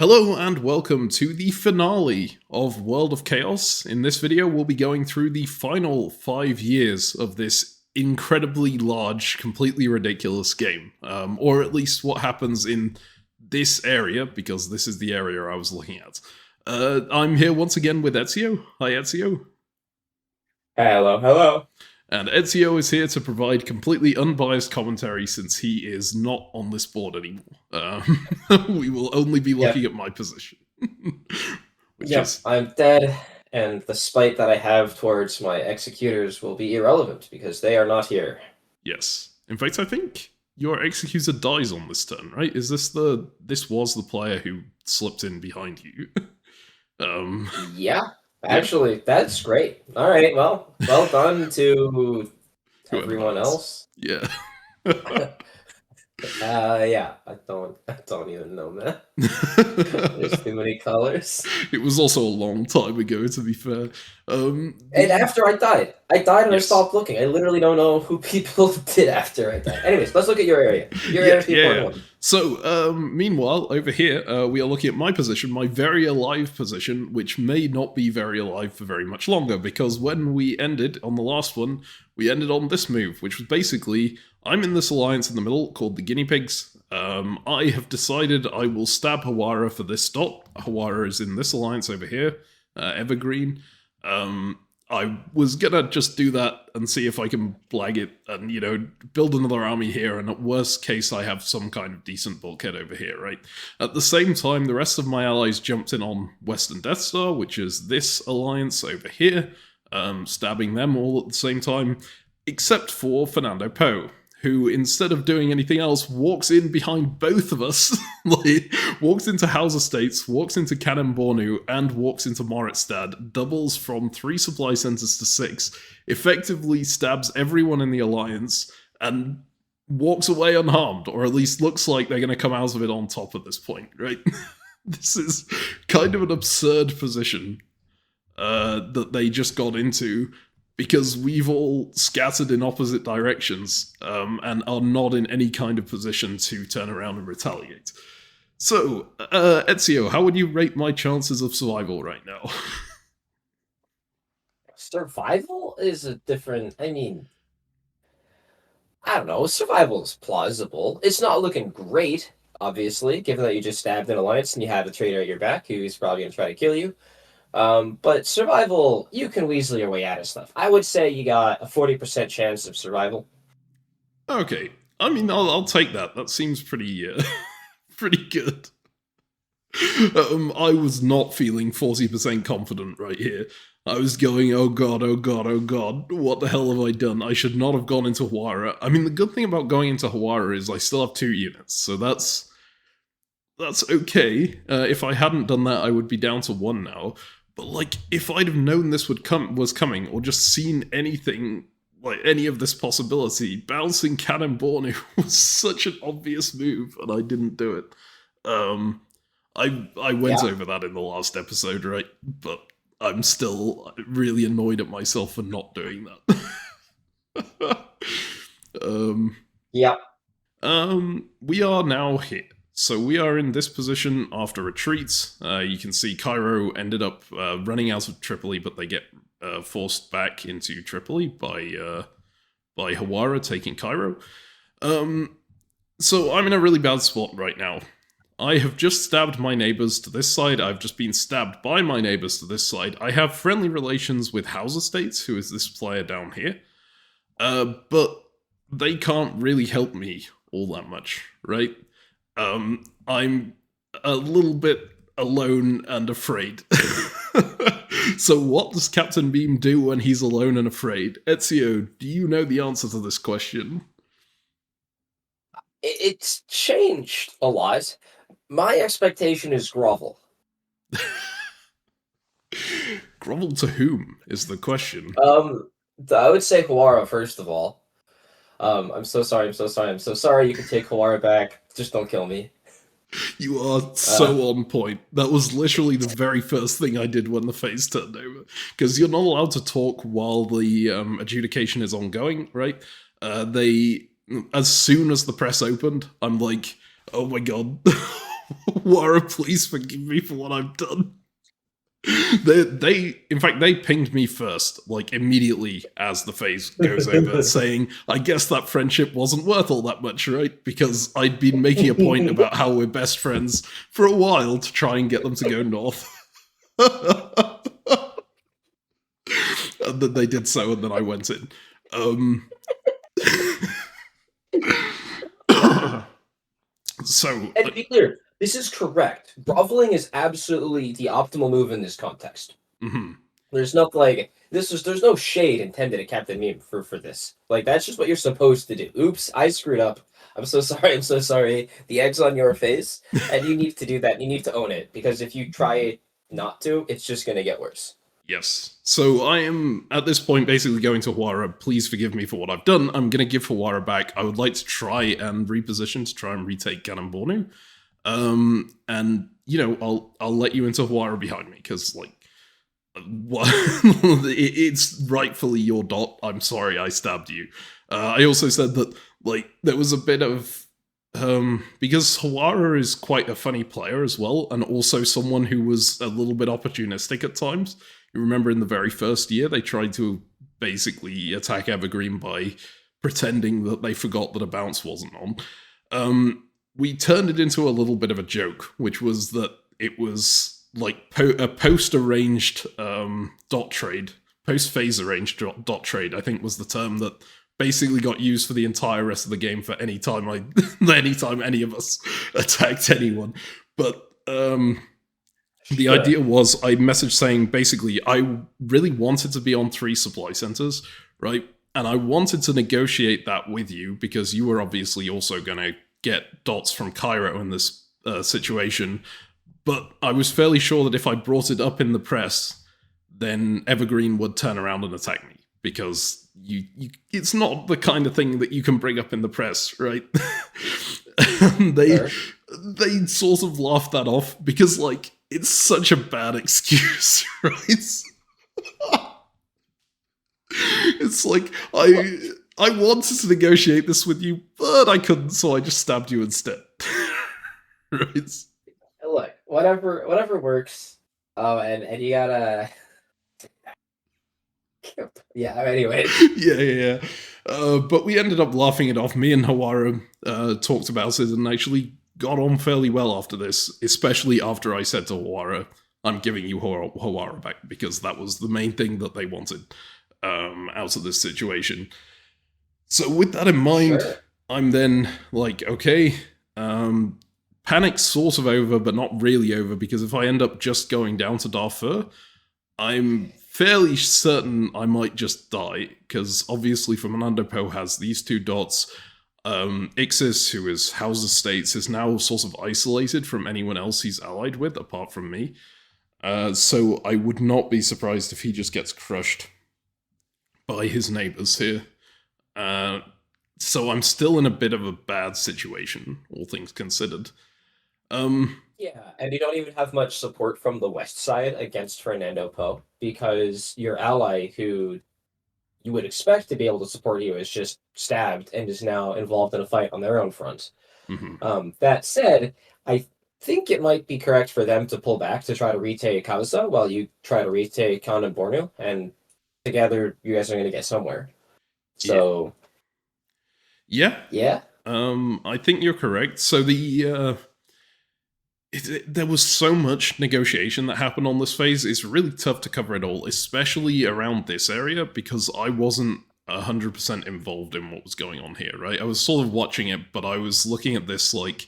Hello and welcome to the finale of World of Chaos. In this video, we'll be going through the final 5 years of this incredibly large, completely ridiculous game. Or at least what happens in this area, because this is the area I was looking at. I'm here once again with Ezio. Hi, Ezio. Hello, hello. And Ezio is here to provide completely unbiased commentary since he is not on this board anymore. We will only be looking at my position. I'm dead, and the spite that I have towards my executors will be irrelevant because they are not here. Yes. In fact, I think your executor dies on this turn, right? Is this this was the player who slipped in behind you? Yeah. Actually, that's great. All right, well done to everyone else. Yeah. Yeah, I don't even know, man. There's too many colors. It was also a long time ago, to be fair. And after I died and I stopped looking. I literally don't know who people did after I died. Anyways, let's look at your area. Your area is the important one. So, meanwhile, over here, we are looking at my position, my very alive position, which may not be very alive for very much longer, because when we ended on the last one, we ended on this move, which was basically, I'm in this alliance in the middle called the Guinea Pigs. I have decided I will stab Hawara for this dot. Hawara is in this alliance over here, Evergreen. I was gonna just do that and see if I can blag it and, you know, build another army here, and at worst case I have some kind of decent bulkhead over here, right? At the same time, the rest of my allies jumped in on Western Death Star, which is this alliance over here, stabbing them all at the same time, except for Fernando Po, who, instead of doing anything else, walks in behind both of us, like, walks into House Estates, walks into Kanem-Bornu, and walks into Moritzstad, doubles from 3 supply centers to 6, effectively stabs everyone in the alliance, and walks away unharmed, or at least looks like they're going to come out of it on top at this point, right? This is kind of an absurd position that they just got into, because we've all scattered in opposite directions and are not in any kind of position to turn around and retaliate. So, Ezio, how would you rate my chances of survival right now? Survival is a different, I don't know, survival is plausible. It's not looking great, obviously, given that you just stabbed an alliance and you have a traitor at your back who's probably going to try to kill you. But survival, you can weasel your way out of stuff. I would say you got a 40% chance of survival. Okay, I mean, I'll take that. That seems pretty, pretty good. I was not feeling 40% confident right here. I was going, oh god, oh god, oh god, what the hell have I done? I should not have gone into Hawara. I mean, the good thing about going into Hawara is I still have 2 units, so that's okay. If I hadn't done that, I would be down to 1 now. But, like, if I'd have known this was coming, or just seen anything, like, any of this possibility, bouncing Kanem-Bornu was such an obvious move, and I didn't do it. I went over that in the last episode, right? But I'm still really annoyed at myself for not doing that. We are now here. So we are in this position after retreats. You can see Cairo ended up running out of Tripoli, but they get forced back into Tripoli by Hawara taking Cairo. So I'm in a really bad spot right now. I have just stabbed my neighbors to this side. I've just been stabbed by my neighbors to this side. I have friendly relations with House Estates, who is this player down here. But they can't really help me all that much, right? I'm a little bit alone and afraid. So what does CaptainMeme do when he's alone and afraid? Ezio, do you know the answer to this question? It's changed a lot. My expectation is grovel. Grovel to whom is the question? I would say Hawara, first of all. I'm so sorry. You can take Hawara back. Just don't kill me. You are so on point. That was literally the very first thing I did when the phase turned over. Because you're not allowed to talk while the adjudication is ongoing, right? As soon as the press opened, I'm like, oh my god, Wara, please forgive me for what I've done. In fact, they pinged me first, like immediately as the phase goes over, saying, I guess that friendship wasn't worth all that much, right? Because I'd been making a point about how we're best friends for a while to try and get them to go north. And then they did so, and then I went in. So, and to be clear, this is correct. Groveling is absolutely the optimal move in this context. mm-hmm. There's nothing like this. There's no shade intended at Captain Meme for this. Like that's just what you're supposed to do. Oops, I screwed up. I'm so sorry. I'm so sorry. The egg's on your face, and you need to do that. You need to own it because if you try not to, it's just gonna get worse. Yes. So I am, at this point, basically going to Hawara. Please forgive me for what I've done. I'm going to give Hawara back. I would like to try and reposition to try and retake Kanem-Bornu. And, you know, I'll let you into Hawara behind me, because, like, it's rightfully your dot. I'm sorry I stabbed you. I also said that, like, there was a bit of... because Hawara is quite a funny player as well, and also someone who was a little bit opportunistic at times. You remember in the very first year, they tried to basically attack Evergreen by pretending that they forgot that a bounce wasn't on. We turned it into a little bit of a joke, which was that it was like a post-arranged dot trade, post-phase arranged dot trade, I think was the term that basically got used for the entire rest of the game for any time any of us attacked anyone. But the idea was, I messaged saying, basically, I really wanted to be on 3 supply centers, right? And I wanted to negotiate that with you, because you were obviously also going to get dots from Cairo in this situation. But I was fairly sure that if I brought it up in the press, then Evergreen would turn around and attack me, because it's not the kind of thing that you can bring up in the press, right? They sort of laughed that off, because, like, it's such a bad excuse, right? It's like, I wanted to negotiate this with you, but I couldn't, so I just stabbed you instead. Right? Look, whatever works. Oh, and you gotta... yeah, anyway. Yeah. But we ended up laughing it off. Me and Hawara talked about it and actually got on fairly well after this, especially after I said to Hawara, I'm giving you Hawara back, because that was the main thing that they wanted out of this situation. So with that in mind, sure. I'm then like, okay, panic's sort of over, but not really over, because if I end up just going down to Darfur, I'm fairly certain I might just die, because obviously Fernando Po has these 2 dots. Ixis, who is House Estates, is now sort of isolated from anyone else he's allied with, apart from me. So I would not be surprised if he just gets crushed by his neighbors here. So I'm still in a bit of a bad situation, all things considered. Yeah, and you don't even have much support from the west side against Fernando Po, because your ally, who you would expect to be able to support you, is just stabbed and is now involved in a fight on their own front. Mm-hmm. That said, I think it might be correct for them to pull back to try to retake Causa while you try to retake Kanem-Bornu, and together you guys are going to get somewhere. So... Yeah. I think you're correct. So there was so much negotiation that happened on this phase. It's really tough to cover it all, especially around this area, because I wasn't 100% involved in what was going on here, right? I was sort of watching it, but I was looking at this like,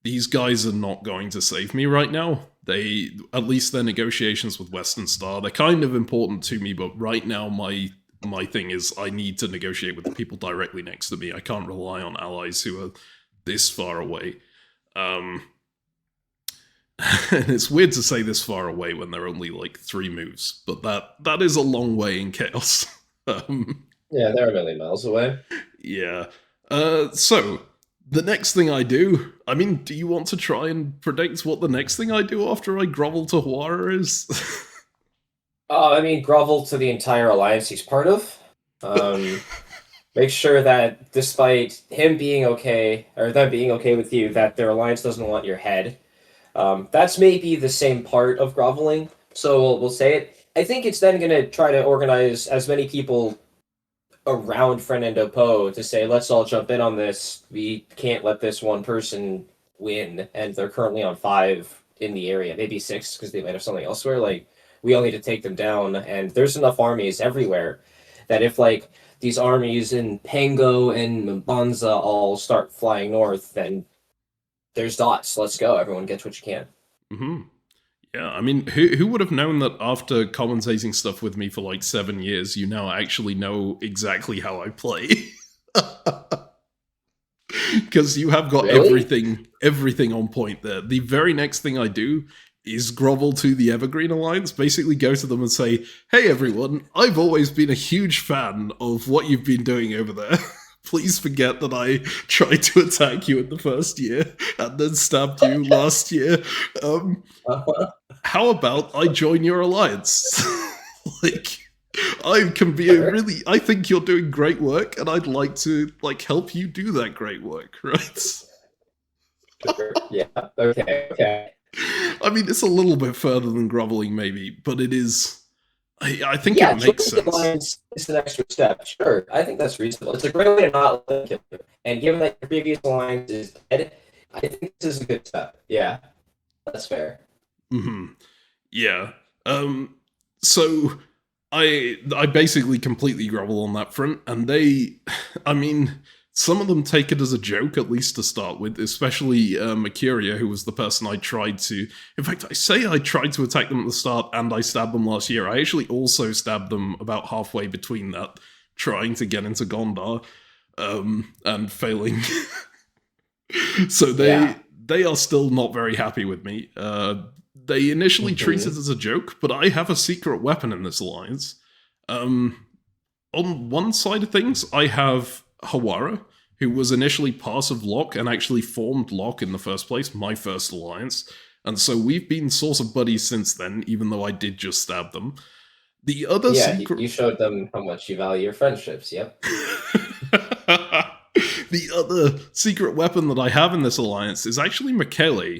these guys are not going to save me right now. At least their negotiations with Western Star, they're kind of important to me, but right now my thing is I need to negotiate with the people directly next to me. I can't rely on allies who are this far away. And it's weird to say this far away when they're only like 3 moves, but that is a long way in Chaos. Yeah, they're a million miles away. Yeah. So, the next thing I do, I mean, do you want to try and predict what the next thing I do after I grovel to Hawara is? I mean, grovel to the entire alliance he's part of. Make sure that despite him being okay, or them being okay with you, that their alliance doesn't want your head. That's maybe the same part of groveling, so we'll say it. I think it's then going to try to organize as many people around Fernando Po to say, let's all jump in on this. We can't let this one person win, and they're currently on 5 in the area, maybe 6 because they might have something elsewhere. Like, we all need to take them down, and there's enough armies everywhere that if like these armies in Pango and Mbanza all start flying north, then there's dots. Let's go. Everyone gets what you can. Mm-hmm. Yeah, I mean, who would have known that after commentating stuff with me for like 7 years, you now actually know exactly how I play? Because you have got Really? everything on point there. The very next thing I do is grovel to the Evergreen Alliance, basically go to them and say, hey everyone, I've always been a huge fan of what you've been doing over there. Please forget that I tried to attack you in the first year and then stabbed you last year. How about I join your alliance? Like, I can be a Sure. really. I think you're doing great work, and I'd like to like help you do that great work, right? Sure. Yeah. Okay. Okay. I mean, it's a little bit further than groveling, maybe, but it is. I think it Yeah, makes joining the sense. alliance is an extra step. Sure, I think that's reasonable. It's a great way to not let them kill you. And given that your previous alliance is dead, I think this is a good step. Yeah, that's fair. Hmm. Yeah. So I basically completely grovel on that front, and they, I mean, some of them take it as a joke, at least to start with, especially Mercuria, who was the person I tried to. In fact, I say I tried to attack them at the start, and I stabbed them last year. I actually also stabbed them about halfway between that, trying to get into Gondar, and failing. So Yeah. they are still not very happy with me. They initially treated Mhm. it as a joke, but I have a secret weapon in this alliance. Um, on one side of things, I have Hawara, who was initially part of Locke and actually formed Locke in the first place, my first alliance. And so we've been sort of buddies since then, even though I did just stab them. The other Yeah, secret. you showed them how much you value your friendships. Yep. The other secret weapon that I have in this alliance is actually Michele,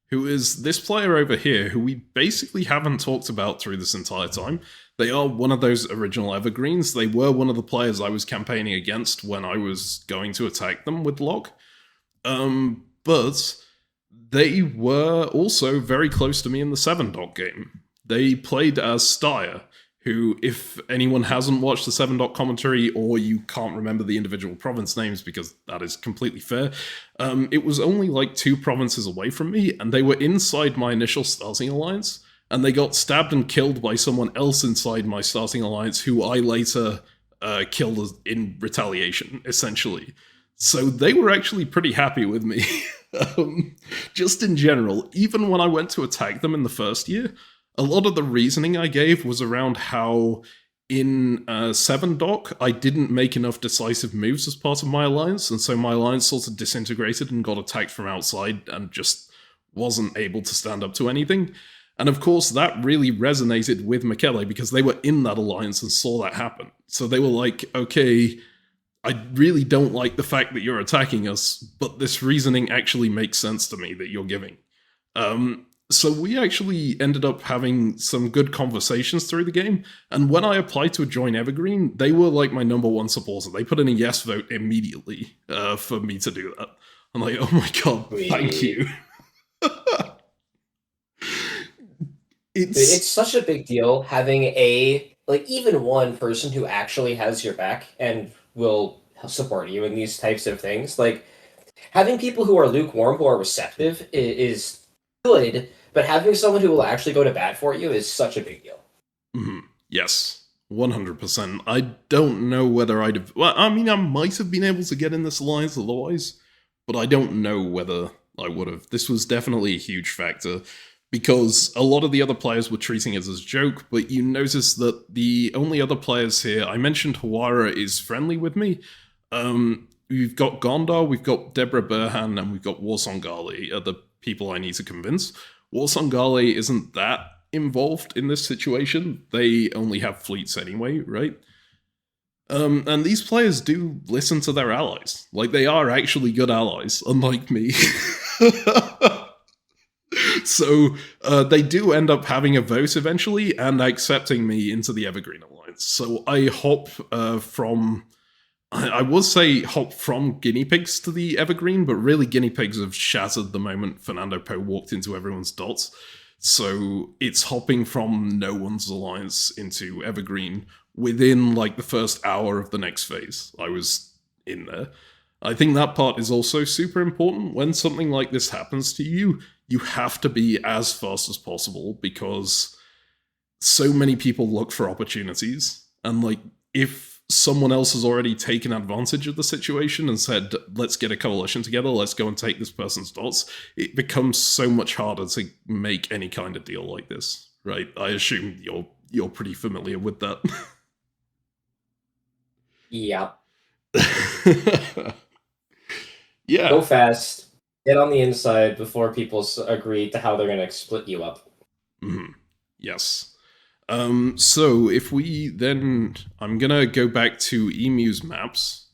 who is this player over here who we basically haven't talked about through this entire time. They are one of those original evergreens. They were one of the players I was campaigning against when I was going to attack them with Locke. But they were also very close to me in the 7 dot game. They played as Steyr, who, if anyone hasn't watched the 7 dot commentary or you can't remember the individual province names, because that is completely fair, it was only like 2 provinces away from me, and they were inside my initial starting alliance, and they got stabbed and killed by someone else inside my starting alliance, who I later killed in retaliation, essentially. So they were actually pretty happy with me. Just in general, even when I went to attack them in the first year, a lot of the reasoning I gave was around how in 7 Doc I didn't make enough decisive moves as part of my alliance, and so my alliance sort of disintegrated and got attacked from outside and just wasn't able to stand up to anything. And of course, that really resonated with Michele because they were in that alliance and saw that happen. So they were like, okay, I really don't like the fact that you're attacking us, but this reasoning actually makes sense to me that you're giving. So we actually ended up having some good conversations through the game, and when I applied to join Evergreen, they were like my number one supporter. They put in a yes vote immediately for me to do that. I'm like, oh my god, thank We you. It's It's such a big deal having a like even one person who actually has your back and will support you in these types of things. Like having people who are lukewarm, who are receptive, is good, but having someone who will actually go to bat for you is such a big deal. yes, 100%. I don't know whether I'd have. Well, I mean, I might have been able to get in this alliance otherwise, but I don't know whether I would have. This was definitely a huge factor because a lot of the other players were treating it as a joke, but you notice that the only other players here, I mentioned Hawara is friendly with me. We've got Gondar, we've got Deborah Burhan, and we've got Warsongali are the people I need to convince. Warsongali isn't that involved in this situation. They only have fleets anyway, right? And these players do listen to their allies. Like, they are actually good allies, unlike me. So they do end up having a vote eventually and accepting me into the Evergreen Alliance. So I hop from... I would say hop from guinea pigs to the Evergreen, but really guinea pigs have shattered the moment Fernando Poe walked into everyone's dots. So it's hopping from no one's alliance into Evergreen within like the first hour of the next phase. I was in there. I think that part is also super important. When something like this happens to you, you have to be as fast as possible because so many people look for opportunities. And like, if someone else has already taken advantage of the situation and said, let's get a coalition together, let's go and take this person's dots, it becomes so much harder to make any kind of deal like this, right? I assume you're pretty familiar with that. Yeah. Yeah. Go fast. Get on the inside before people agree to how they're going to split you up. Mm-hmm. Yes. So if we then, I'm gonna go back to Emu's maps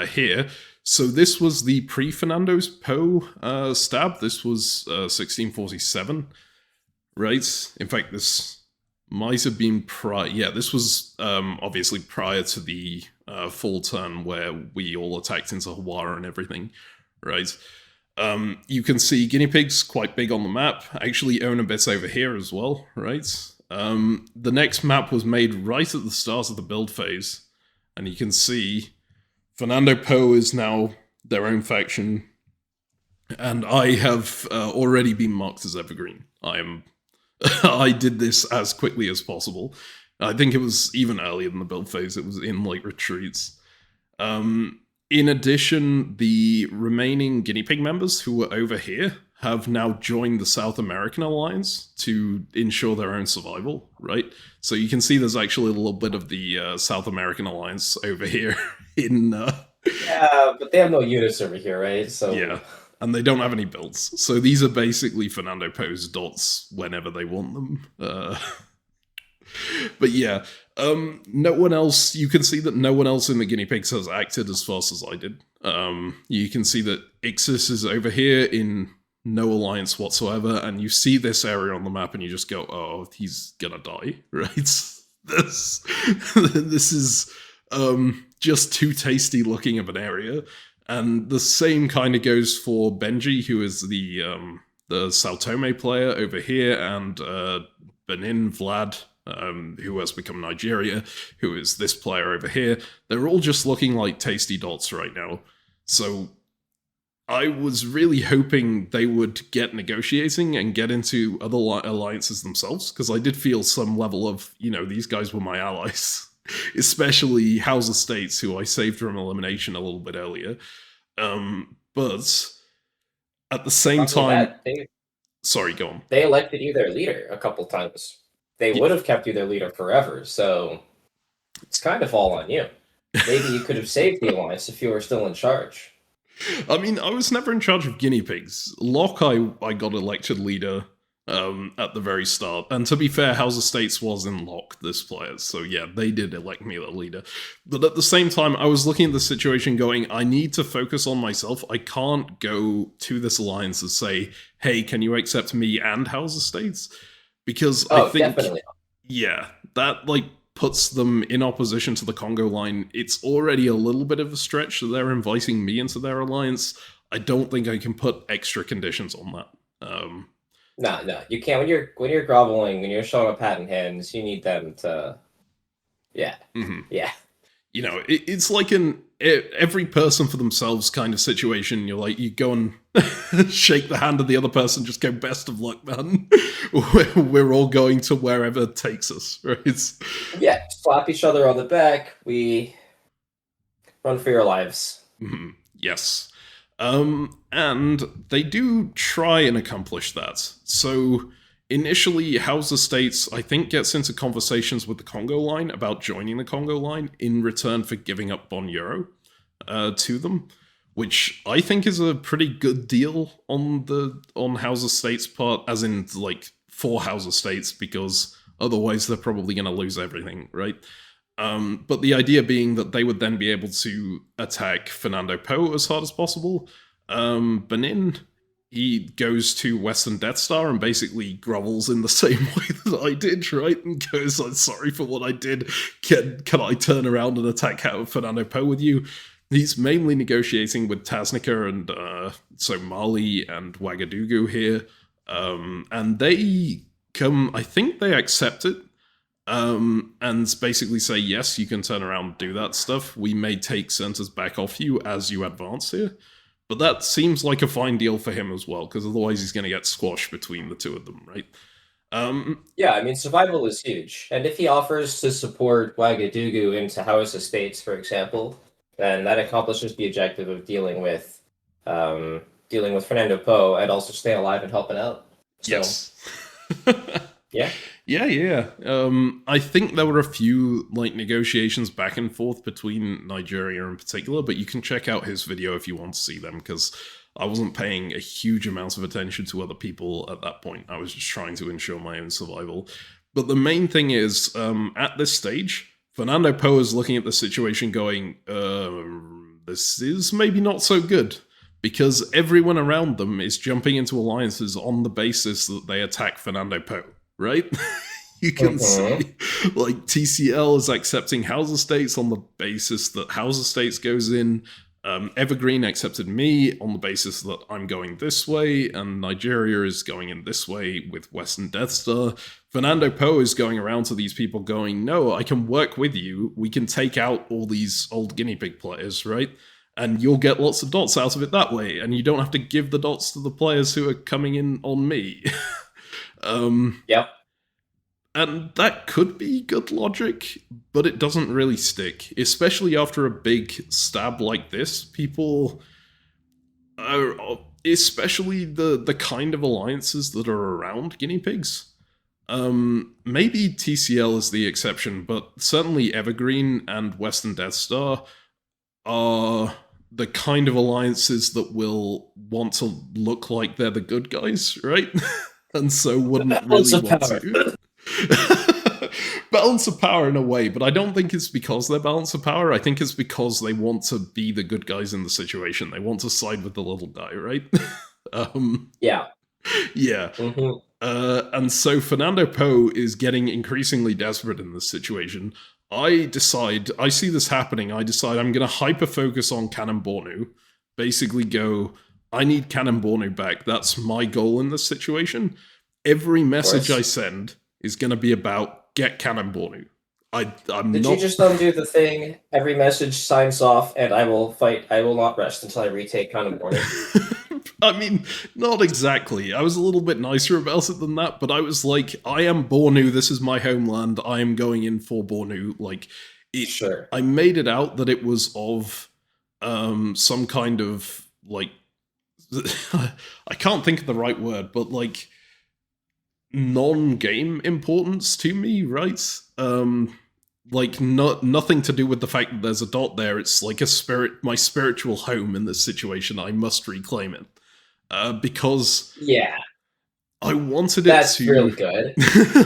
here. So this was the pre-Fernando's Poe stab. This was 1647, right? In fact, this might have been prior. Yeah, this was obviously prior to the full turn where we all attacked into Hawara and everything, right? You can see guinea pigs quite big on the map. Actually own a bit over here as well, right? The next map was made right at the start of the build phase, and you can see Fernando Poe is now their own faction, and I have already been marked as Evergreen. I did this as quickly as possible. I think it was even earlier than the build phase. It was in like retreats. In addition, the remaining guinea pig members who were over here have now joined the South American Alliance to ensure their own survival, right? So you can see there's actually a little bit of the South American Alliance over here in... Yeah, but they have no units over here, right? So yeah, and they don't have any builds. So these are basically Fernando Poe's dots whenever they want them. But yeah, no one else... You can see that no one else in the guinea pigs has acted as fast as I did. You can see that Ixis is over here in no alliance whatsoever, and you see this area on the map and you just go, oh, he's gonna die, right? This is just too tasty looking of an area. And the same kind of goes for Benji, who is the Sao Tome player over here, and Benin Vlad, who has become Nigeria, who is this player over here. They're all just looking like tasty dots right now. So I was really hoping they would get negotiating and get into other alliances themselves, because I did feel some level of, these guys were my allies. Especially House of States, who I saved from elimination a little bit earlier. But at the same time... Sorry, go on. They elected you their leader a couple times. They would have kept you their leader forever, so it's kind of all on you. Maybe you could have saved the alliance if you were still in charge. I mean, I was never in charge of guinea pigs. Locke, I got elected leader at the very start. And to be fair, House of States was in Locke, this player. So yeah, they did elect me the leader. But at the same time, I was looking at the situation going, I need to focus on myself. I can't go to this alliance and say, hey, can you accept me and House of States? Because I think... Definitely. Yeah, that puts them in opposition to the Congo line. It's already a little bit of a stretch that they're inviting me into their alliance. I don't think I can put extra conditions on that. No, you can't. When you're groveling, when you're showing up hat in hands, you need them to... Yeah. Mm-hmm. Yeah. It's like an every person for themselves kind of situation. You're like, you go and shake the hand of the other person, just go, best of luck, man. We're all going to wherever it takes us, right? Yeah, slap each other on the back. We run for your lives. Mm-hmm. Yes. And they do try and accomplish that. So initially, House of States, I think, gets into conversations with the Congo line about joining the Congo line in return for giving up Bonyoro to them, which I think is a pretty good deal on House of States' part, as in, for House of States, because otherwise they're probably going to lose everything, right? But the idea being that they would then be able to attack Fernando Po as hard as possible. Benin, he goes to Western Death Star and basically grovels in the same way that I did, right? And goes, I'm sorry for what I did. Can I turn around and attack Fernando Po with you? He's mainly negotiating with Tasnica and so Mali and Ouagadougou here. And they come, I think they accept it. And basically say, yes, you can turn around and do that stuff. We may take centers back off you as you advance here. But that seems like a fine deal for him as well, because otherwise he's going to get squashed between the two of them, right? Yeah, I mean, survival is huge. And if he offers to support Ouagadougou into House Estates, for example, then that accomplishes the objective of dealing with Fernando Po and also staying alive and helping out. So, yes. Yeah. Yeah. I think there were a few negotiations back and forth between Nigeria in particular, but you can check out his video if you want to see them, because I wasn't paying a huge amount of attention to other people at that point. I was just trying to ensure my own survival. But the main thing is, at this stage, Fernando Po is looking at the situation going, this is maybe not so good. Because everyone around them is jumping into alliances on the basis that they attack Fernando Po. Right? You can see, TCL is accepting House Estates on the basis that House Estates goes in. Evergreen accepted me on the basis that I'm going this way, and Nigeria is going in this way with Western Death Star. Fernando Po is going around to these people going, no, I can work with you. We can take out all these old guinea pig players, right? And you'll get lots of dots out of it that way, and you don't have to give the dots to the players who are coming in on me. Yep. And that could be good logic, but it doesn't really stick. Especially after a big stab like this, people are, especially the kind of alliances that are around guinea pigs. Maybe TCL is the exception, but certainly Evergreen and Western Death Star are the kind of alliances that will want to look like they're the good guys, right? And so wouldn't really want to. Balance of power in a way, but I don't think it's because they're balance of power. I think it's because they want to be the good guys in the situation. They want to side with the little guy, right? Yeah. Mm-hmm. And so Fernando Po is getting increasingly desperate in this situation. I see this happening. I decide I'm going to hyper-focus on Kanem-Bornu. Basically go, I need Kanem-Bornu back. That's my goal in this situation. Every message I send is going to be about get Kanem-Bornu. Did you just undo the thing? Every message signs off, and I will fight. I will not rest until I retake Kanem-Bornu. I mean, not exactly. I was a little bit nicer about it than that, but I was like, I am Bornu. This is my homeland. I am going in for Bornu. Sure. I made it out that it was of some kind of I can't think of the right word, but non-game importance to me, right? Nothing to do with the fact that there's a dot there. It's like my spiritual home in this situation. I must reclaim it. Because I wanted it That's to... real good.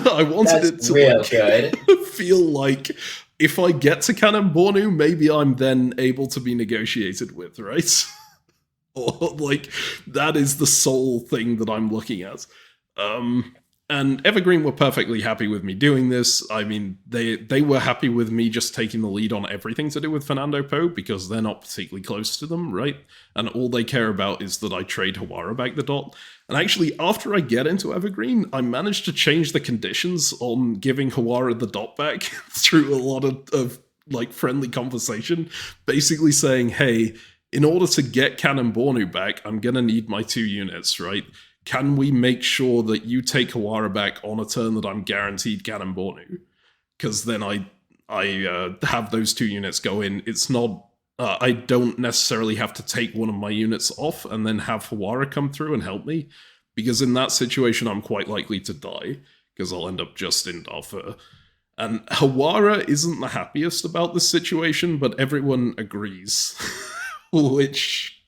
I wanted it to real good. feel like if I get to Kanem-Bornu, maybe I'm then able to be negotiated with, right? Or that is the sole thing that I'm looking at. And Evergreen were perfectly happy with me doing this. I mean, they were happy with me just taking the lead on everything to do with Fernando Po, because they're not particularly close to them, right? And all they care about is that I trade Hawara back the dot. And actually, after I get into Evergreen, I managed to change the conditions on giving Hawara the dot back through a lot of friendly conversation, basically saying, hey, in order to get Kanem-Bornu back, I'm gonna need my 2 units, right? Can we make sure that you take Hawara back on a turn that I'm guaranteed Kanem-Bornu? Because then I have those 2 units go in. It's not... I don't necessarily have to take one of my units off and then have Hawara come through and help me. Because in that situation, I'm quite likely to die. Because I'll end up just in Darfur. And Hawara isn't the happiest about this situation, but everyone agrees. Which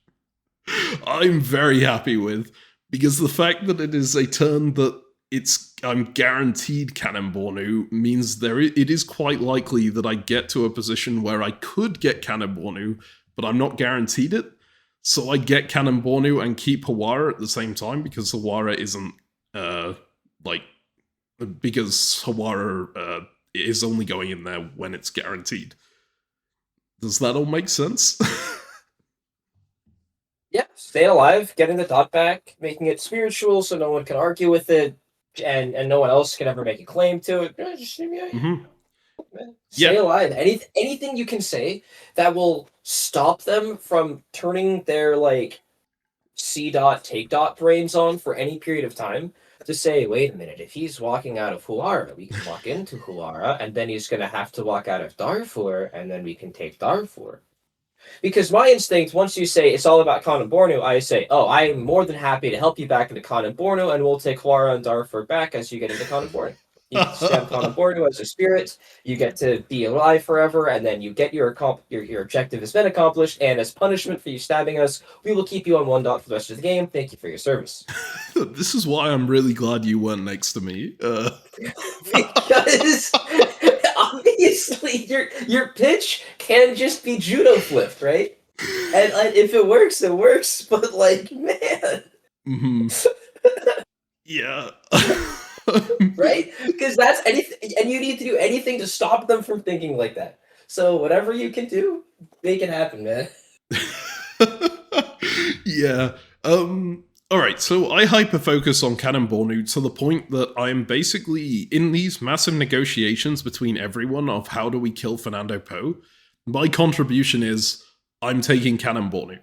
I'm very happy with. Because the fact that it is a turn that I'm guaranteed Kanem-Bornu means it is quite likely that I get to a position where I could get Kanem-Bornu, but I'm not guaranteed it. So I get Kanem-Bornu and keep Hawara at the same time because Hawara isn't like because Hawara is only going in there when it's guaranteed. Does that all make sense? Yeah, staying alive, getting the dot back, making it spiritual so no one can argue with it, and no one else can ever make a claim to it. Just, Mm-hmm. stay alive. Anything you can say that will stop them from turning their like C dot take dot brains on for any period of time to say, wait a minute, if he's walking out of Huara, we can walk into Huara, and then he's gonna have to walk out of Darfur, and then we can take Darfur. Because my instinct, once you say it's all about Kanem-Bornu, I say, oh, I'm more than happy to help you back into Kanem-Bornu, and we'll take Huara and Darfur back as you get into Kanem-Bornu. You stamp Kanem-Bornu as a spirit, you get to be alive forever, and then you get your objective has been accomplished, and as punishment for you stabbing us, we will keep you on 1 dot for the rest of the game. Thank you for your service. This is why I'm really glad you weren't next to me. Because obviously your pitch can just be judo flipped, right? And if it works, it works. But like, man, yeah, right? Because that's anything, and you need to do anything to stop them from thinking like that. So whatever you can do, make it happen, man. Yeah. Alright, so I hyper-focus on Kanem-Bornu to the point that I'm basically in these massive negotiations between everyone of how do we kill Fernando Po. My contribution is, I'm taking Kanem-Bornu.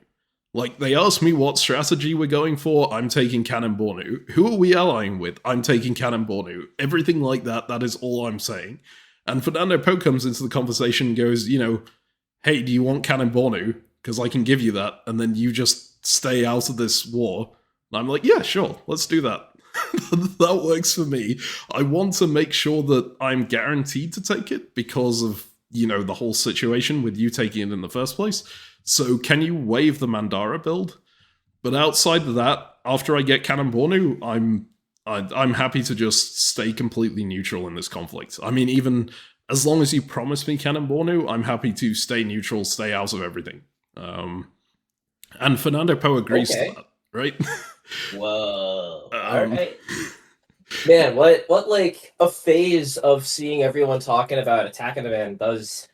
Like, they ask me what strategy we're going for, I'm taking Kanem-Bornu. Who are we allying with? I'm taking Kanem-Bornu. Everything like that, that is all I'm saying. And Fernando Po comes into the conversation and goes, hey, do you want Kanem-Bornu? Because I can give you that, and then you just stay out of this war. And I'm like, yeah, sure, let's do that. That works for me. I want to make sure that I'm guaranteed to take it because of, the whole situation with you taking it in the first place. So can you waive the Mandara build? But outside of that, after I get Kanem-Bornu, I'm happy to just stay completely neutral in this conflict. I mean, even as long as you promise me Kanem-Bornu, I'm happy to stay neutral, stay out of everything. And Fernando Po agrees to that, right? Whoa. All right. Man, what like a phase of seeing everyone talking about attacking the man does.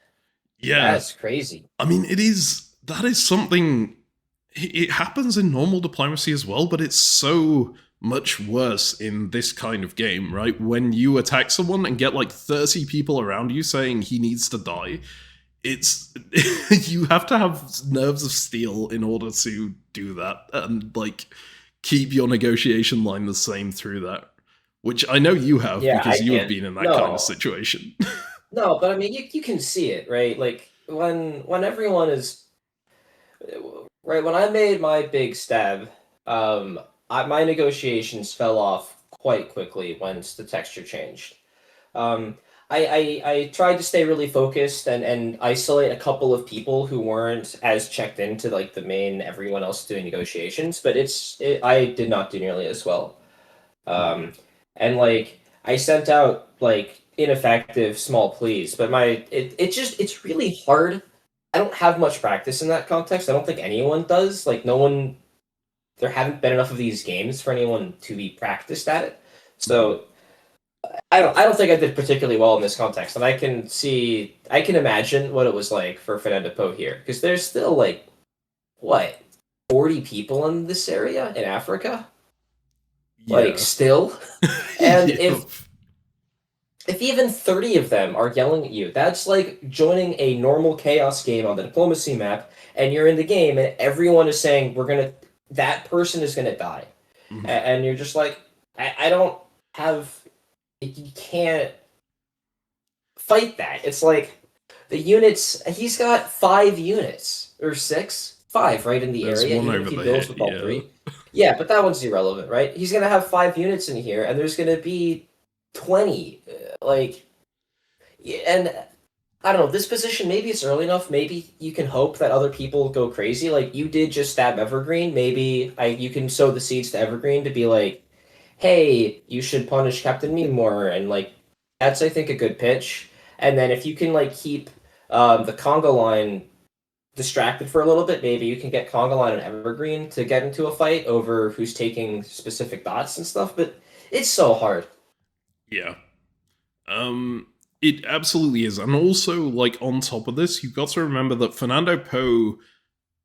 Yeah. That's crazy. I mean, that is something, it happens in normal diplomacy as well, but it's so much worse in this kind of game, right? When you attack someone and get like 30 people around you saying he needs to die, it's you have to have nerves of steel in order to do that and like keep your negotiation line the same through that, which I know you have because you have been in that kind of situation. No, but I mean you can see it, right? Like when everyone is right, when I made my big stab, my negotiations fell off quite quickly once the texture changed. I tried to stay really focused and isolate a couple of people who weren't as checked into like the main everyone else doing negotiations, but I did not do nearly as well. And like I sent out like ineffective small pleas, but it's really hard. I don't have much practice in that context. I don't think anyone does. Like there haven't been enough of these games for anyone to be practiced at it. So I don't think I did particularly well in this context, and I can imagine what it was like for Fernando Po here, because there's still like 40 people in this area in Africa, like still, and if even 30 of them are yelling at you, that's like joining a normal chaos game on the diplomacy map, and you're in the game, and everyone is saying that person is gonna die, and you're just like, I don't have. You can't fight that. It's like the units. He's got 5 units or 6, 5 right in the area. One over he there, builds with all 3. Yeah, but that one's irrelevant, right? He's gonna have 5 units in here, and there's gonna be 20. And I don't know. This position, maybe it's early enough. Maybe you can hope that other people go crazy. Like you did just stab Evergreen. Maybe you can sow the seeds to Evergreen to be like, hey, you should punish Captain Me more, and like that's I think a good pitch. And then if you can like keep the Congo line distracted for a little bit, maybe you can get Congo line and Evergreen to get into a fight over who's taking specific dots and stuff. But it's so hard. Yeah. It absolutely is. And also, like, on top of this, you've got to remember that Fernando Poe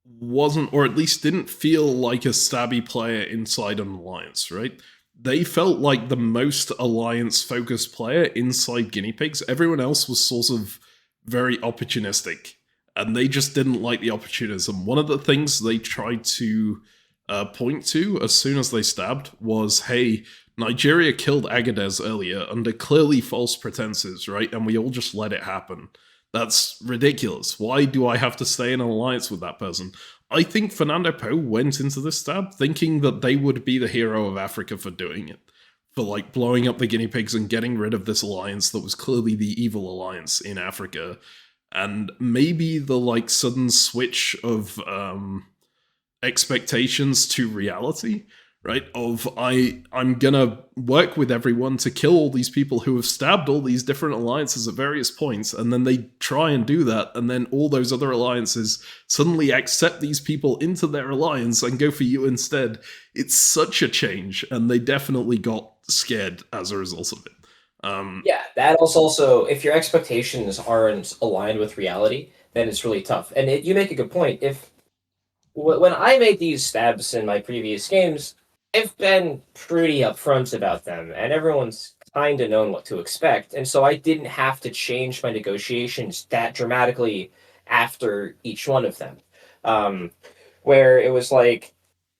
wasn't, or at least didn't feel like a stabby player inside an alliance, right? They felt like the most alliance focused player inside Guinea Pigs. Everyone else was sort of very opportunistic, and they just didn't like the opportunism. One of the things they tried to point to as soon as they stabbed was, hey, Nigeria killed Agadez earlier under clearly false pretenses, right? And we all just let it happen. That's ridiculous. Why do I have to stay in an alliance with that person? I think Fernando Poe went into this stab thinking that they would be the hero of Africa for doing it. For like blowing up the guinea pigs and getting rid of this alliance that was clearly the evil alliance in Africa. And maybe the like sudden switch of expectations to reality, right? Of I'm gonna work with everyone to kill all these people who have stabbed all these different alliances at various points, and then they try and do that, and then all those other alliances suddenly accept these people into their alliance and go for you instead. It's such a change, and they definitely got scared as a result of it. Yeah, that also, if your expectations aren't aligned with reality, then it's really tough. And you make a good point. If when I made these stabs in my previous games, I've been pretty upfront about them, and everyone's kind of known what to expect. And so I didn't have to change my negotiations that dramatically after each one of them. Um, where it was like,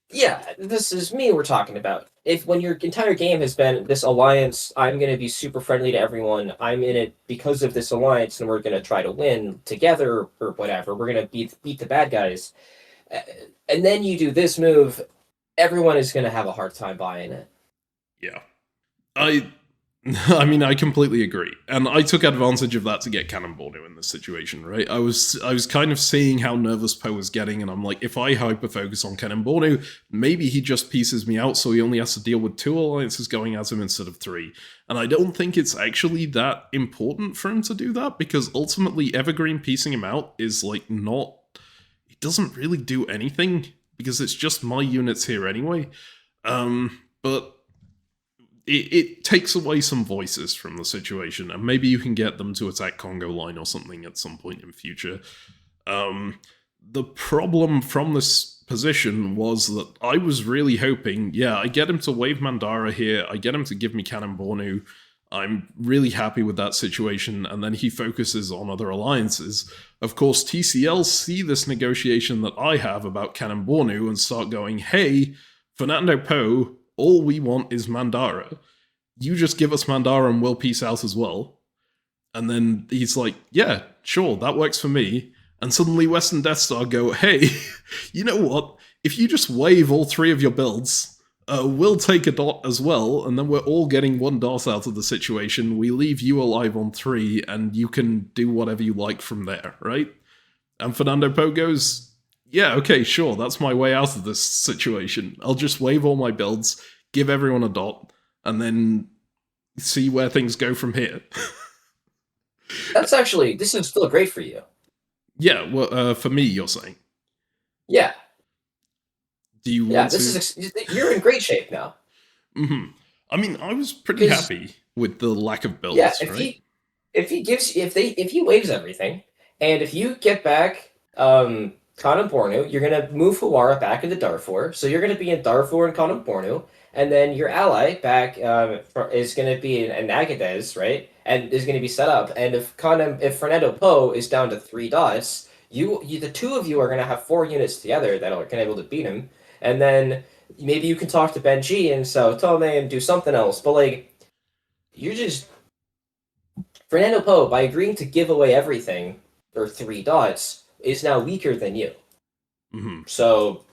yeah, this is me we're talking about. If when your entire game has been this alliance, I'm going to be super friendly to everyone. I'm in it because of this alliance, and we're going to try to win together or whatever. We're going to beat the bad guys, and then you do this move. Everyone is going to have a hard time buying it. Yeah. I I mean, I completely agree, and I took advantage of that to get Kanem-Bornu in this situation. Right, I was kind of seeing how nervous Poe was getting, and I'm like, if I hyper focus on Kanem-Bornu, maybe he just pieces me out, so he only has to deal with 2 alliances going at him instead of 3. And I don't think it's actually that important for him to do that, because ultimately, Evergreen piecing him out is like not. It doesn't really do anything because it's just my units here anyway. But it takes away some voices from the situation, and maybe you can get them to attack Congo line or something at some point in future. The problem from this position was that I was really hoping, yeah, I get him to wave Mandara here, I get him to give me Kanem-Bornu, I'm really happy with that situation, and then he focuses on other alliances. Of course, TCL see this negotiation that I have about Kanem-Bornu and start going, hey, Fernando Poe, all we want is Mandara. You just give us Mandara and we'll peace out as well. And then he's like, yeah, sure, that works for me. And suddenly Western Death Star go, hey, you know what? If you just wave all 3 of your builds, we'll take a dot as well, and then we're all getting 1 dot out of the situation. We leave you alive on 3, and you can do whatever you like from there, right? And Fernando Poe goes, yeah, okay, sure, that's my way out of this situation. I'll just wave all my builds, give everyone a dot, and then see where things go from here. This is still great for you. Yeah, well, for me, you're saying. Yeah. Do you want you're in great shape now. Mm-hmm. I mean, I was pretty happy with the lack of builds. Yeah, right? if he waves everything, and if you get back Kanem-Bornu, you're gonna move Hawara back into Darfur, so you're gonna be in Darfur and Kanem-Bornu, and then your ally back is gonna be in Agadez, right? And is gonna be set up. And if Fernando Poe is down to 3 dots, the 2 of you are gonna have 4 units together that are gonna be able to beat him, and then maybe you can talk to Benji and Sao Tome and do something else. But like, you just Fernando Poe, by agreeing to give away everything, or 3 dots, is now weaker than you. Mm-hmm. So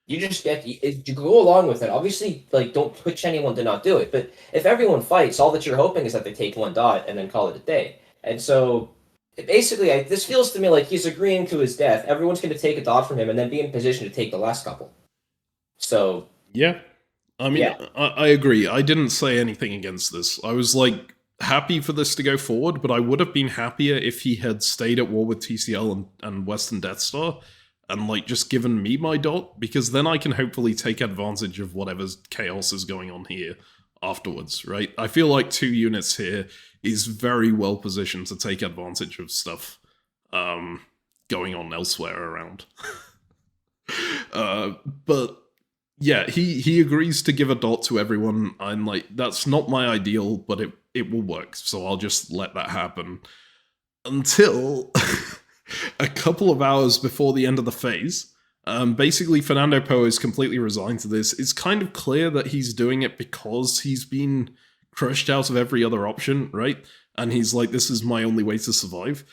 you just get you go along with it. Obviously, like, don't push anyone to not do it. But if everyone fights, all that you're hoping is that they take 1 dot and then call it a day. And so basically, this feels to me like he's agreeing to his death. Everyone's going to take a dot from him and then be in position to take the last couple. So yeah, I mean, Yeah. I agree. I didn't say anything against this. I was like happy for this to go forward, but I would have been happier if he had stayed at war with TCL and Western Death Star and like just given me my dot, because then I can hopefully take advantage of whatever's chaos is going on here afterwards, right? I feel like 2 units here is very well positioned to take advantage of stuff going on elsewhere around. But yeah, he agrees to give a dot to everyone. I'm like, that's not my ideal, but it will work. So I'll just let that happen until a couple of hours before the end of the phase. Basically, Fernando Po is completely resigned to this. It's kind of clear that he's doing it because he's been crushed out of every other option, right? And he's like, this is my only way to survive.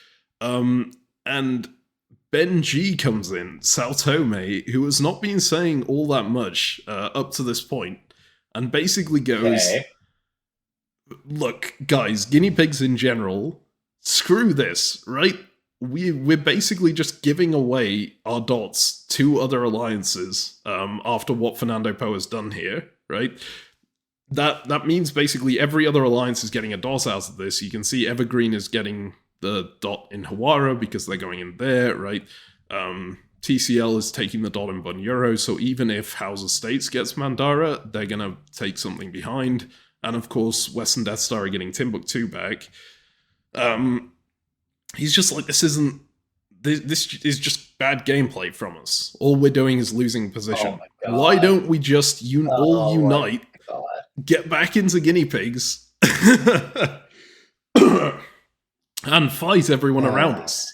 And Ben G comes in, Sao Tome, who has not been saying all that much up to this point, and basically goes, Okay. look, guys, guinea pigs in general, screw this, right? We're basically just giving away our dots to other alliances after what Fernando Po has done here, right? That means basically every other alliance is getting a dot out of this. You can see Evergreen is getting the dot in Hawara because they're going in there, right? TCL is taking the dot in Bunyoro, so even if House of States gets Mandara, they're gonna take something behind. And of course, Western Death Star are getting Timbuktu back. He's just like, this is just bad gameplay from us. All we're doing is losing position. Oh my God. Why don't we just all unite, God. get back into guinea pigs, and fight everyone around us?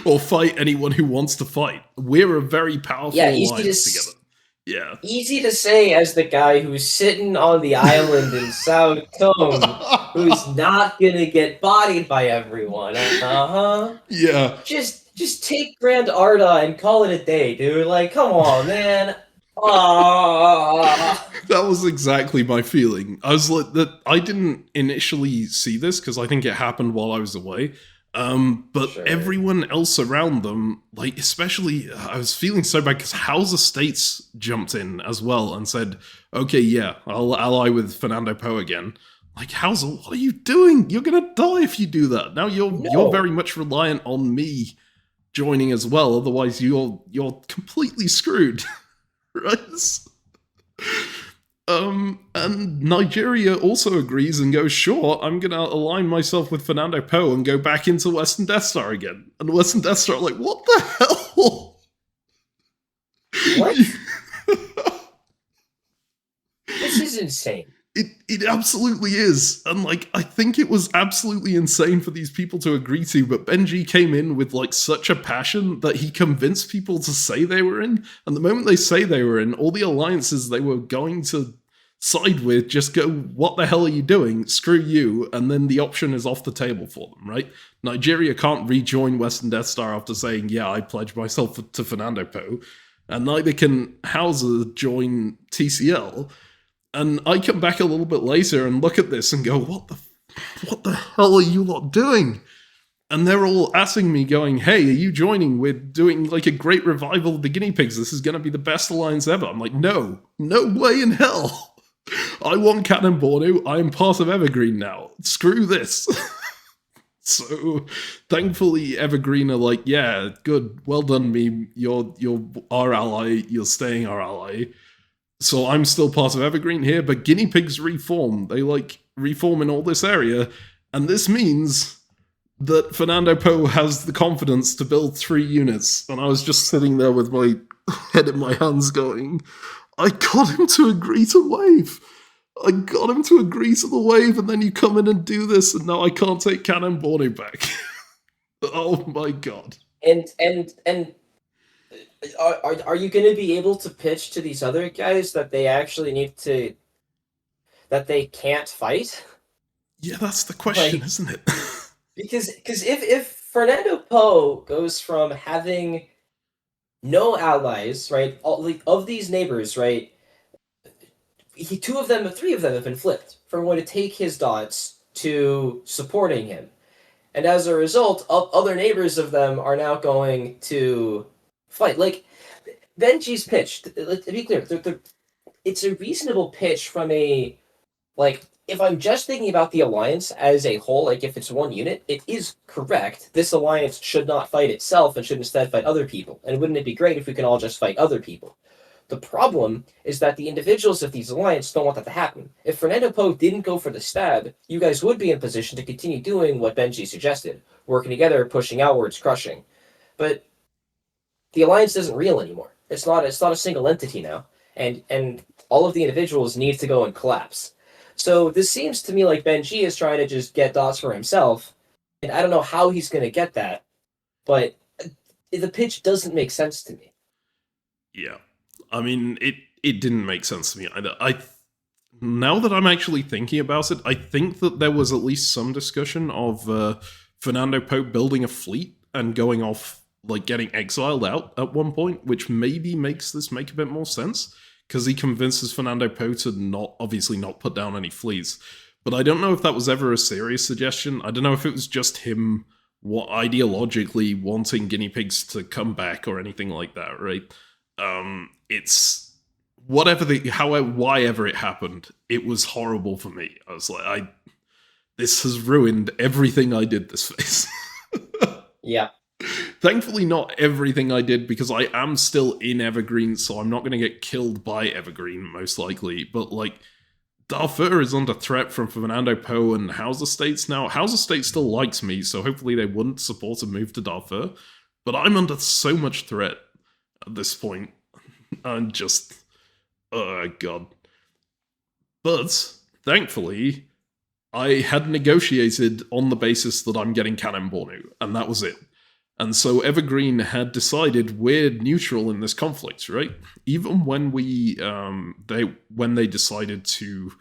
Or fight anyone who wants to fight. We're a very powerful alliance together. Yeah. Easy to say as the guy who's sitting on the island in Sao Tome, who's not gonna get bodied by everyone. Uh-huh. Yeah. Just take Grand Arda and call it a day, dude. Like, come on, man. That was exactly my feeling. I was like, that I didn't initially see this because I think it happened while I was away. But Sure. Everyone else around them, like, especially, I was feeling so bad because House of States jumped in as well and said, okay, yeah, I'll ally with Fernando Po again. Like, House, what are you doing? You're gonna die if you do that. Now you're very much reliant on me joining as well, otherwise you're completely screwed. Right? And Nigeria also agrees and goes, sure, I'm gonna align myself with Fernando Po and go back into Western Death Star again. And Western Death Star are like, what the hell? What? This is insane. It absolutely is. And like, I think it was absolutely insane for these people to agree to, but Benji came in with like such a passion that he convinced people to say they were in. And the moment they say they were in, all the alliances they were going to side with just go, what the hell are you doing? Screw you. And then the option is off the table for them, right? Nigeria can't rejoin Western Death Star after saying, yeah, I pledge myself to Fernando Po. And neither can Hauser join TCL. And I come back a little bit later and look at this and go, what the hell are you lot doing? And they're all asking me, going, hey, are you joining? We're doing like a great revival of the guinea pigs. This is going to be the best alliance ever. I'm like, no way in hell. I want Kanem-Bornu. I am part of Evergreen now. Screw this. So thankfully Evergreen are like, yeah, good. Well done, me. You're our ally. You're staying our ally. So I'm still part of Evergreen here, but guinea pigs reform. They like reform in all this area, and this means that Fernando Po has the confidence to build 3 units. And I was just sitting there with my head in my hands going, I got him to agree to wave. I got him to agree to the wave, and then you come in and do this, and now I can't take Kanem-Bornu back. Oh my god. And are you going to be able to pitch to these other guys that they actually need to, that they can't fight? Yeah, that's the question, Like, isn't it? because if Fernando Po goes from having no allies, right, all, like, of these neighbors, right, 3 of them have been flipped from going to take his dots to supporting him. And as a result, other neighbors of them are now going to fight. Like, Benji's pitch, to be clear, it's a reasonable pitch from a, like, if I'm just thinking about the alliance as a whole, like if it's one unit, it is correct. This alliance should not fight itself and should instead fight other people. And wouldn't it be great if we can all just fight other people? The problem is that the individuals of these alliances don't want that to happen. If Fernando Poe didn't go for the stab, you guys would be in position to continue doing what Benji suggested, working together, pushing outwards, crushing. But the alliance isn't real anymore. It's not a single entity now, and all of the individuals need to go and collapse. So this seems to me like Benji is trying to just get dots for himself, and I don't know how he's going to get that, but the pitch doesn't make sense to me. Yeah. I mean, it didn't make sense to me either. Now that I'm actually thinking about it, I think that there was at least some discussion of Fernando Poe building a fleet and going off, like getting exiled out at one point, which maybe makes this make a bit more sense, because he convinces Fernando Poe to obviously not put down any fleets. But I don't know if that was ever a serious suggestion. I don't know if it was just him ideologically wanting guinea pigs to come back or anything like that, right? It's why ever it happened, it was horrible for me. I was like, this has ruined everything I did this phase. Yeah. Thankfully not everything I did, because I am still in Evergreen, so I'm not going to get killed by Evergreen, most likely. But, like, Darfur is under threat from Fernando Poe and House Estates now. House Estates still likes me, so hopefully they wouldn't support a move to Darfur. But I'm under so much threat at this point. I'm just... oh, God. But, thankfully, I had negotiated on the basis that I'm getting Kanem-Bornu, and that was it. And so Evergreen had decided we're neutral in this conflict, right? Even when when they decided to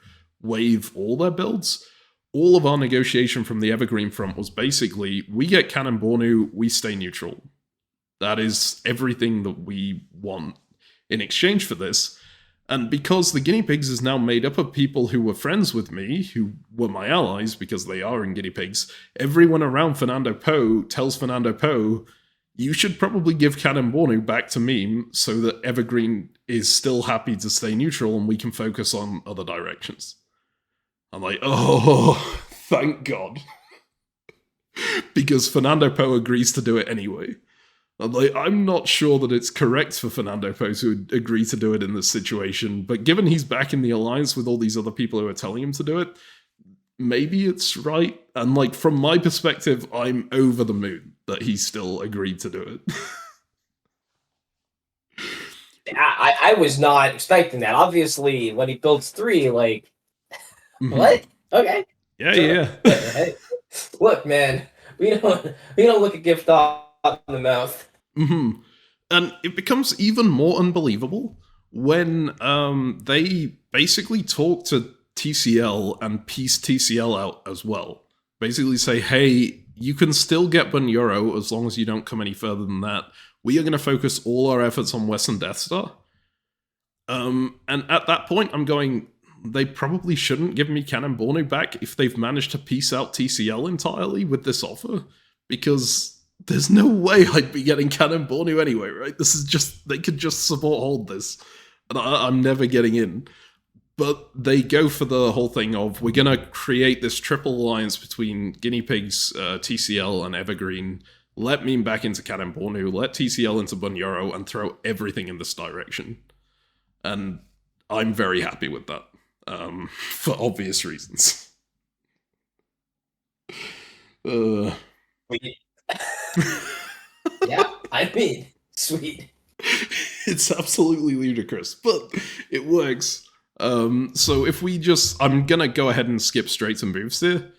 waive all their builds, all of our negotiation from the Evergreen front was basically, we get Kanem-Bornu, we stay neutral. That is everything that we want in exchange for this. And because the guinea pigs is now made up of people who were friends with me, who were my allies because they are in guinea pigs, everyone around Fernando Poe tells Fernando Poe, you should probably give Kanem-Bornu back to Meme so that Evergreen is still happy to stay neutral and we can focus on other directions. I'm like, oh, thank God. Because Fernando Poe agrees to do it anyway. I'm not sure that it's correct for Fernando Poe to agree to do it in this situation, but given he's back in the alliance with all these other people who are telling him to do it, maybe it's right. And, like, from my perspective, I'm over the moon that he still agreed to do it. I was not expecting that. Obviously, when he builds 3, like, what? Okay. Yeah, sure. Yeah. Hey, look, man, we don't look a gift off in the mouth. Mm-hmm. And it becomes even more unbelievable when they basically talk to TCL and piece TCL out as well. Basically say, hey, you can still get Bunyoro as long as you don't come any further than that. We are going to focus all our efforts on Western Death Star. And at that point, I'm going, they probably shouldn't give me Kanem-Bornu back if they've managed to piece out TCL entirely with this offer, because there's no way I'd be getting Kanem-Bornu anyway, right? This is just, they could just support hold this, and I'm never getting in. But they go for the whole thing of, we're going to create this triple alliance between guinea pigs, TCL, and Evergreen. Let Meme back into Kanem-Bornu, let TCL into Bunyoro, and throw everything in this direction. And I'm very happy with that, for obvious reasons. Yeah, I mean, sweet. It's absolutely ludicrous, but it works. So if we just... I'm gonna go ahead and skip straight to moves here.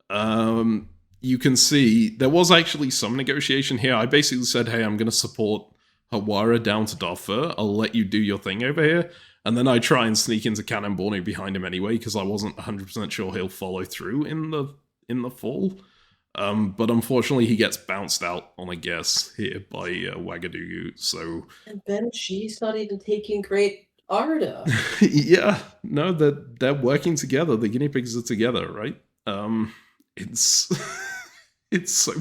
You can see there was actually some negotiation here. I basically said, hey, I'm gonna support Hawara down to Darfur. I'll let you do your thing over here. And then I try and sneak into Kanem-Bornu behind him anyway, because I wasn't 100% sure he'll follow through in the fall. But unfortunately, he gets bounced out on a guess here by Wagadugu, so... And then she's not even taking great Arda. Yeah, no, they're working together. The guinea pigs are together, right? It's... it's so...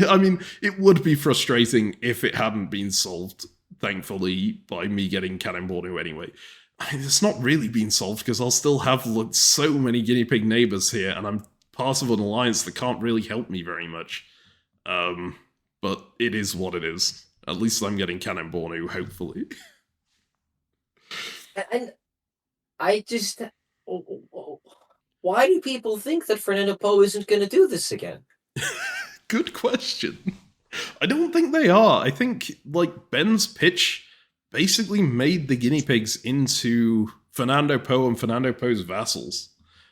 I mean, it would be frustrating if it hadn't been solved, thankfully, by me getting Kanem-Bornu anyway. I mean, it's not really been solved because I'll still have like, so many guinea pig neighbors here, and I'm part of an alliance that can't really help me very much. But it is what it is. At least I'm getting Kanem-Bornu, hopefully. And I just, why do people think that Fernando Po isn't going to do this again? Good question. I don't think they are. I think like Ben's pitch basically made the guinea pigs into Fernando Po and Fernando Po's vassals.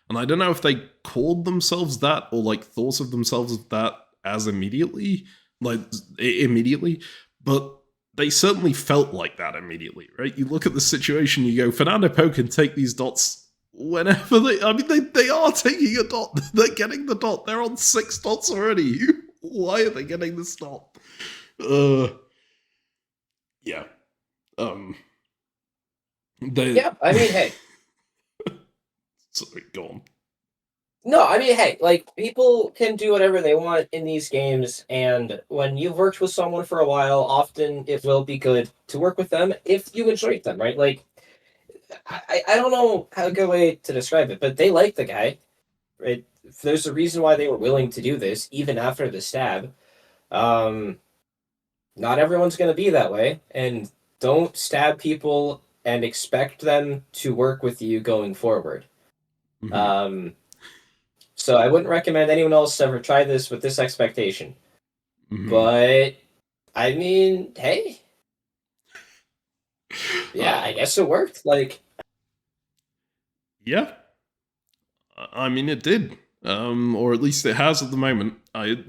And I don't know if they called themselves that or like thought of themselves as that as immediately, but they certainly felt like that immediately, right? You look at the situation, you go, Fernando Po can take these dots whenever they are taking a dot. They're getting the dot. They're on 6 dots already. Why are they getting this dot? Yeah. Yeah, I mean, hey. Sorry, go on. No, I mean, hey, like, people can do whatever they want in these games, and when you've worked with someone for a while, often it will be good to work with them if you enjoy them, right? Like, I don't know how a good way to describe it, but they like the guy, right? There's a reason why they were willing to do this, even after the stab. Not everyone's going to be that way, and don't stab people and expect them to work with you going forward. Mm-hmm. So I wouldn't recommend anyone else ever try this with this expectation. Mm-hmm. But, I mean, hey. Yeah, I guess it worked. Like, yeah. I mean, it did. Or at least it has at the moment. I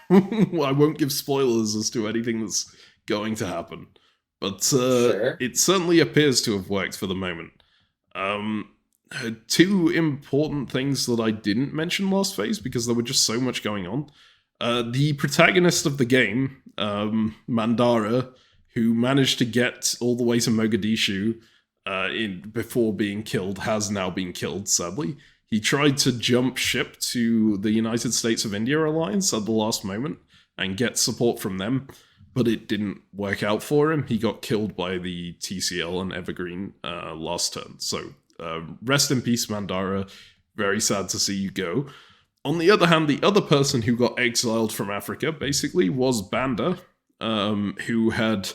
won't give spoilers as to anything that's going to happen. But sure. It certainly appears to have worked for the moment. 2 important things that I didn't mention last phase because there were just so much going on. The protagonist of the game, Mandara, who managed to get all the way to Mogadishu before being killed, has now been killed, sadly. He tried to jump ship to the United States of India alliance at the last moment and get support from them, but it didn't work out for him. He got killed by the TCL and Evergreen last turn. So rest in peace, Mandara. Very sad to see you go. On the other hand, the other person who got exiled from Africa, basically, was Banda, who had,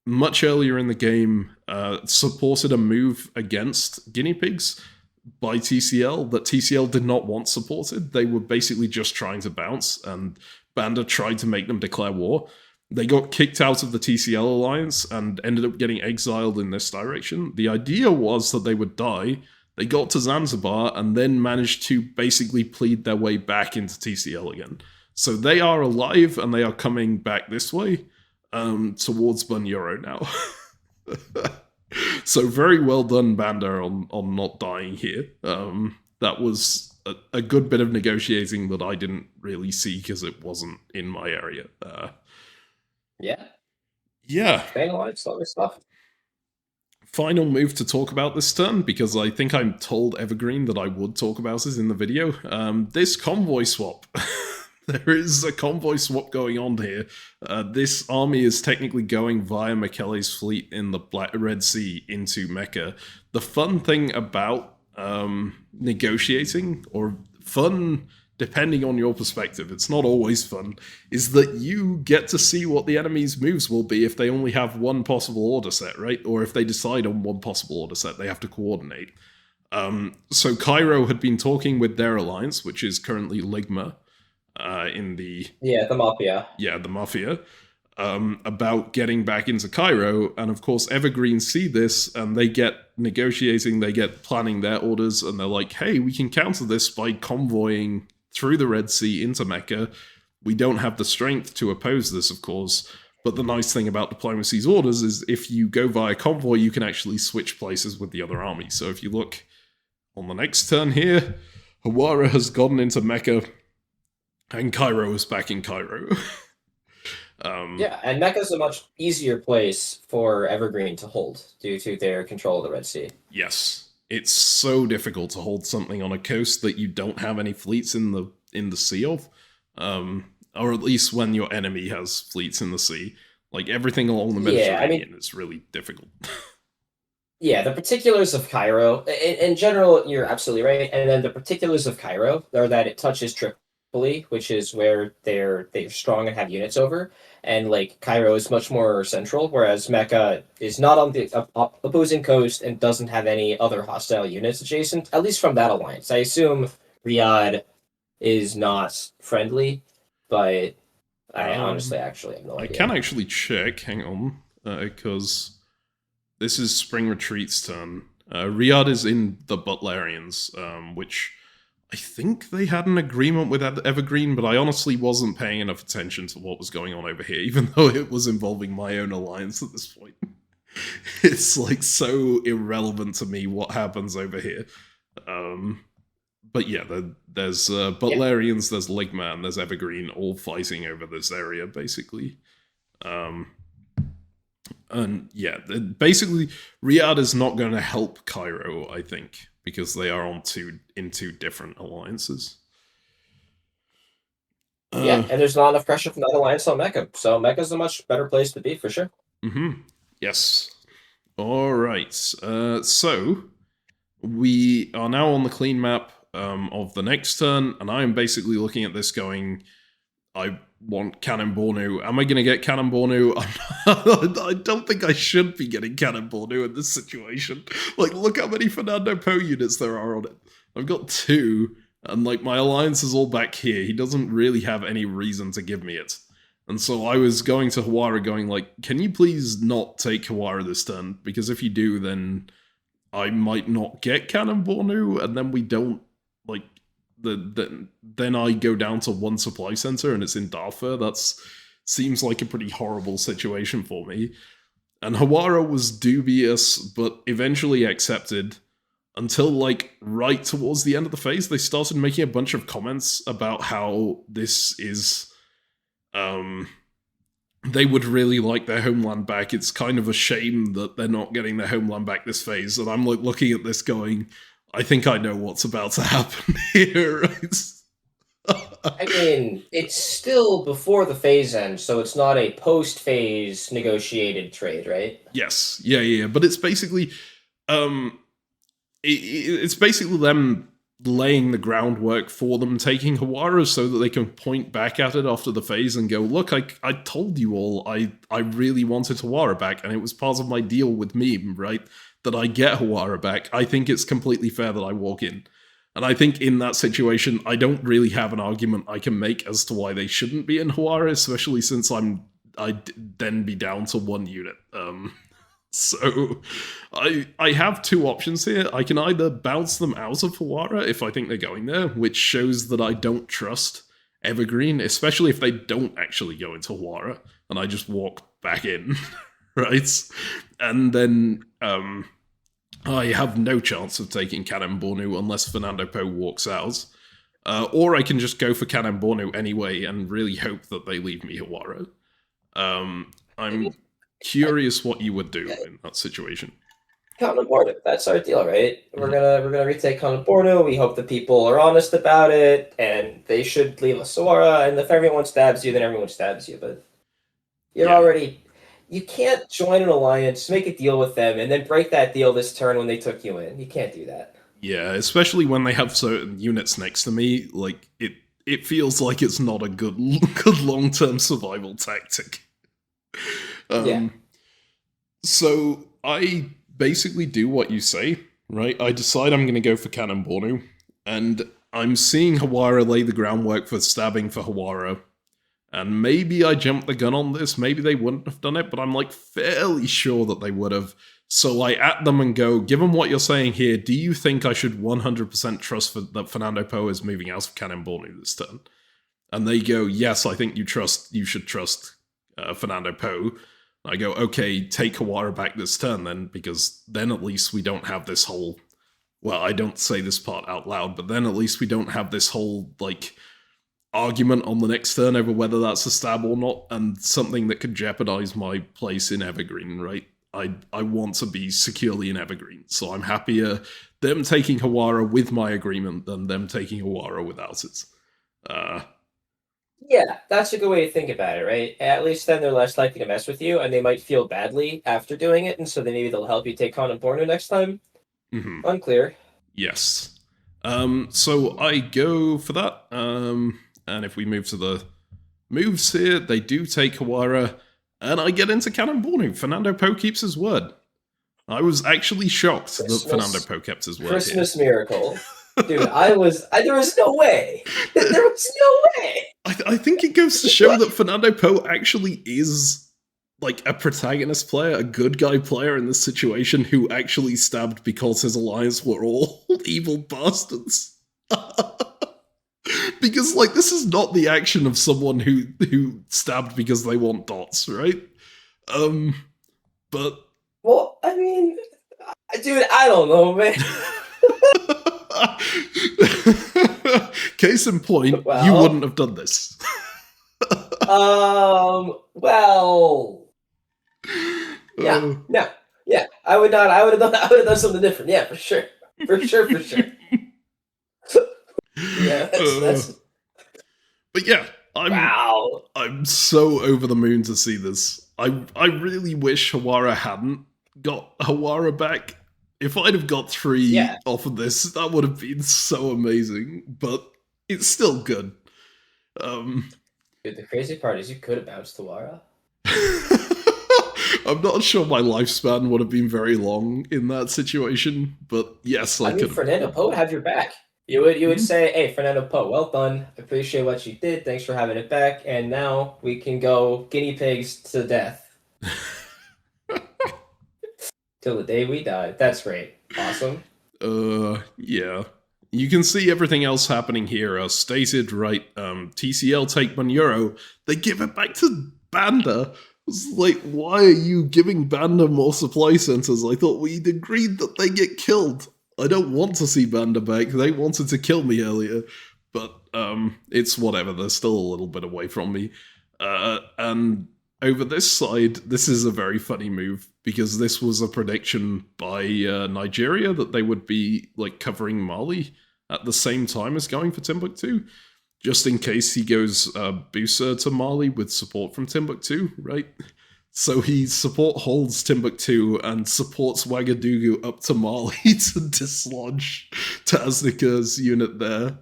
much earlier in the game, supported a move against guinea pigs by TCL that TCL did not want supported. They were basically just trying to bounce, and Banda tried to make them declare war. They got kicked out of the TCL alliance and ended up getting exiled in this direction. The idea was that they would die. They got to Zanzibar and then managed to basically plead their way back into TCL again. So they are alive and they are coming back this way towards Bunyoro now. So very well done, Banda, on not dying here. That was a good bit of negotiating that I didn't really see because it wasn't in my area. Yeah. Yeah. Staying alive, other stuff. Final move to talk about this turn, because I think I told Evergreen that I would talk about it in the video. This convoy swap. There is a convoy swap going on here. This army is technically going via Mekele's fleet in the Red Sea into Mecca. The fun thing about negotiating, or fun depending on your perspective, it's not always fun, is that you get to see what the enemy's moves will be if they only have one possible order set, right? Or if they decide on one possible order set, they have to coordinate. So Cairo had been talking with their alliance, which is currently Ligma, in the... Yeah, the Mafia. Yeah, the Mafia, about getting back into Cairo, and of course Evergreen see this, and they get negotiating, they get planning their orders, and they're like, hey, we can counter this by convoying through the Red Sea into Mecca. We don't have the strength to oppose this, of course, but the nice thing about Diplomacy's orders is if you go via convoy, you can actually switch places with the other army. So if you look on the next turn here, Hawara has gotten into Mecca, and Cairo is back in Cairo. Yeah, and Mecca's a much easier place for Evergreen to hold due to their control of the Red Sea. Yes. It's so difficult to hold something on a coast that you don't have any fleets in the sea of, or at least when your enemy has fleets in the sea. Like everything along the Mediterranean is really difficult. Yeah, the particulars of Cairo. In general, you're absolutely right. And then the particulars of Cairo are that it touches Tripoli, which is where they're strong and have units over. And like Cairo is much more central, whereas Mecca is not on the opposing coast and doesn't have any other hostile units adjacent. At least from that alliance, I assume Riyadh is not friendly, but I honestly actually have no I idea. can actually check. Hang on, because this is Spring Retreat's turn. Riyadh is in the Butlerians, which I think they had an agreement with Evergreen, but I honestly wasn't paying enough attention to what was going on over here, even though it was involving my own alliance at this point. It's like so irrelevant to me what happens over here. But yeah, there's Butlerians, there's Ligma, and there's Evergreen all fighting over this area, basically. And yeah, basically, Riyadh is not going to help Cairo, I think, because they are in two different alliances. Yeah, and there's not enough pressure from that alliance on Mecca, so Mecca's a much better place to be for sure. Yes. All right. So we are now on the clean map of the next turn, and I am basically looking at this going, I want Kanem-Bornu. Am I going to get Kanem-Bornu? I don't think I should be getting Kanem-Bornu in this situation. Like, look how many Fernando Po units there are on it. I've got 2, and like my alliance is all back here. He doesn't really have any reason to give me it. And so I was going to Hawara going like, can you please not take Hawara this turn? Because if you do, then I might not get Kanem-Bornu, and then we don't, like, then I go down to 1 supply center and it's in Darfur. That seems like a pretty horrible situation for me. And Hawara was dubious, but eventually accepted until like right towards the end of the phase. They started making a bunch of comments about how this is they would really like their homeland back. It's kind of a shame that they're not getting their homeland back this phase. And I'm like looking at this going, I think I know what's about to happen here, right? I mean, it's still before the phase ends, so it's not a post-phase negotiated trade, right? Yes, yeah. But it's basically, it's basically them laying the groundwork for them taking Hawara so that they can point back at it after the phase and go, look, I told you all I really wanted Hawara back, and it was part of my deal with Meme, right? That I get Hawara back. I think it's completely fair that I walk in. And I think in that situation, I don't really have an argument I can make as to why they shouldn't be in Hawara, especially since I'd then be down to 1 unit. So I have 2 options here. I can either bounce them out of Hawara if I think they're going there, which shows that I don't trust Evergreen, especially if they don't actually go into Hawara, and I just walk back in, right? And then I have no chance of taking Kanem-Bornu unless Fernando Po walks out. Or I can just go for Kanem-Bornu anyway and really hope that they leave me Hawara. I'm curious what you would do in that situation. Kanem-Bornu, that's our deal, right? We're gonna retake Kanem-Bornu. We hope the people are honest about it, and they should leave us Sawara. And if everyone stabs you, then everyone stabs you. But you're already, you can't join an alliance, make a deal with them, and then break that deal this turn when they took you in. You can't do that. Yeah, especially when they have certain units next to me. Like it feels like it's not a good long-term survival tactic. So I basically do what you say, right? I decide I'm going to go for Kanem-Bornu, and I'm seeing Hawara lay the groundwork for stabbing for Hawara. And maybe I jumped the gun on this, maybe they wouldn't have done it, but I'm like fairly sure that they would have. So I at them and go, given what you're saying here, do you think I should 100% trust that Fernando Po is moving out of Kanem-Bornu this turn? And they go, yes, I think you should trust Fernando Po. I go, okay, take Hawara back this turn then, because then at least we don't have this whole, well, I don't say this part out loud, but then at least we don't have this whole, like, argument on the next turn over whether that's a stab or not, and something that could jeopardize my place in Evergreen, right? I want to be securely in Evergreen, so I'm happier them taking Hawara with my agreement than them taking Hawara without it. Yeah, that's a good way to think about it, right? At least then they're less likely to mess with you, and they might feel badly after doing it, and so then maybe they'll help you take Kanem-Bornu next time. Hmm. Unclear. Yes. So I go for that. And if we move to the moves here, they do take Hawara, and I get into Kanem-Bornu. Fernando Poe keeps his word. I was actually shocked that Fernando Christmas, Poe kept his word here. Christmas miracle, dude. There was no way. There was no way. I think it goes to show that Fernando Poe actually is like a protagonist player, a good guy player in this situation who actually stabbed because his alliance were all evil bastards. Because like this is not the action of someone who stabbed because they want dots, right? But Well, I mean, dude, I don't know, man. case in point, Well, you wouldn't have done this. well, yeah, no, yeah, I would not. I would have done. I would have done something different. Yeah, for sure, for sure, for sure. Yeah, that's But yeah, wow. I'm so over the moon to see this. I really wish Hawara hadn't got Hawara back. If I'd have got 3 Yeah, off of this, that would have been so amazing. But it's still good. Um, dude. The crazy part is you could have bounced Tawara. I'm not sure my lifespan would have been very long in that situation, but yes, I I mean, could. Fernando Poe would have your back. You would say, "Hey, Fernando Poe, well done. Appreciate what you did. Thanks for having it back. And now we can go guinea pigs to death till the day we die." That's great. Awesome. Yeah. You can see everything else happening here. Stated right. TCL take Manuro. They give it back to Banda. It's like, why are you giving Banda more supply centers? I thought we'd agreed that they get killed. I don't want to see Banda back. They wanted to kill me earlier, but it's whatever. They're still a little bit away from me. And over this side, this is a very funny move because this was a prediction by Nigeria that they would be like covering Mali at the same time as going for Timbuktu, just in case he goes Busa to Mali with support from Timbuktu, right? So he support holds Timbuktu and supports Ouagadougou up to Mali to dislodge Tasnika's unit there.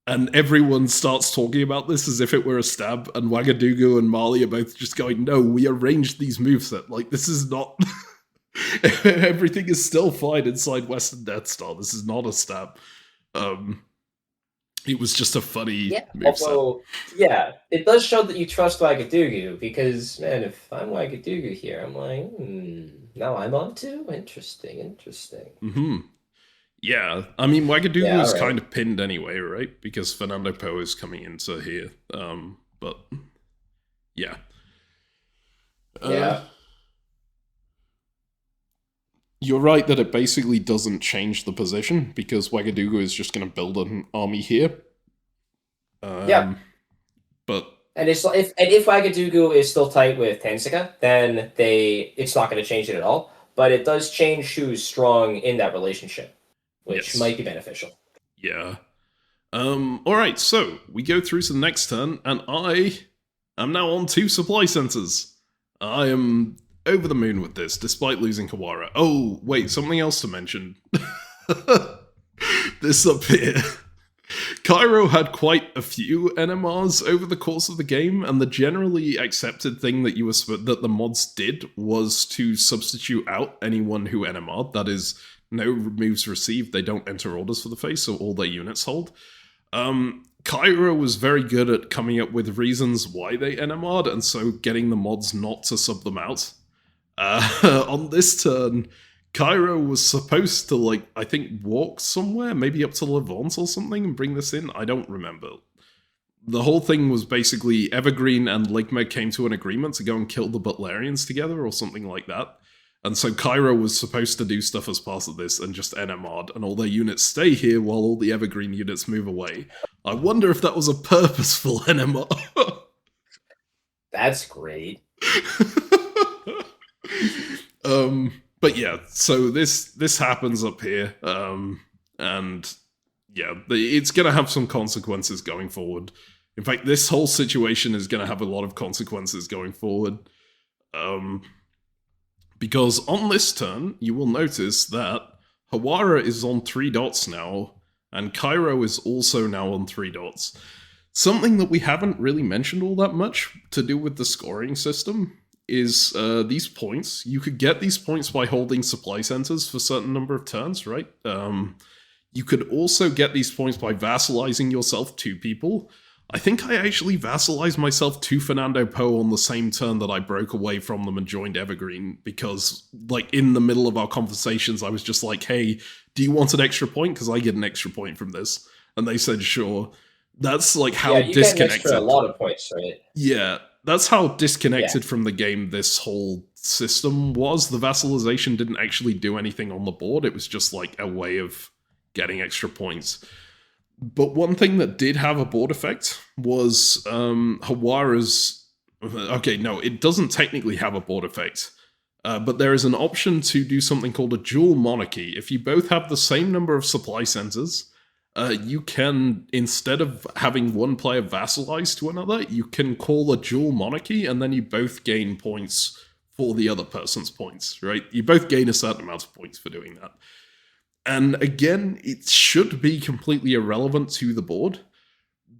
And everyone starts talking about this as if it were a stab, and Ouagadougou and Mali are both just going, no, we arranged these moveset. Like, this is not... Everything is still fine inside Western Death Star. This is not a stab. It was just a funny moveset. Although, yeah, it does show that you trust Ouagadougou because, man, if I'm Ouagadougou here, I'm like, now I'm on too? Interesting. Mm-hmm. Yeah, I mean, Ouagadougou is right. kind of pinned anyway, right? Because Fernando Poe is coming into here. But, yeah. Yeah. You're right that it basically doesn't change the position because Ouagadougou is just going to build an army here. Yeah. But And if Ouagadougou is still tight with Tansika, then it's not going to change it at all. But it does change who's strong in that relationship, which might be beneficial. Yeah. Alright, so we go through to the next turn, and I am now on 2 supply centers. I am over the moon with this, despite losing Hawara. Oh, wait, something else to mention. This up here. Cairo had quite a few NMRs over the course of the game, and the generally accepted thing that that the mods did was to substitute out anyone who NMR'd. That is, no moves received, they don't enter orders for the face, so all their units hold. Cairo was very good at coming up with reasons why they NMR'd, and so getting the mods not to sub them out. On this turn, Cairo was supposed to, I think, walk somewhere, maybe up to Levant or something, and bring this in. I don't remember. The whole thing was basically Evergreen and Ligma came to an agreement to go and kill the Butlerians together or something like that. And so Cairo was supposed to do stuff as part of this and just NMR'd, and all their units stay here while all the Evergreen units move away. I wonder if that was a purposeful NMR. That's great. But yeah, so this happens up here, and yeah, it's gonna have some consequences going forward. In fact, this whole situation is going to have a lot of consequences going forward. Because on this turn, you will notice that Hawara is on 3 dots now, and Cairo is also now on 3 dots. Something that we haven't really mentioned all that much to do with the scoring system is these points. You could get these points by holding supply centers for a certain number of turns, right? You could also get these points by vassalizing yourself to people. I think I actually vassalized myself to Fernando Po on the same turn that I broke away from them and joined Evergreen, because, like, in the middle of our conversations, I was just like, hey, do you want an extra point? Because I get an extra point from this. And they said, sure. That's, like, how you disconnected... get an extra, a lot of points, right? Yeah, that's how disconnected from the game this whole system was. The vassalization didn't actually do anything on the board. It was just, like, a way of getting extra points. But one thing that did have a board effect was Hawara's... Okay, no, it doesn't technically have a board effect. But there is an option to do something called a dual monarchy. If you both have the same number of supply centers, you can, instead of having one player vassalize to another, you can call a dual monarchy, and then you both gain points for the other person's points, right? You both gain a certain amount of points for doing that. And again, it should be completely irrelevant to the board.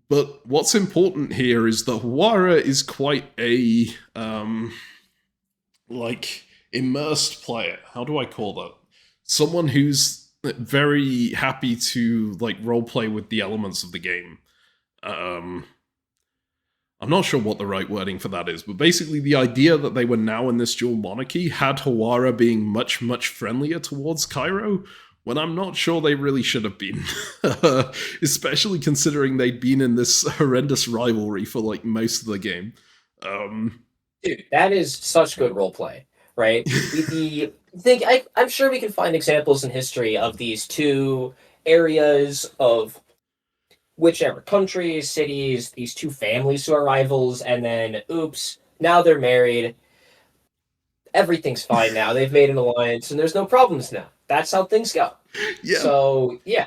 But what's important here is that Hawara is quite a, immersed player. How do I call that? Someone who's very happy to, like, roleplay with the elements of the game. I'm not sure what the right wording for that is, but basically the idea that they were now in this dual monarchy had Hawara being much, much friendlier towards Cairo, when I'm not sure they really should have been. Especially considering they'd been in this horrendous rivalry for, like, most of the game. Dude, that is such good roleplay, right? I'm sure we can find examples in history of these two areas of whichever countries, cities, these two families who are rivals, and then, oops, now they're married. Everything's fine now. They've made an alliance, and there's no problems now. That's how things go. Yeah. So, yeah.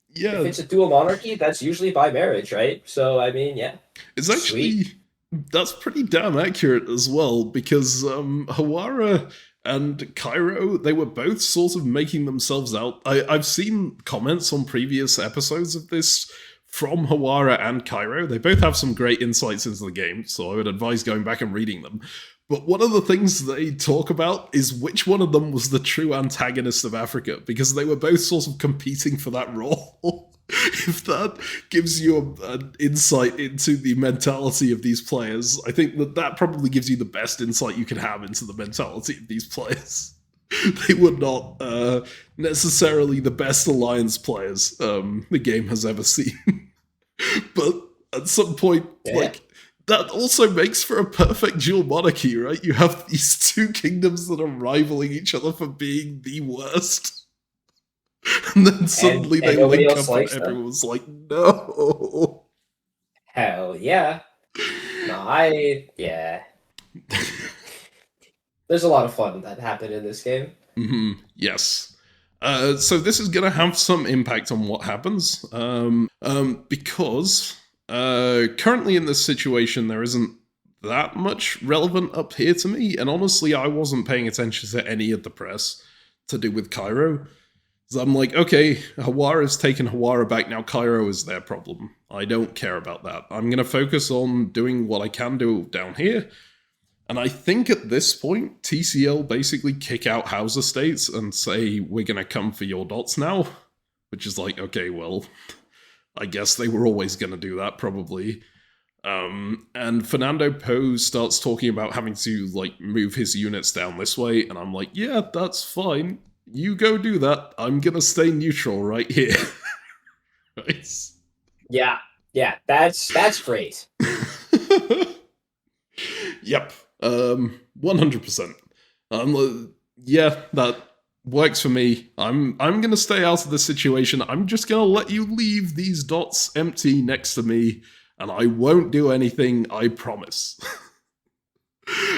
Yeah. If it's a dual monarchy, that's usually by marriage, right? So, I mean, yeah. It's actually... Sweet. That's pretty damn accurate as well, because Hawara and Cairo, they were both sort of making themselves out. I've seen comments on previous episodes of this from Hawara and Cairo. They both have some great insights into the game, so I would advise going back and reading them. But one of the things they talk about is which one of them was the true antagonist of Africa, because they were both sort of competing for that role. If that gives you an insight into the mentality of these players, I think that probably gives you the best insight you can have into the mentality of these players. They were not necessarily the best alliance players the game has ever seen. But at some point, that also makes for a perfect dual monarchy, right? You have these two kingdoms that are rivaling each other for being the worst. And then suddenly they link up and everyone's like, no. Hell yeah. No, yeah. There's a lot of fun that happened in this game. Mm-hmm. Yes. So this is going to have some impact on what happens. Because currently in this situation, there isn't that much relevant up here to me. And honestly, I wasn't paying attention to any of the press to do with Cairo. So I'm like, okay, Hawara's taken Hawara back, now Cairo is their problem. I don't care about that. I'm going to focus on doing what I can do down here. And I think at this point, TCL basically kick out House Estates and say, we're going to come for your dots now. Which is like, okay, well, I guess they were always going to do that, probably. And Fernando Po starts talking about having to, like, move his units down this way. And I'm like, yeah, that's fine. You go do that. I'm gonna stay neutral right here. Right? Yeah, that's great. Yep. 100%. Yeah, that works for me. I'm gonna stay out of this situation. I'm just gonna let you leave these dots empty next to me, and I won't do anything, I promise.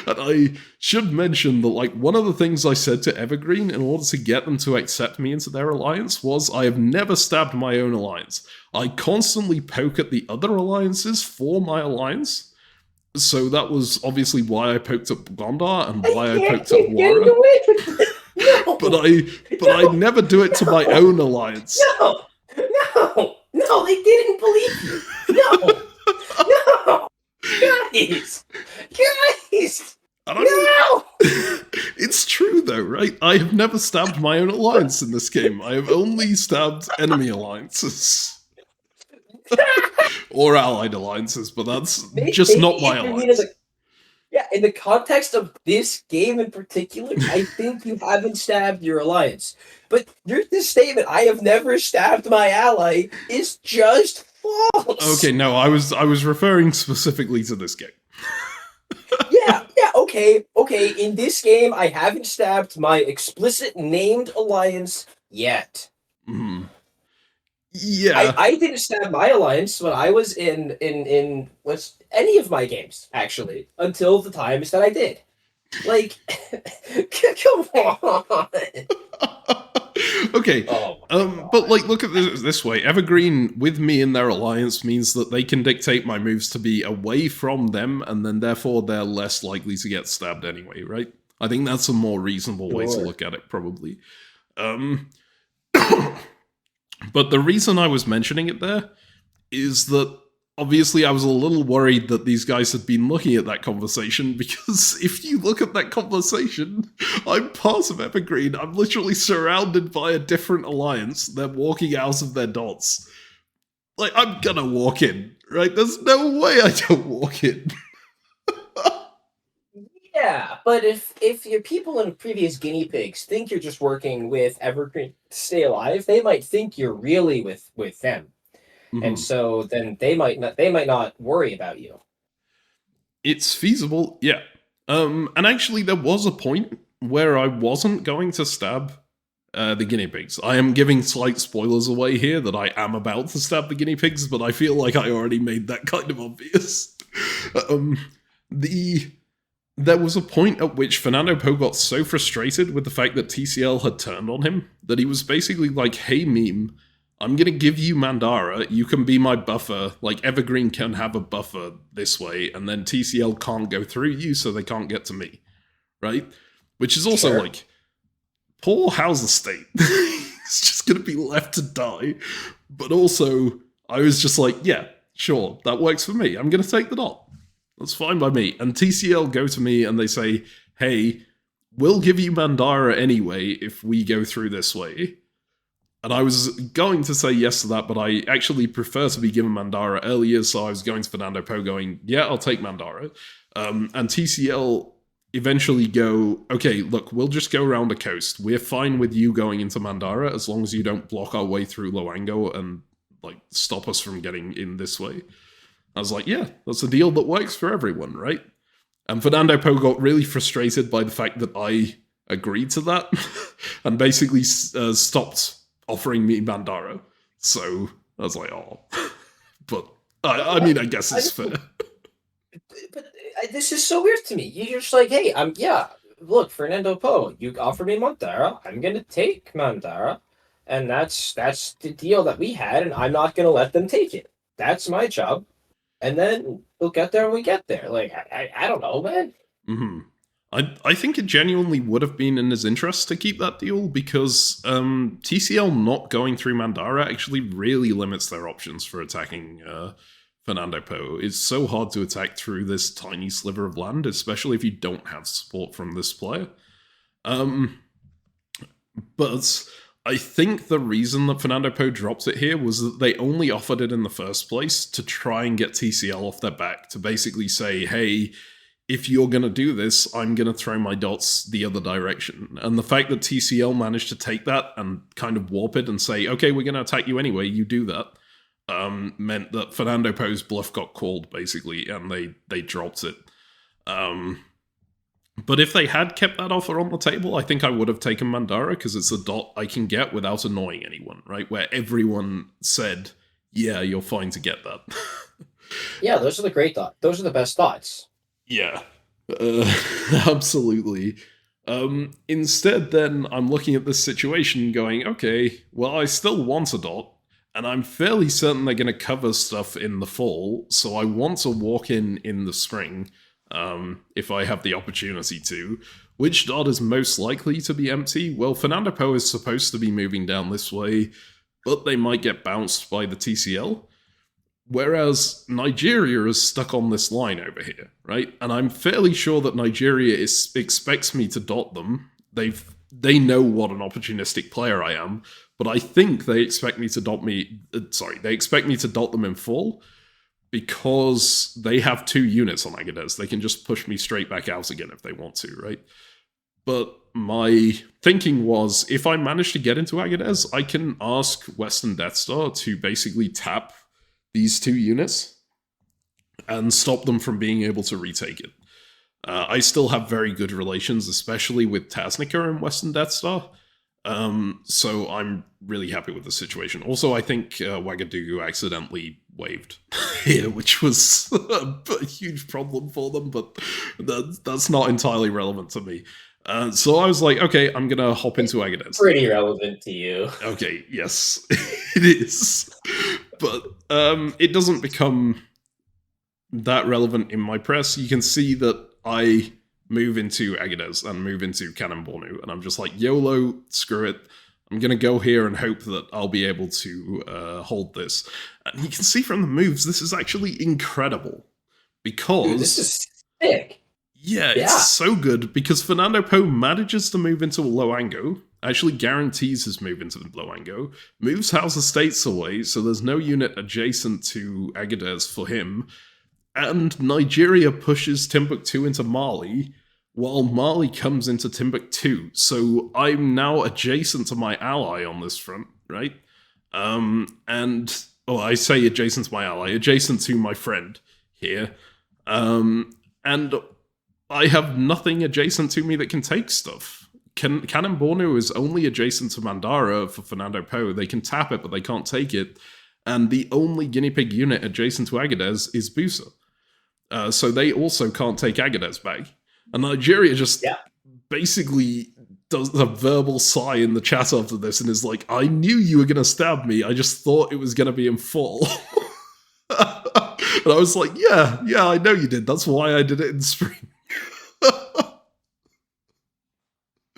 And I should mention that, like, one of the things I said to Evergreen in order to get them to accept me into their alliance was I have never stabbed my own alliance. I constantly poke at the other alliances for my alliance. So that was obviously why I poked at Gondar and why I poked at Wara. No, But I never do it to my own alliance. No, they didn't believe you. No, guys, no. It's true though, right? I have never stabbed my own alliance in this game. I have only stabbed enemy alliances. Or allied alliances, but that's just not my alliance. Yeah, in the context of this game in particular, I think you haven't stabbed your alliance. But this statement, I have never stabbed my ally, is just false. Okay, no, I was referring specifically to this game. yeah, okay. In this game, I haven't stabbed my explicit named alliance yet. Mm. Yeah, I didn't stab my alliance when I was in what's any of my games actually until the times that I did. Like, come on. Okay, but like, look at this way. Evergreen with me in their alliance means that they can dictate my moves to be away from them, and then therefore they're less likely to get stabbed anyway, right? I think that's a more reasonable way to look at it, probably. But the reason I was mentioning it there is that obviously I was a little worried that these guys had been looking at that conversation, because if you look at that conversation, I'm part of Evergreen. I'm literally surrounded by a different alliance. They're walking out of their dots. Like, I'm gonna walk in, right? There's no way I don't walk in. Yeah, but if your people in previous guinea pigs think you're just working with Evergreen to stay alive, they might think you're really with them. Mm-hmm. And so then they might not worry about you. It's feasible, yeah. And actually there was a point where I wasn't going to stab the guinea pigs. I am giving slight spoilers away here that I am about to stab the guinea pigs, but I feel like I already made that kind of obvious. There was a point at which Fernando Po got so frustrated with the fact that TCL had turned on him that he was basically like, hey, meme, I'm going to give you Mandara, you can be my buffer, like Evergreen can have a buffer this way, and then TCL can't go through you, so they can't get to me, right? Which is also like, poor Hauser State. He's just going to be left to die. But also, I was just like, yeah, sure, that works for me. I'm going to take the dot. That's fine by me. And TCL go to me and they say, hey, we'll give you Mandara anyway if we go through this way. And I was going to say yes to that, but I actually prefer to be given Mandara earlier, so I was going to Fernando Po going, yeah, I'll take Mandara. And TCL eventually go, okay, look, we'll just go around the coast. We're fine with you going into Mandara as long as you don't block our way through Loango and like stop us from getting in this way. I was like, yeah, that's a deal that works for everyone, right? And Fernando Po got really frustrated by the fact that I agreed to that and basically stopped offering me Mandara. So I was like, oh. But, I mean, I guess it's fair. But this is so weird to me. You're just like, hey, look, Fernando Po, you offered me Mandara, I'm going to take Mandara, and that's the deal that we had, and I'm not going to let them take it. That's my job. And then we'll get there when we get there. Like, I don't know, man. Mm-hmm. I think it genuinely would have been in his interest to keep that deal, because TCL not going through Mandara actually really limits their options for attacking Fernando Po. It's so hard to attack through this tiny sliver of land, especially if you don't have support from this player. But I think the reason that Fernando Po dropped it here was that they only offered it in the first place to try and get TCL off their back, to basically say, hey, if you're going to do this, I'm going to throw my dots the other direction. And the fact that TCL managed to take that and kind of warp it and say, okay, we're going to attack you anyway, you do that, meant that Fernando Po's bluff got called, basically, and they dropped it. But if they had kept that offer on the table, I think I would have taken Mandara, because it's a dot I can get without annoying anyone, right? Where everyone said, yeah, you're fine to get that. Yeah, those are the great dots. Those are the best dots. Yeah. Absolutely. Instead, then, I'm looking at this situation going, okay, well, I still want a dot, and I'm fairly certain they're going to cover stuff in the fall, so I want to walk in the spring, if I have the opportunity to. Which dot is most likely to be empty? Well, Fernando Po is supposed to be moving down this way, but they might get bounced by the TCL. Whereas Nigeria is stuck on this line over here, right? And I'm fairly sure that Nigeria expects me to dot them. They know what an opportunistic player I am, but I think they expect me to dot they expect me to dot them in fall because they have 2 units on Agadez. They can just push me straight back out again if they want to, right? But my thinking was, if I manage to get into Agadez, I can ask Western Death Star to basically tap these 2 units and stop them from being able to retake it. I still have very good relations, especially with Tasnica and Western Death Star, so I'm really happy with the situation. Also, I think Ouagadougou accidentally waved here, which was a huge problem for them, but that's not entirely relevant to me. So I was like, okay, I'm gonna hop into Agadez. Pretty relevant to you. Okay, yes, it is. But it doesn't become that relevant in my press. You can see that I move into Agadez and move into Kanem-Bornu, and I'm just like, YOLO, screw it. I'm going to go here and hope that I'll be able to hold this. And you can see from the moves, this is actually incredible. Because... Dude, this is sick. Yeah, it's so good, because Fernando Po manages to move into Loango, actually guarantees his move into Loango, moves House Estates away, so there's no unit adjacent to Agadez for him, and Nigeria pushes Timbuktu into Mali, while Mali comes into Timbuktu, so I'm now adjacent to my ally on this front, right? I say adjacent to my ally, adjacent to my friend here, and I have nothing adjacent to me that can take stuff. Kanem-Bornu is only adjacent to Mandara for Fernando Po. They can tap it, but they can't take it. And the only guinea pig unit adjacent to Agadez is Busa. So they also can't take Agadez back. And Nigeria just basically does a verbal sigh in the chat after this and is like, I knew you were going to stab me. I just thought it was going to be in fall. And I was like, yeah, I know you did. That's why I did it in spring.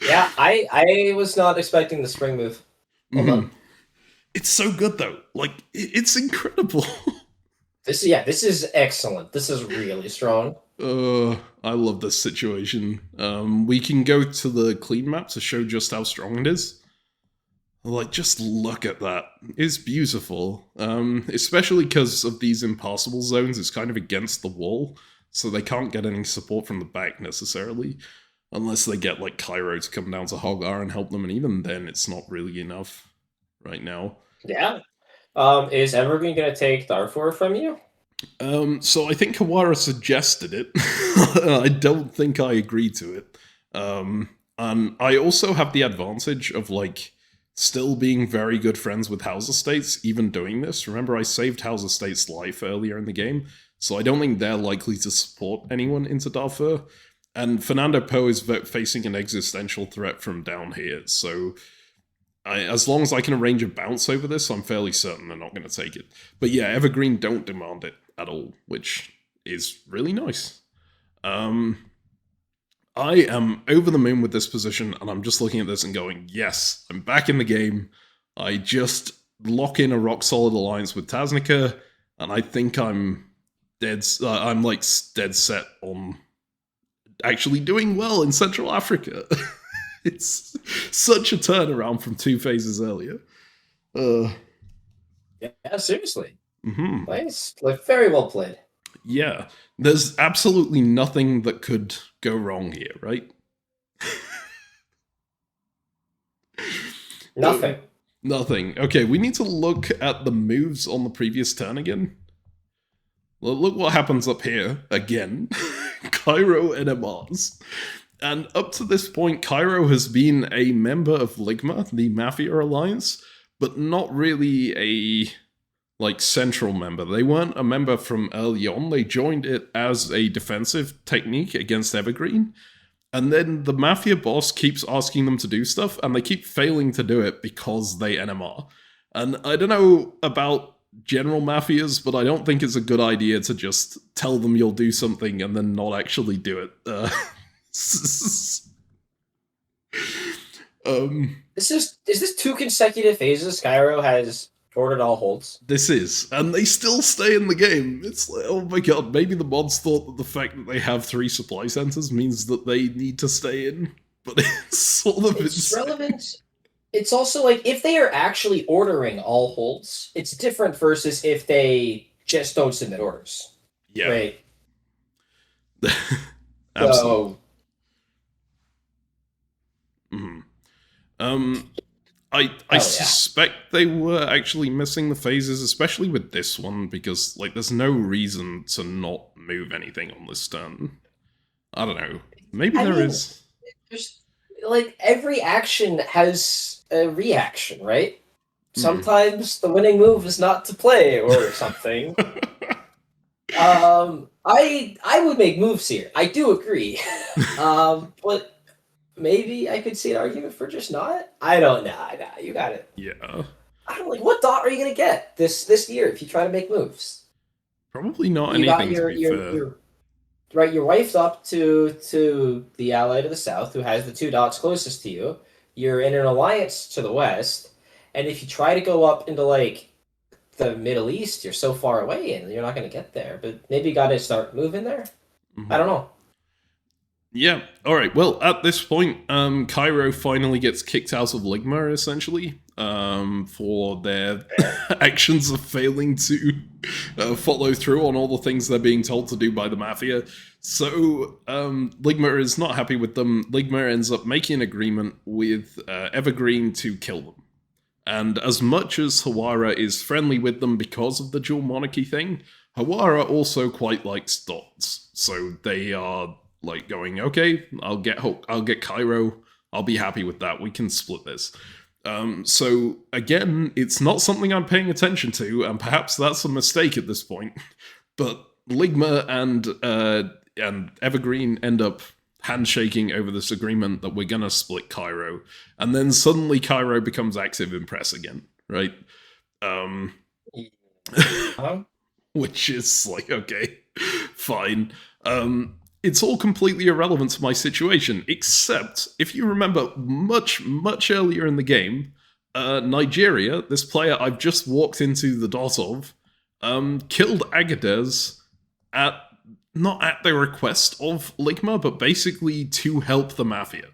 Yeah, I was not expecting the spring move. It's so good though. Like, it's incredible. This is excellent. This is really strong. I love this situation. We can go to the clean map to show just how strong it is. Like, just look at that. It's beautiful. Especially because of these impassable zones, it's kind of against the wall, so they can't get any support from the back necessarily. Unless they get, like, Cairo to come down to Hogar and help them, and even then, it's not really enough right now. Yeah. Is Evergreen going to take Darfur from you? So I think Kawara suggested it. I don't think I agreed to it. And I also have the advantage of, like, still being very good friends with House Estates, even doing this. Remember, I saved House Estates' life earlier in the game, so I don't think they're likely to support anyone into Darfur. And Fernando Po is facing an existential threat from down here, so as long as I can arrange a bounce over this, I'm fairly certain they're not going to take it. But yeah, Evergreen don't demand it at all, which is really nice. I am over the moon with this position, and I'm just looking at this and going, yes, I'm back in the game. I just lock in a rock-solid alliance with Tasnica, and I think I'm dead set on actually doing well in Central Africa. It's such a turnaround from 2 phases earlier. Yeah, seriously. Nice. Like, very well played. Yeah. There's absolutely nothing that could go wrong here, right? Nothing. Nothing. Okay, we need to look at the moves on the previous turn again. Well, look what happens up here again. Cairo NMRs. And up to this point, Cairo has been a member of Ligma, the Mafia Alliance, but not really like central member. They weren't a member from early on. They joined it as a defensive technique against Evergreen. And then the Mafia boss keeps asking them to do stuff, and they keep failing to do it because they NMR. And I don't know about general Mafias, but I don't think it's a good idea to just tell them you'll do something and then not actually do it. Is this 2 consecutive phases Cairo has ordered all holds? This is, and they still stay in the game. It's like, oh my god, maybe the mods thought that the fact that they have 3 supply centers means that they need to stay in, but it's sort of it's relevant. It's also like, if they are actually ordering all holds, it's different versus if they just don't submit orders. Yeah. Right. Absolutely. I suspect they were actually missing the phases, especially with this one, because like there's no reason to not move anything on this turn. I don't know. Maybe there is. There's, like, every action has a reaction, right? Sometimes the winning move is not to play or something. I would make moves here. I do agree. But maybe I could see an argument for just not. I don't know. Nah, you got it. Yeah. I don't like. What dot are you gonna get this year if you try to make moves? Probably not anything. To be fair. Right, you're wifed up to the ally to the south who has the 2 dots closest to you. You're in an alliance to the west, and if you try to go up into like the Middle East, you're so far away and you're not going to get there. But maybe you got to start moving there. I don't know. Yeah. All right. Well, at this point, Cairo finally gets kicked out of Ligma, essentially, for their actions of failing to follow through on all the things they're being told to do by the Mafia. So Ligma is not happy with them. Ligma ends up making an agreement with Evergreen to kill them. And as much as Hawara is friendly with them because of the dual monarchy thing, Hawara also quite likes dots. So they are like going, okay, I'll get Cairo. I'll be happy with that. We can split this. So again, it's not something I'm paying attention to, and perhaps that's a mistake at this point. But Ligma and Evergreen end up handshaking over this agreement that we're gonna split Cairo, and then suddenly Cairo becomes active in press again, right? Which is like, okay, fine. It's all completely irrelevant to my situation, except if you remember much, much earlier in the game, Nigeria, this player I've just walked into the dot of, killed Agadez not at the request of Ligma, but basically to help the Mafia.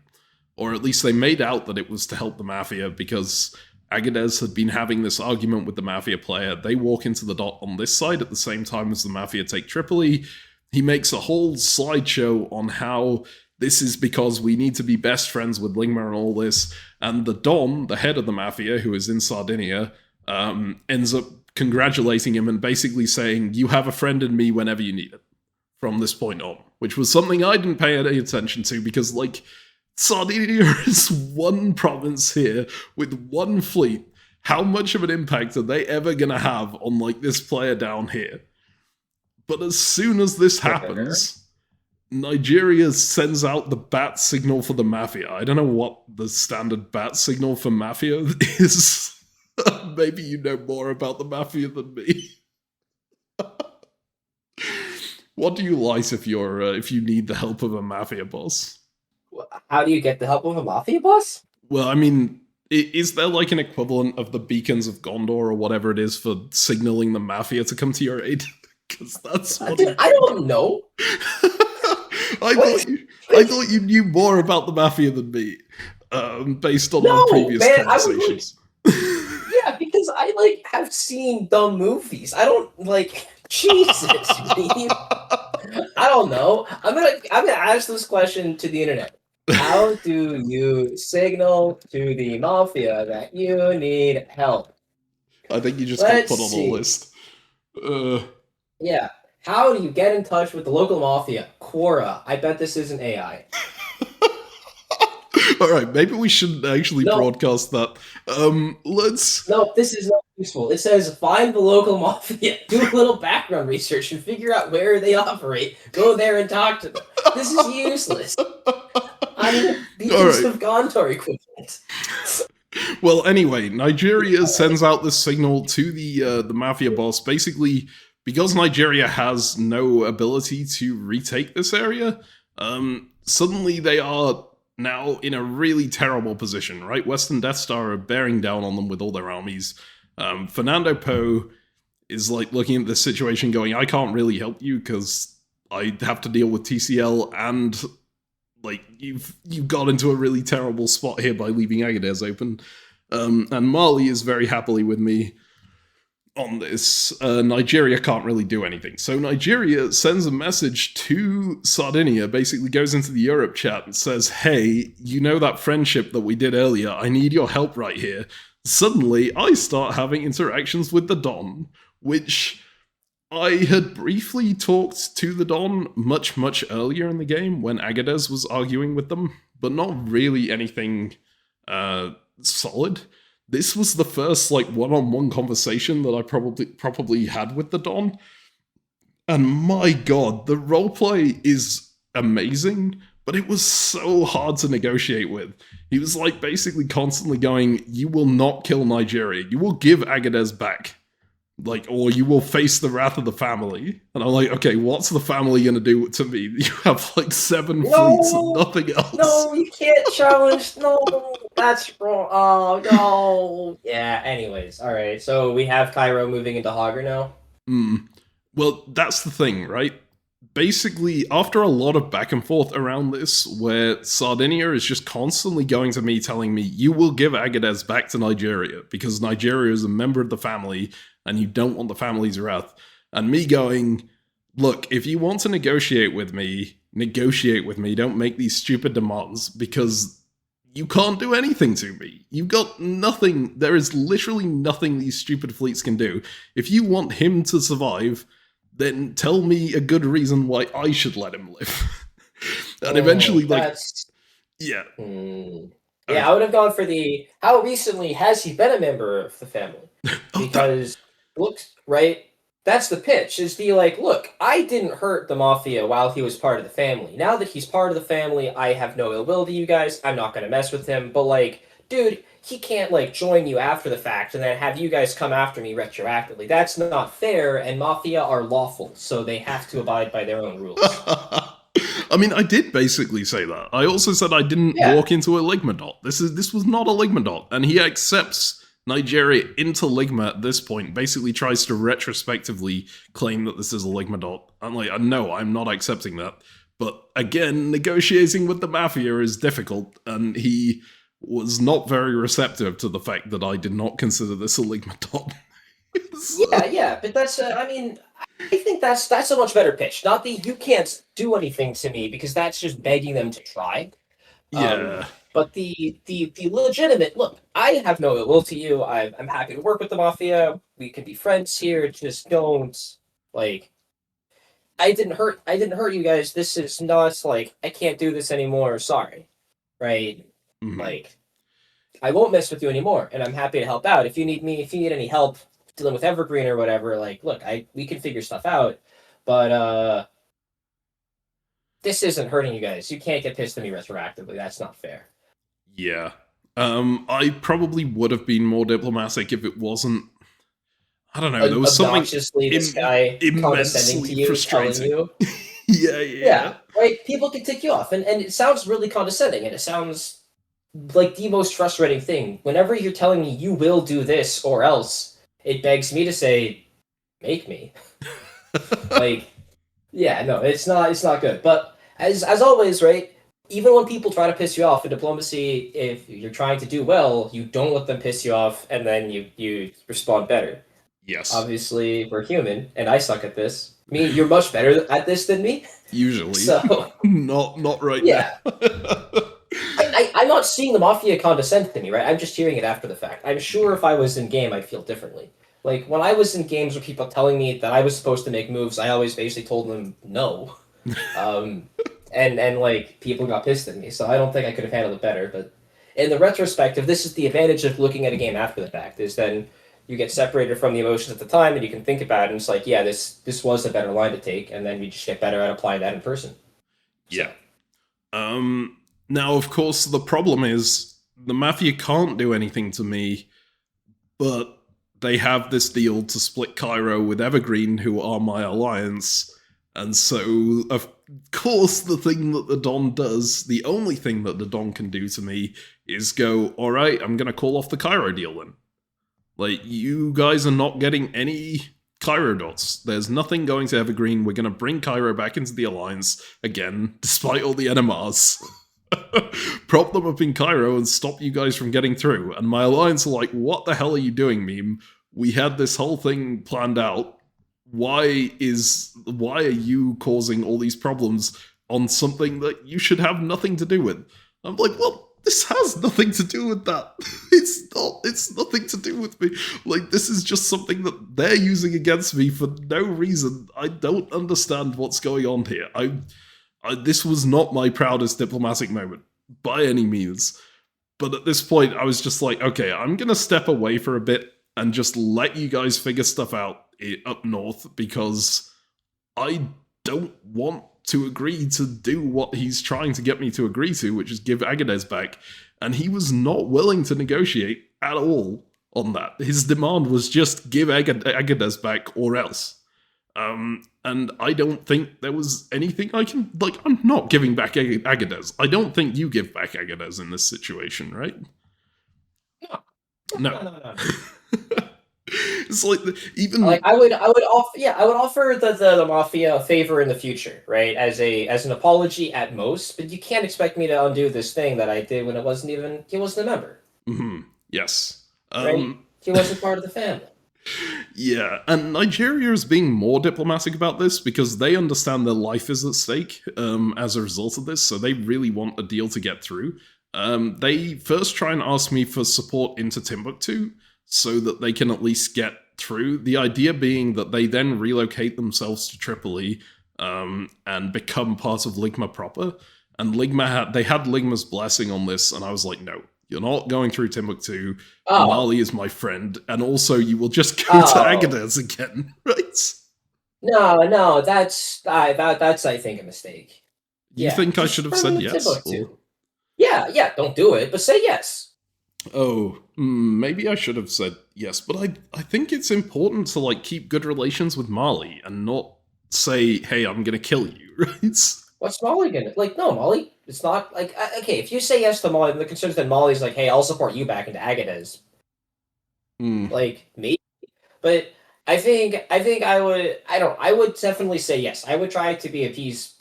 Or at least they made out that it was to help the Mafia, because Agadez had been having this argument with the Mafia player. They walk into the dot on this side at the same time as the Mafia take Tripoli. He makes a whole slideshow on how this is because we need to be best friends with Ligma and all this. And the Don, the head of the Mafia, who is in Sardinia, ends up congratulating him and basically saying, you have a friend in me whenever you need it from this point on. Which was something I didn't pay any attention to because, like, Sardinia is one province here with one fleet. How much of an impact are they ever going to have on, like, this player down here? But as soon as this happens, Nigeria sends out the bat signal for the Mafia. I don't know what the standard bat signal for Mafia is. Maybe you know more about the Mafia than me. What do you like if you need the help of a Mafia boss? How do you get the help of a Mafia boss? Well, I mean, is there like an equivalent of the beacons of Gondor or whatever it is for signaling the Mafia to come to your aid? Because that's what I don't know. I thought you knew more about the Mafia than me, based on our previous conversations. Yeah, because I have seen dumb movies. I don't Jesus. I don't know. I'm gonna ask this question to the internet. How do you signal to the Mafia that you need help? I think you just got put on the list. Yeah. How do you get in touch with the local Mafia? Quora. I bet this isn't AI. All right, maybe we shouldn't actually No. broadcast that. Let's. No, this is not useful. It says find the local mafia, do a little background research, and figure out where they operate. Go there and talk to them. This is useless. I mean, the All of Gondor equivalent. Well, anyway, Nigeria sends out this signal to the mafia boss, basically because Nigeria has no ability to retake this area. Suddenly they are now in a really terrible position, right? Western Death Star are bearing down on them with all their armies. Fernando Po is like looking at this situation going, I can't really help you because I have to deal with TCL and like you've got into a really terrible spot here by leaving Agadez open. And Mali is very happily with me on this. Nigeria can't really do anything. So Nigeria sends a message to Sardinia, basically goes into the Europe chat and says, hey, you know that friendship that we did earlier? I need your help right here. Suddenly, I start having interactions with the Don, which I had briefly talked to the Don much, much earlier in the game when Agadez was arguing with them, but not really anything solid. This was the first like one-on-one conversation that I probably had with the Don. And my god, the roleplay is amazing, but it was so hard to negotiate with. He was like basically constantly going, you will not kill Nigeria. You will give Agadez back. Like, or you will face the wrath of the family. And I'm like, okay, what's the family going to do to me? You have like 7 fleets and nothing else. No, you can't challenge. No, that's wrong. Oh, no. Yeah, anyways. All right. So we have Cairo moving into Hagar now. Well, that's the thing, right? Basically, after a lot of back and forth around this, where Sardinia is just constantly going to me telling me, you will give Agadez back to Nigeria because Nigeria is a member of the family and you don't want the family's wrath. And me going, look, if you want to negotiate with me, don't make these stupid demands because you can't do anything to me. You've got nothing, there is literally nothing these stupid fleets can do. If you want him to survive, then tell me a good reason why I should let him live. And eventually, like, yeah. Yeah, I would have gone for the, how recently has he been a member of the family? Because, look, right, that's the pitch, is the, like, look, I didn't hurt the Mafia while he was part of the family. Now that he's part of the family, I have no ill will to you guys, I'm not going to mess with him, but, like, dude, he can't, like, join you after the fact and then have you guys come after me retroactively. That's not fair, and Mafia are lawful, so they have to abide by their own rules. I mean, I did basically say that. I also said I didn't walk into a Ligma dot. This was not a Ligma dot, and he accepts Nigeria into Ligma at this point, basically tries to retrospectively claim that this is a Ligma dot. I'm like, no, I'm not accepting that. But again, negotiating with the Mafia is difficult, and he was not very receptive to the fact that I did not consider this a Ligma dot. Yeah, but that's, I mean, I think that's a much better pitch. Not the, you can't do anything to me, because that's just begging them to try. Yeah. But the legitimate, look, I have no ill will to you. I'm happy to work with the Mafia. We can be friends here. Just don't, like, I didn't hurt you guys. This is not, like, I can't do this anymore. Sorry. Right? Mm-hmm. Like, I won't mess with you anymore, and I'm happy to help out. If you need any help dealing with Evergreen or whatever, like, look, we can figure stuff out. But, this isn't hurting you guys. You can't get pissed at me retroactively. That's not fair. Yeah. I probably would have been more diplomatic if it wasn't, I don't know, there was something this guy condescending to you, frustrating. You. Yeah. Right? People can tick you off, and it sounds really condescending, and it sounds like the most frustrating thing. Whenever you're telling me you will do this or else, it begs me to say, make me. Like, yeah, no, it's not good. But as always, right, even when people try to piss you off in diplomacy, if you're trying to do well, you don't let them piss you off, and then you respond better. Yes. Obviously, we're human, and I suck at this. You're much better at this than me. Usually. So not right now. I'm not seeing the Mafia condescend to me, right? I'm just hearing it after the fact. I'm sure if I was in game, I'd feel differently. Like, when I was in games with people telling me that I was supposed to make moves, I always basically told them no. and like people got pissed at me. So I don't think I could have handled it better. But in the retrospective, this is the advantage of looking at a game after the fact. Is then you get separated from the emotions at the time, and you can think about it. And it's like, yeah, this was a better line to take, and then you just get better at applying that in person. Yeah. Now, of course, the problem is the Mafia can't do anything to me, but they have this deal to split Cairo with Evergreen, who are my alliance. And so, of course, the thing that the Don does, the only thing that the Don can do to me, is go, all right, I'm going to call off the Cairo deal then. Like, you guys are not getting any Cairo dots. There's nothing going to Evergreen. We're going to bring Cairo back into the alliance again, despite all the NMRs. Prop them up in Cairo and stop you guys from getting through. And my alliance are like, what the hell are you doing, meme? We had this whole thing planned out. Why are you causing all these problems on something that you should have nothing to do with? I'm like, well, this has nothing to do with that. It's nothing to do with me. Like, this is just something that they're using against me for no reason. I don't understand what's going on here. This was not my proudest diplomatic moment, by any means. But at this point, I was just like, okay, I'm going to step away for a bit and just let you guys figure stuff out up north, because I don't want to agree to do what he's trying to get me to agree to, which is give Agadez back. And he was not willing to negotiate at all on that. His demand was just give Agadez back or else. And I don't think there was anything I can... Like, I'm not giving back Agadez. I don't think you give back Agadez in this situation, right? No. It's like even like I would offer the Mafia a favor in the future, right? As an apology at most, but you can't expect me to undo this thing that I did when he wasn't a member. Mm-hmm. Yes. Right? He wasn't part of the family. Yeah, and Nigeria is being more diplomatic about this because they understand their life is at stake as a result of this, so they really want a deal to get through. They first try and ask me for support into Timbuktu so that they can at least get through. The idea being that they then relocate themselves to Tripoli and become part of Ligma proper. And they had Ligma's blessing on this, and I was like, no, you're not going through Timbuktu. Oh. Mali is my friend, and also you will just go to Agadez again, right? No, that's I think a mistake. You think I should have said yes? Yeah, don't do it, but say yes. Oh, maybe I should have said yes, but I think it's important to like keep good relations with Mali and not say, hey, I'm gonna kill you, right? What's Mali gonna... Like, no, Mali, it's not, like, okay, if you say yes to Mali, the concern is that Mali's like, hey, I'll support you back into Agadez. Like, maybe. But I think I would definitely say yes. I would try to be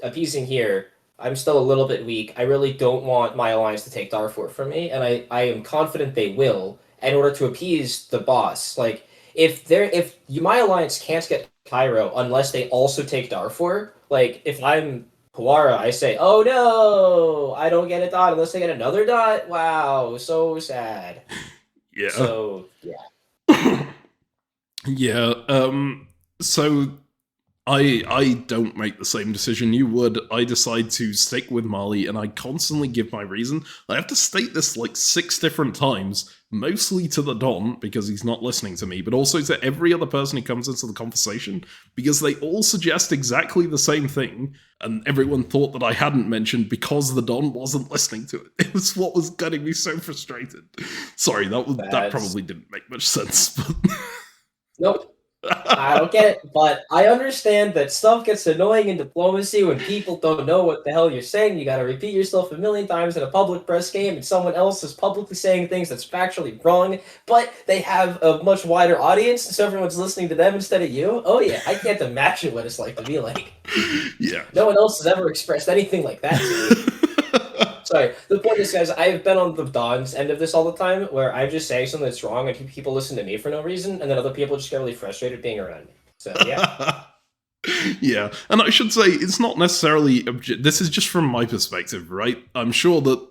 appeasing here. I'm still a little bit weak. I really don't want my alliance to take Darfur from me, and I am confident they will, in order to appease the boss. Like, if my alliance can't get Cairo unless they also take Darfur, like, if I'm Huara, I say, oh no, I don't get a dot unless I get another dot? Wow, so sad. Yeah. So, yeah. Yeah, so I don't make the same decision you would. I decide to stick with Mali, and I constantly give my reason. I have to state this like 6 different times, mostly to the Don, because he's not listening to me, but also to every other person who comes into the conversation, because they all suggest exactly the same thing, and everyone thought that I hadn't mentioned because the Don wasn't listening to it. It was what was getting me so frustrated. Sorry, that probably didn't make much sense, but... Nope. I don't get it, but I understand that stuff gets annoying in diplomacy when people don't know what the hell you're saying. You gotta repeat yourself a million times in a public press game, and someone else is publicly saying things that's factually wrong, but they have a much wider audience, so everyone's listening to them instead of you. Oh yeah, I can't imagine what it's like to be like. Yeah. No one else has ever expressed anything like that to me. Sorry, the point is, guys, I've been on the Don's end of this all the time, where I'm just saying something that's wrong, and people listen to me for no reason, and then other people just get really frustrated being around me. So, yeah. Yeah, and I should say, it's not necessarily... This is just from my perspective, right? I'm sure that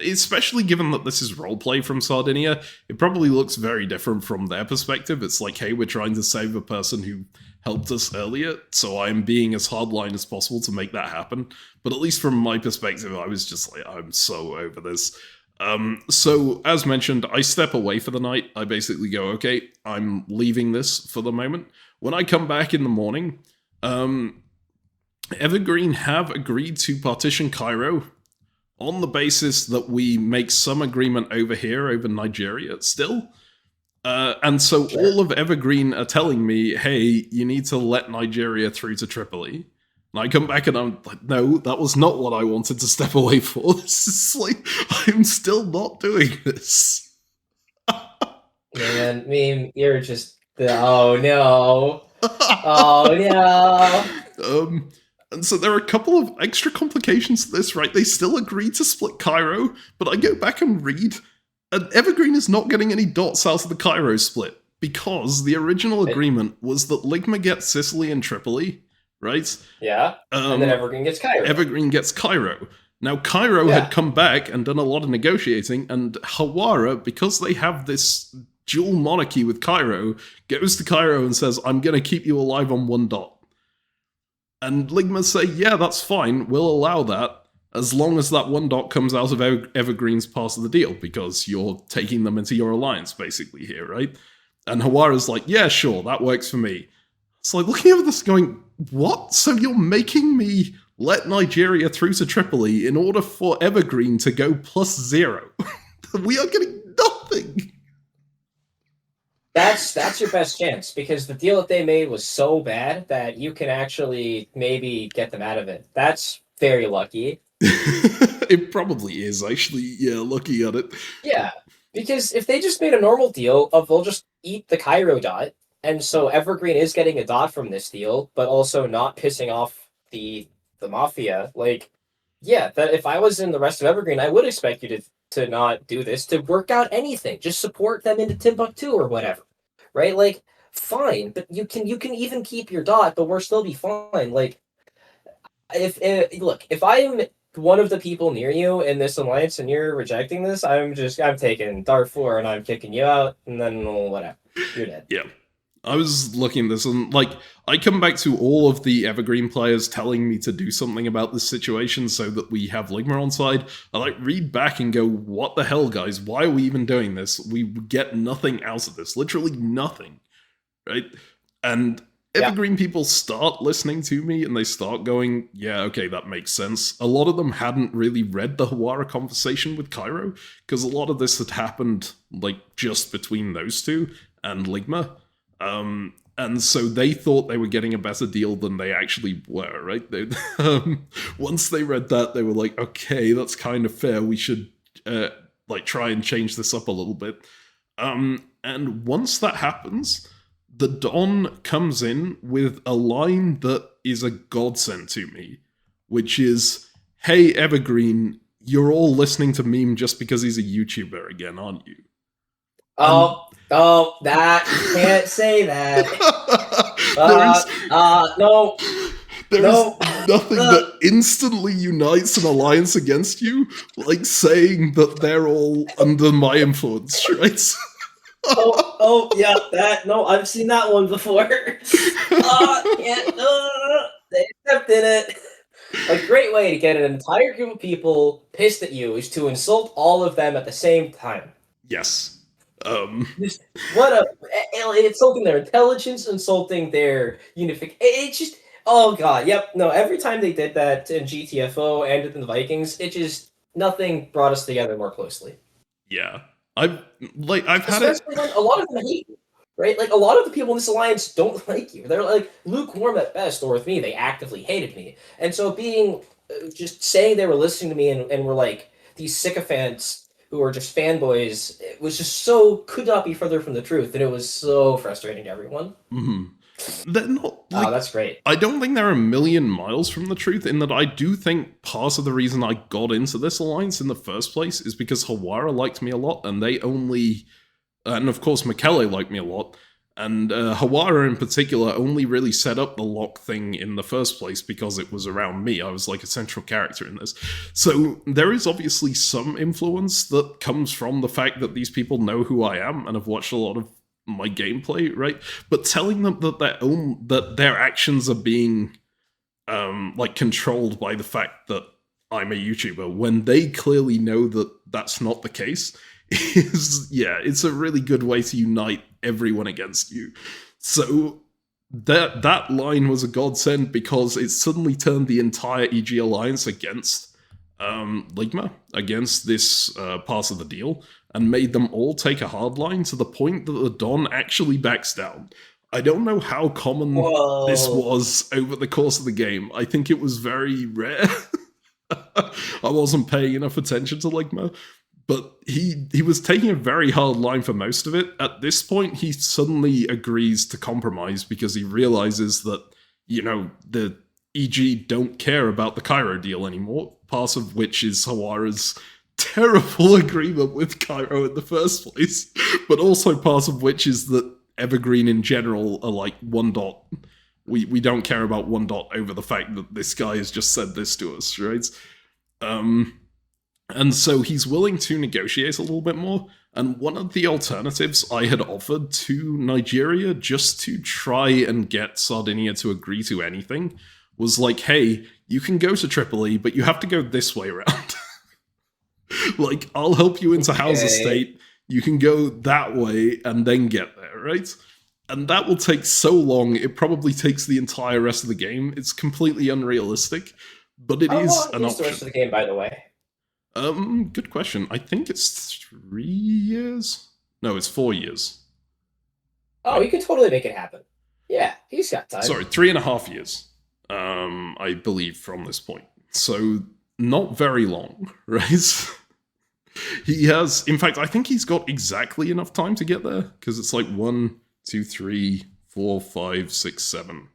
especially given that this is roleplay from Sardinia, it probably looks very different from their perspective. It's like, hey, we're trying to save a person who helped us earlier, so I'm being as hardline as possible to make that happen. But at least from my perspective, I was just like, I'm so over this. So, as mentioned, I step away for the night. I basically go, okay, I'm leaving this for the moment. When I come back in the morning, Evergreen have agreed to partition Cairo on the basis that we make some agreement over here, over Nigeria still. And so all of Evergreen are telling me, hey, you need to let Nigeria through to Tripoli. And I come back and I'm like, no, that was not what I wanted to step away for. This is like, I'm still not doing this. Man, Meme, you're just, oh no. Oh no. And so there are a couple of extra complications to this, right? They still agree to split Cairo, but I go back and read, and Evergreen is not getting any dots out of the Cairo split, because the original agreement was that Ligma gets Sicily and Tripoli, right? Yeah, and then Evergreen gets Cairo. Evergreen gets Cairo. Now, Cairo had come back and done a lot of negotiating, and Hawara, because they have this dual monarchy with Cairo, goes to Cairo and says, I'm going to keep you alive on 1 dot. And Ligma say, yeah, that's fine, we'll allow that, as long as that 1 dot comes out of Evergreen's part of the deal, because you're taking them into your alliance, basically, here, right? And Hawara's like, yeah, sure, that works for me. It's like, looking over this going, what? So you're making me let Nigeria through to Tripoli in order for Evergreen to go +0? We are getting nothing! That's your best chance, because the deal that they made was so bad that you can actually maybe get them out of it. That's very lucky. It probably is, actually, yeah, looking at it. Yeah, because if they just made a normal deal of they'll just eat the Cairo dot, and so Evergreen is getting a dot from this deal, but also not pissing off the mafia, like, yeah, that if I was in the rest of Evergreen, I would expect you to not do this, to work out anything. Just support them into Timbuktu or whatever, right? Like, fine, but you can even keep your dot, but we'll still be fine. Like, if I'm one of the people near you in this alliance and you're rejecting this, I'm taking Darfur and I'm kicking you out, and then whatever, you're dead. Yeah. I was looking at this and, like, I come back to all of the Evergreen players telling me to do something about this situation so that we have Ligma on side. I, like, read back and go, what the hell, guys? Why are we even doing this? We get nothing out of this. Literally nothing. Right? And Evergreen people start listening to me and they start going, yeah, okay, that makes sense. A lot of them hadn't really read the Hawara conversation with Cairo, because a lot of this had happened, like, just between those two and Ligma. And so they thought they were getting a better deal than they actually were, right? Once they read that, they were like, okay, that's kind of fair. We should, try and change this up a little bit. And once that happens, the Don comes in with a line that is a godsend to me, which is, hey, Evergreen, you're all listening to Meme just because he's a YouTuber again, aren't you? That you can't say that. No. There is nothing that instantly unites an alliance against you, like saying that they're all under my influence, right? Yeah, no, I've seen that one before. They accepted it. A great way to get an entire group of people pissed at you is to insult all of them at the same time. Yes. Just insulting their intelligence, insulting their unification. It's just, oh god, yep. No, every time they did that in GTFO and in the Vikings, it just, nothing brought us together more closely. Yeah, I've had especially when a lot of them hate you, right? Like, a lot of the people in this alliance don't like you. They're like lukewarm at best, or with me, they actively hated me. And so being just saying they were listening to me and were like these sycophants who are just fanboys, it was just could not be further from the truth, and it was so frustrating to everyone. Mm-hmm. They're not. Like, that's great. I don't think they're a million miles from the truth, in that I do think part of the reason I got into this alliance in the first place is because Hawara liked me a lot, and they only, and of course Michele liked me a lot, And Hawara in particular only really set up the lock thing in the first place because it was around me. I was like a central character in this. So there is obviously some influence that comes from the fact that these people know who I am and have watched a lot of my gameplay, right? But telling them that their actions are being like controlled by the fact that I'm a YouTuber when they clearly know that that's not the case it's a really good way to unite everyone against you. So that line was a godsend because it suddenly turned the entire EG alliance against Ligma, against this part of the deal, and made them all take a hard line to the point that the Don actually backs down. I don't know how common this was over the course of the game. I think it was very rare. I wasn't paying enough attention to Ligma. But he was taking a very hard line for most of it. At this point, he suddenly agrees to compromise because he realizes that, the EG don't care about the Cairo deal anymore, part of which is Hawara's terrible agreement with Cairo in the first place, but also part of which is that Evergreen in general are like one dot. We don't care about one dot over the fact that this guy has just said this to us, right? And so he's willing to negotiate a little bit more. And one of the alternatives I had offered to Nigeria just to try and get Sardinia to agree to anything was like, hey, you can go to Tripoli, but you have to go this way around. Like, I'll help you into Hausa State. You can go that way and then get there, right? And that will take so long, it probably takes the entire rest of the game. It's completely unrealistic, but it is an option. The rest of the game, by the way? Good question. I think it's 3 years. No, it's 4 years. Oh, you could totally make it happen. Yeah, he's got time. Sorry, 3.5 years. I believe from this point. So not very long, right? He has, in fact, I think he's got exactly enough time to get there because it's like 1, 2, 3, 4, 5, 6, 7.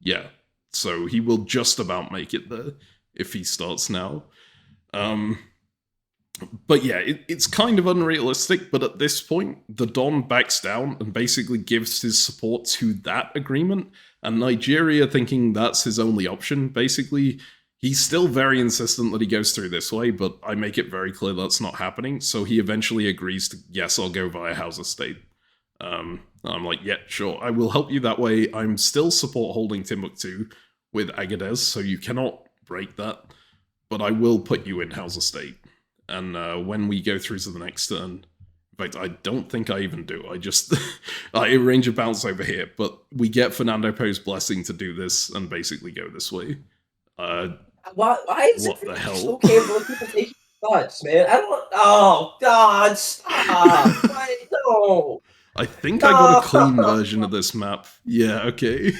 Yeah. So he will just about make it there if he starts now. But yeah, it's kind of unrealistic, but at this point, the Don backs down and basically gives his support to that agreement, and Nigeria thinking that's his only option, basically, he's still very insistent that he goes through this way, but I make it very clear that's not happening, so he eventually agrees to, yes, I'll go via Hausa State. I'm like, yeah, sure, I will help you that way. I'm still support holding Timbuktu with Agadez, so you cannot break that, but I will put you in Hausa State. And when we go through to the next turn, in fact, I don't think I even do. I just I arrange a bounce over here, but we get Fernando Poe's blessing to do this and basically go this way. Why is what it the hell? okay when people take thoughts, man? I don't. Oh God, stop! No. I think I got a clean version of this map. Yeah, okay.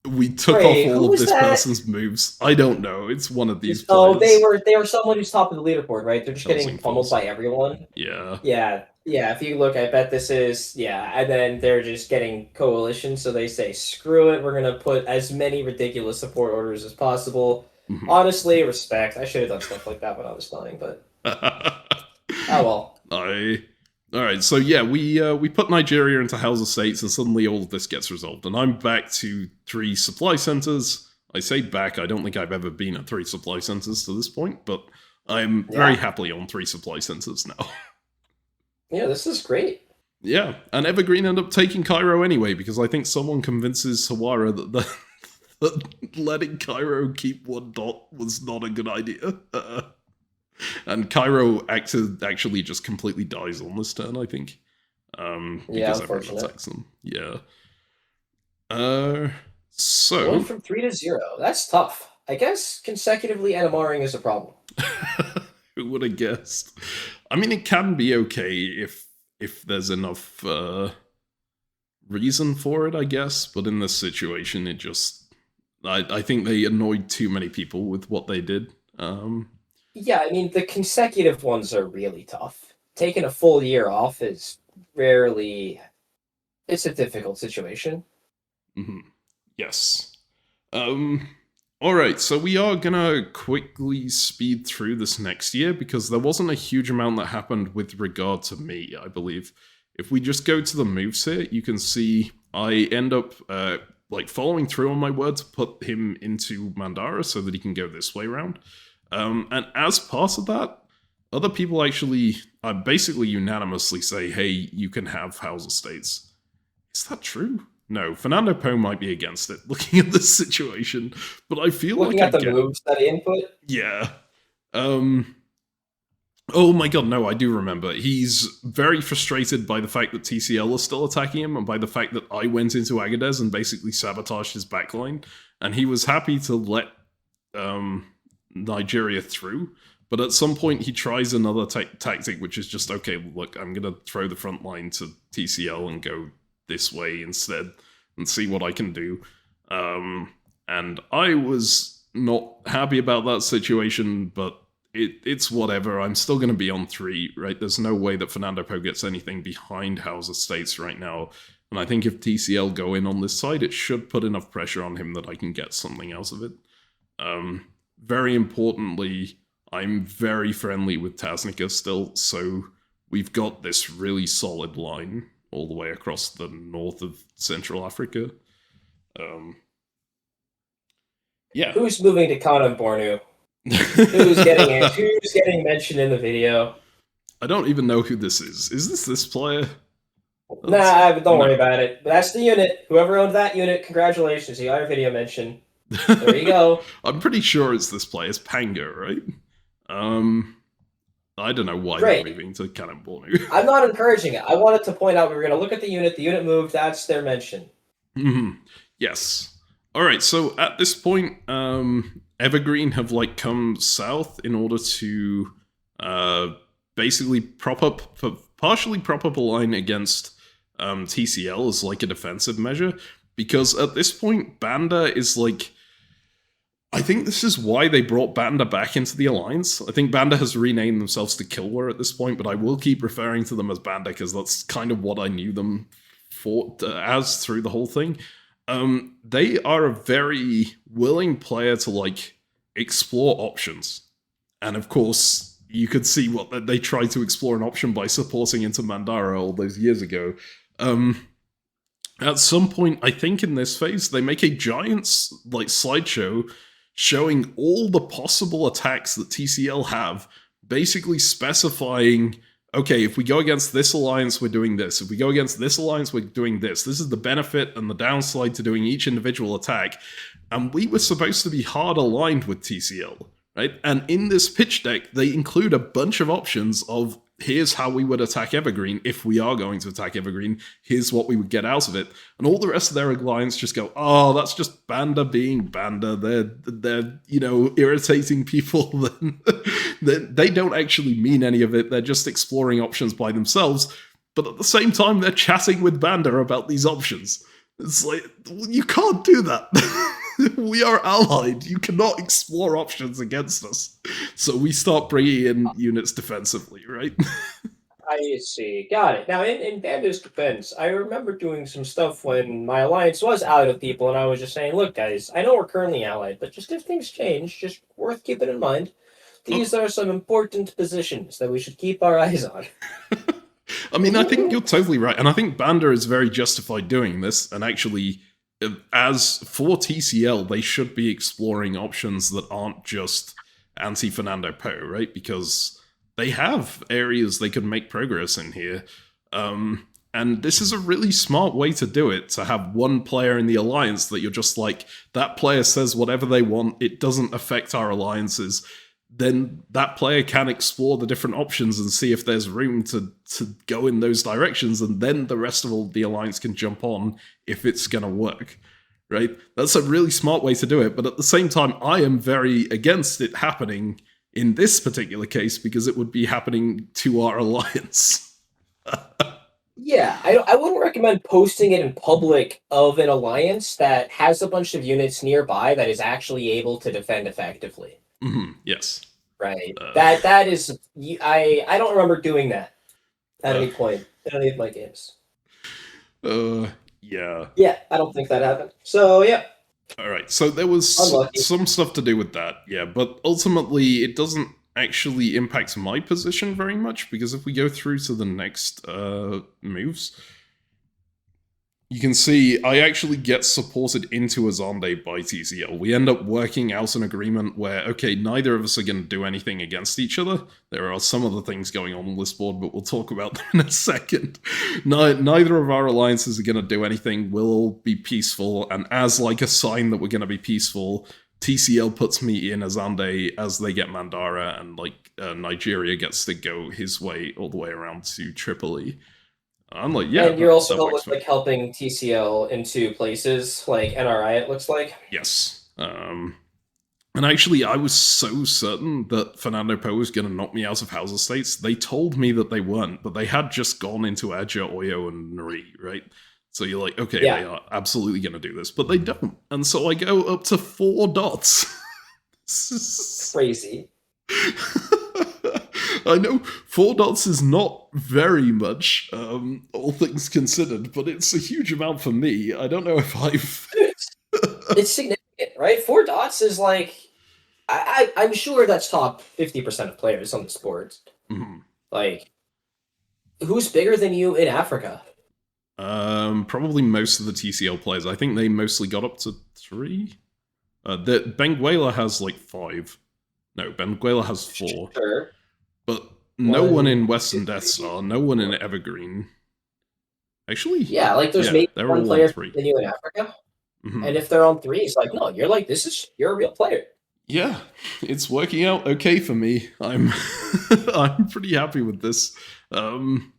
We took off all of this person's moves. I don't know. It's one of these players. Oh, they were someone who's top of the leaderboard, right? They're just getting pummeled by everyone. Yeah. Yeah. If you look, I bet this is and then they're just getting coalition, so they say, screw it, we're gonna put as many ridiculous support orders as possible. Mm-hmm. Honestly, respect. I should have done stuff like that when I was playing, but oh well. Alright, so yeah, we put Nigeria into Hausa States and suddenly all of this gets resolved. And I'm back to 3 supply centers. I say back, I don't think I've ever been at 3 supply centers to this point, but I'm very happily on 3 supply centers now. Yeah, this is great. Yeah, and Evergreen ended up taking Cairo anyway, because I think someone convinces Hawara that letting Cairo keep 1 dot was not a good idea. And Cairo actually just completely dies on this turn, I think. Because everyone attacks them. Yeah. So... Going from 3 to 0. That's tough. I guess consecutively NMRing is a problem. Who would have guessed? I mean, it can be okay if there's enough reason for it, I guess. But in this situation, it just... I think they annoyed too many people with what they did. Yeah, I mean, the consecutive ones are really tough. Taking a full year off is rarely... It's a difficult situation. Mm-hmm. Yes. Alright, so we are gonna quickly speed through this next year, because there wasn't a huge amount that happened with regard to me, I believe. if we just go to the moves here, you can see I end up like following through on my word to put him into Mandara so that he can go this way around. And as part of that, other people actually basically unanimously say, hey, you can have House Estates. Is that true? No, Fernando Po might be against it, looking at this situation, but I feel looking like at the moves that he input. Yeah. Oh my god, no, I do remember. He's very frustrated by the fact that TCL is still attacking him, and by the fact that I went into Agadez and basically sabotaged his backline, and he was happy to let Nigeria through, but at some point he tries another tactic, which is just, okay, look, I'm going to throw the front line to TCL and go this way instead, and see what I can do. And I was not happy about that situation, but it's whatever. I'm still going to be on 3, right? There's no way that Fernando Po gets anything behind House Estates right now. And I think if TCL go in on this side, it should put enough pressure on him that I can get something out of it. Very importantly, I'm very friendly with Tasnica still, so we've got this really solid line all the way across the north of Central Africa. Yeah. Who's moving to Kanem-Bornu? Who's getting mentioned in the video? I don't even know who this is. Is this player? Don't worry about it. That's the unit. Whoever owned that unit, congratulations. You got your video mention. There you go. I'm pretty sure it's this player. It's Panga, right? I don't know why Great. they're moving to Kanem-Bornu. I'm not encouraging it. I wanted to point out we were going to look at the unit. The unit moved. That's their mention. Yes. All right. So at this point, Evergreen have like come south in order to basically partially prop up a line against TCL as like a defensive measure, because at this point Banda is like, I think this is why they brought Banda back into the alliance. I think Banda has renamed themselves to Kilwer at this point, but I will keep referring to them as Banda because that's kind of what I knew them for as through the whole thing. They are a very willing player to like explore options, and of course you could see what they tried to explore an option by supporting into Mandara all those years ago. At some point, I think in this phase, they make a giant like slideshow showing all the possible attacks that TCL have, basically specifying, okay, if we go against this alliance, we're doing this. If we go against this alliance, we're doing this. This is the benefit and the downside to doing each individual attack. And we were supposed to be hard aligned with TCL, right? And in this pitch deck, they include a bunch of options of, here's how we would attack Evergreen if we are going to attack Evergreen. Here's what we would get out of it. And all the rest of their alliance just go, oh, that's just Banda being Banda. They're irritating people. They don't actually mean any of it. They're just exploring options by themselves. But at the same time, they're chatting with Banda about these options. It's like, you can't do that. We are allied. You cannot explore options against us. So we start bringing in units defensively, right? I see. Got it. Now, in Banda's defense, I remember doing some stuff when my alliance was allied with people, and I was just saying, look, guys, I know we're currently allied, but just if things change, just worth keeping in mind. These are some important positions that we should keep our eyes on. I mean, I think you're totally right. And I think Banda is very justified doing this, and actually, as for TCL, they should be exploring options that aren't just anti-Fernando Po, right? Because they have areas they could make progress in here. And this is a really smart way to do it, to have one player in the alliance that you're just like, that player says whatever they want, it doesn't affect our alliances. Then that player can explore the different options and see if there's room to go in those directions, and then the rest of the alliance can jump on if it's going to work, right? That's a really smart way to do it, but at the same time, I am very against it happening in this particular case because it would be happening to our alliance. Yeah, I wouldn't recommend posting it in public of an alliance that has a bunch of units nearby that is actually able to defend effectively. Yes. Right. That is, I don't remember doing that at any point in any of my games. Yeah. Yeah, I don't think that happened. So, yeah. All right. So there was some stuff to do with that, yeah. But ultimately, it doesn't actually impacts my position very much, because if we go through to the next moves, you can see I actually get supported into Azande by TCL. We end up working out an agreement where, okay, neither of us are going to do anything against each other. There are some other things going on this board, but we'll talk about them in a second. Neither of our alliances are going to do anything. We'll all be peaceful, and as like a sign that we're going to be peaceful, TCL puts me in Azande as they get Mandara, and like Nigeria gets to go his way all the way around to Tripoli. I'm like, yeah. And you're also like helping TCL into places like NRI, it looks like. Yes. And actually, I was so certain that Fernando Po was going to knock me out of House Estates. They told me that they weren't, but they had just gone into Aja, Oyo, and Nari, right? So you're like, okay, They are absolutely going to do this, but they don't. And so I go up to 4 dots. Crazy. I know 4 dots is not very much, all things considered, but it's a huge amount for me. I don't know if I've... It's significant, right? 4 dots is like... I'm sure that's top 50% of players on the sport. Mm-hmm. Like, who's bigger than you in Africa? Probably most of the TCL players. I think they mostly got up to 3. Benguela has like 5. No, Benguela has 4. Sure. But no one in Western Death Star, no one in Evergreen. Actually, yeah, like there's maybe one player than you in Africa, and if they're on 3, it's like, no, you're like, you're a real player. Yeah, it's working out okay for me. I'm pretty happy with this. And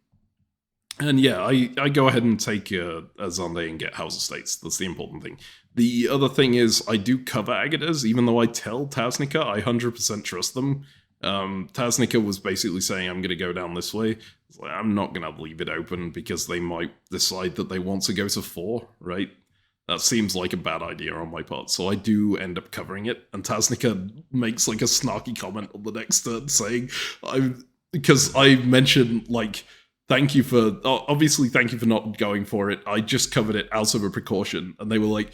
yeah, I go ahead and take Azande and get House Estates. That's the important thing. The other thing is I do cover Agadas, even though I tell Tasnica I 100% trust them. Tasnica was basically saying, I'm going to go down this way. Like, I'm not going to leave it open because they might decide that they want to go to 4, right? That seems like a bad idea on my part, so I do end up covering it. And Tasnica makes like a snarky comment on the next turn saying, because I mentioned, like, thank you for not going for it. I just covered it out of a precaution. And they were like,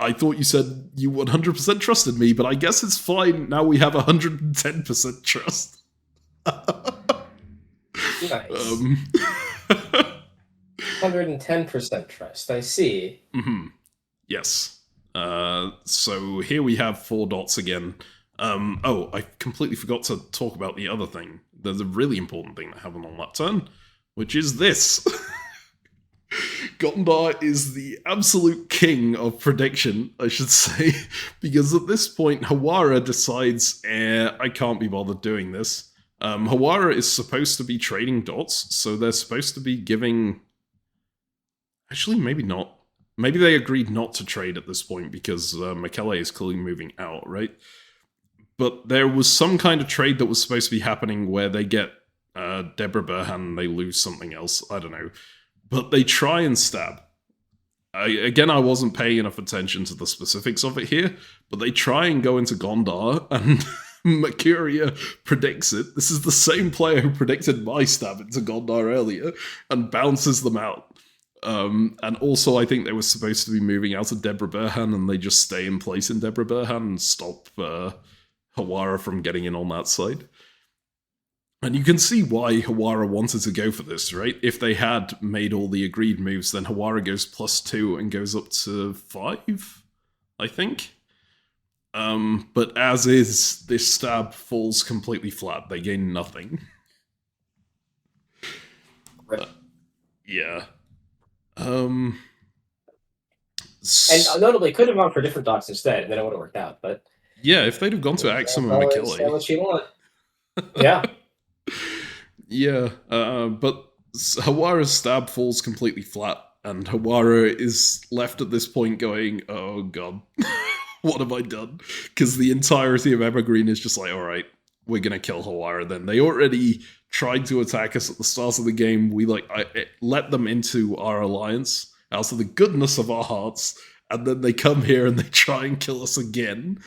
I thought you said you 100% trusted me, but I guess it's fine. Now we have 110% trust. Nice. 110% trust, I see. Mm-hmm. Yes. So here we have 4 dots again. Oh, I completely forgot to talk about the other thing. There's a really important thing that happened on that turn, which is this. Gondar is the absolute king of prediction, I should say, because at this point, Hawara decides, I can't be bothered doing this. Hawara is supposed to be trading dots, so they're supposed to be giving... Actually, maybe not. Maybe they agreed not to trade at this point because Mekele is clearly moving out, right? But there was some kind of trade that was supposed to be happening where they get Deborah Burhan and they lose something else. I don't know. But they try and stab. I wasn't paying enough attention to the specifics of it here, but they try and go into Gondar, and Mercuria predicts it. This is the same player who predicted my stab into Gondar earlier, and bounces them out. And also, I think they were supposed to be moving out of Deborah Burhan, and they just stay in place in Deborah Burhan and stop Hawara from getting in on that side. And you can see why Hawara wanted to go for this, right? If they had made all the agreed moves, then Hawara goes +2 and goes up to 5, I think. But as is, this stab falls completely flat. They gain nothing. Yeah. And notably, could have gone for different dots instead, and then it would have worked out. But yeah, if they'd have gone to Axum and Mekele. Say what you want. Yeah. Yeah, but Hawara's stab falls completely flat, and Hawara is left at this point going, oh god, what have I done? Because the entirety of Evergreen is just like, alright, we're gonna kill Hawara then. They already tried to attack us at the start of the game. We I let them into our alliance out of the goodness of our hearts, and then they come here and they try and kill us again.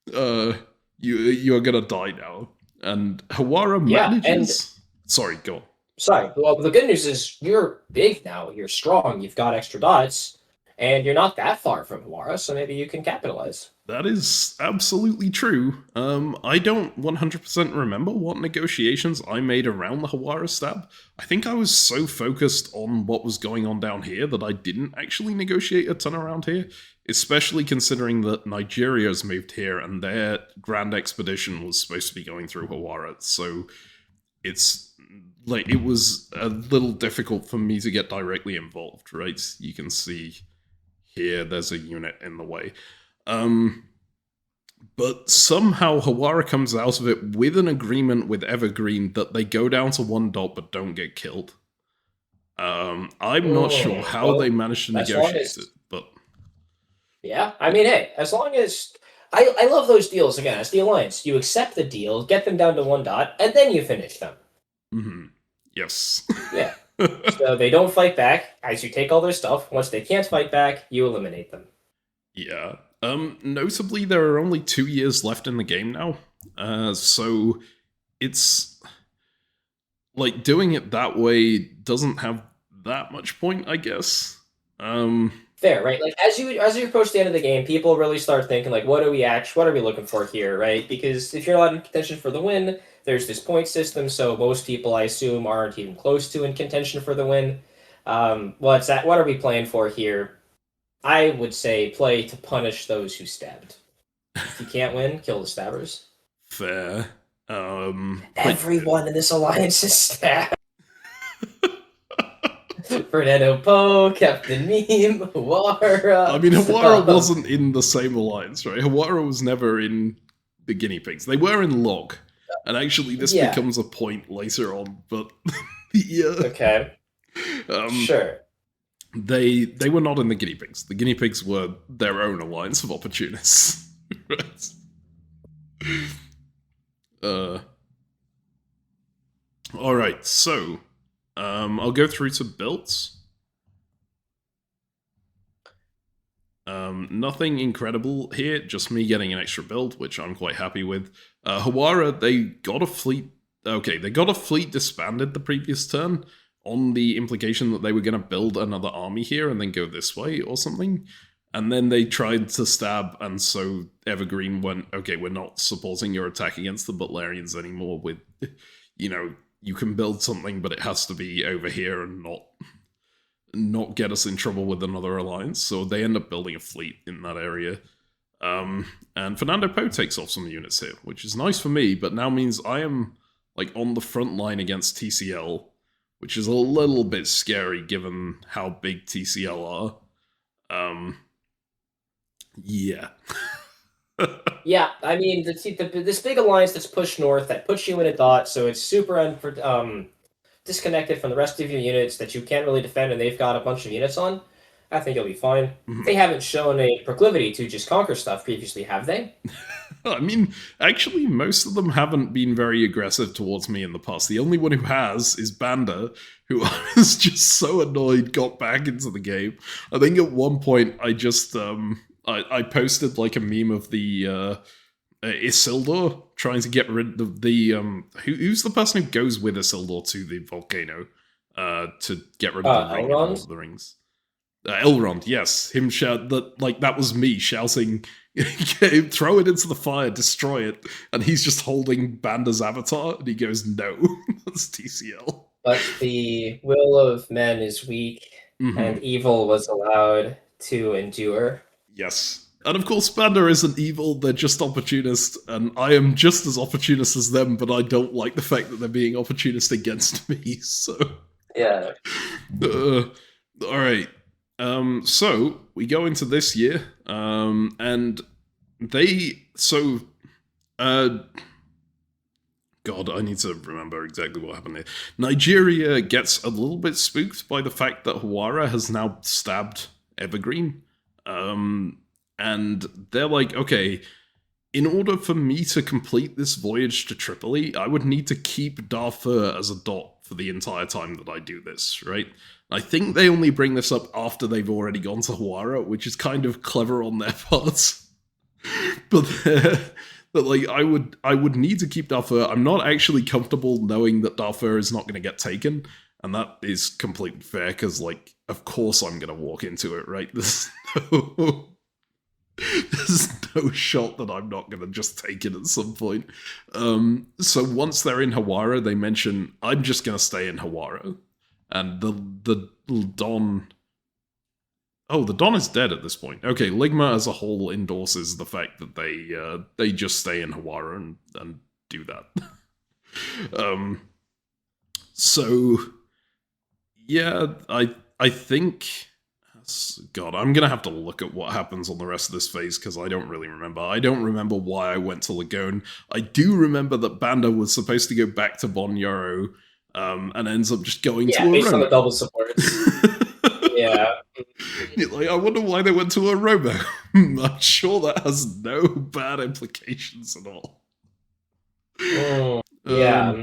You're gonna die now. And Hawara manages... Sorry, go on. Sorry. Well, the good news is you're big now. You're strong. You've got extra dots. and you're not that far from Hawara, so maybe you can capitalize. That is absolutely true. I don't 100% remember what negotiations I made around the Hawara stab. I think I was so focused on what was going on down here that I didn't actually negotiate a ton around here, especially considering that Nigeria's moved here and their grand expedition was supposed to be going through Hawara, so it's like it was a little difficult for me to get directly involved, right? You can see here there's a unit in the way. But somehow Hawara comes out of it with an agreement with Evergreen that they go down to 1 dot but don't get killed. I'm not sure how they managed to negotiate it, but... Yeah, I mean, hey, as long as... I love those deals, again, as the Alliance. You accept the deal, get them down to 1 dot, and then you finish them. Mm-hmm. Yes. Yeah. So they don't fight back, as you take all their stuff. Once they can't fight back, you eliminate them. Yeah. Notably, there are only 2 years left in the game now, so it's like doing it that way doesn't have that much point, I guess. Fair, right? Like as you approach the end of the game, people really start thinking like, what are we looking for here, right? Because if you're not in contention for the win, there's this point system, so most people, I assume, aren't even close to in contention for the win. What are we playing for here? I would say play to punish those who stabbed. If you can't win, kill the stabbers. Fair. Everyone in this alliance is stabbed. Fernando Poe, CaptainMeme, Hawara. I mean, Hawara wasn't in the same alliance, right? Hawara was never in the guinea pigs. They were in Log. And actually, this becomes a point later on, but... yeah. Okay. Sure. They were not in the guinea pigs. The guinea pigs were their own alliance of opportunists. Right. Alright, so I'll go through to builds. Nothing incredible here, just me getting an extra build, which I'm quite happy with. Hawara, they got a fleet... Okay, they got a fleet disbanded the previous turn, on the implication that they were going to build another army here and then go this way or something. And then they tried to stab, and so Evergreen went, okay, we're not supporting your attack against the Butlerians anymore with, you know, you can build something, but it has to be over here and not get us in trouble with another alliance. So they end up building a fleet in that area. And Fernando Poe takes off some units here, which is nice for me, but now means I am like on the front line against TCL, which is a little bit scary given how big TCL are. Yeah. Yeah, I mean, this big alliance that's pushed north, that puts you in a dot, so it's super disconnected from the rest of your units that you can't really defend, and they've got a bunch of units on. I think you'll be fine. Mm-hmm. They haven't shown a proclivity to just conquer stuff previously, have they? I mean, actually, most of them haven't been very aggressive towards me in the past. The only one who has is Banda, who I was just so annoyed got back into the game. I think at one point I just I posted like a meme of the Isildur trying to get rid of the who's the person who goes with Isildur to the volcano to get rid of the ring and all of the rings. Elrond, yes, him shout that like that was me shouting, throw it into the fire, destroy it, and he's just holding Banda's avatar, and he goes, "No, that's TCL." But the will of men is weak, and evil was allowed to endure. Yes, and of course, Banda isn't evil; they're just opportunist, and I am just as opportunist as them. But I don't like the fact that they're being opportunist against me. So yeah. All right. So we go into this year, and God, I need to remember exactly what happened here. Nigeria gets a little bit spooked by the fact that Hawara has now stabbed Evergreen, and they're like, okay, in order for me to complete this voyage to Tripoli, I would need to keep Darfur as a dot for the entire time that I do this, right? I think they only bring this up after they've already gone to Hawara, which is kind of clever on their part. but like I would need to keep Darfur. I'm not actually comfortable knowing that Darfur is not going to get taken, and that is completely fair because like of course I'm going to walk into it, right? No, there's no shot that I'm not going to just take it at some point. So once they're in Hawara, they mention, I'm just going to stay in Hawara. And the Don... Oh, the Don is dead at this point. Okay, Ligma as a whole endorses the fact that they just stay in Hawara and do that. So yeah, I think, God, I'm gonna have to look at what happens on the rest of this phase because I don't really remember. I don't remember why I went to Lagone. I do remember that Banda was supposed to go back to Bon Yoro, and ends up just going to a based on the robo. double supports. Yeah. Like, I wonder why they went to a robo. I'm sure that has no bad implications at all. Yeah.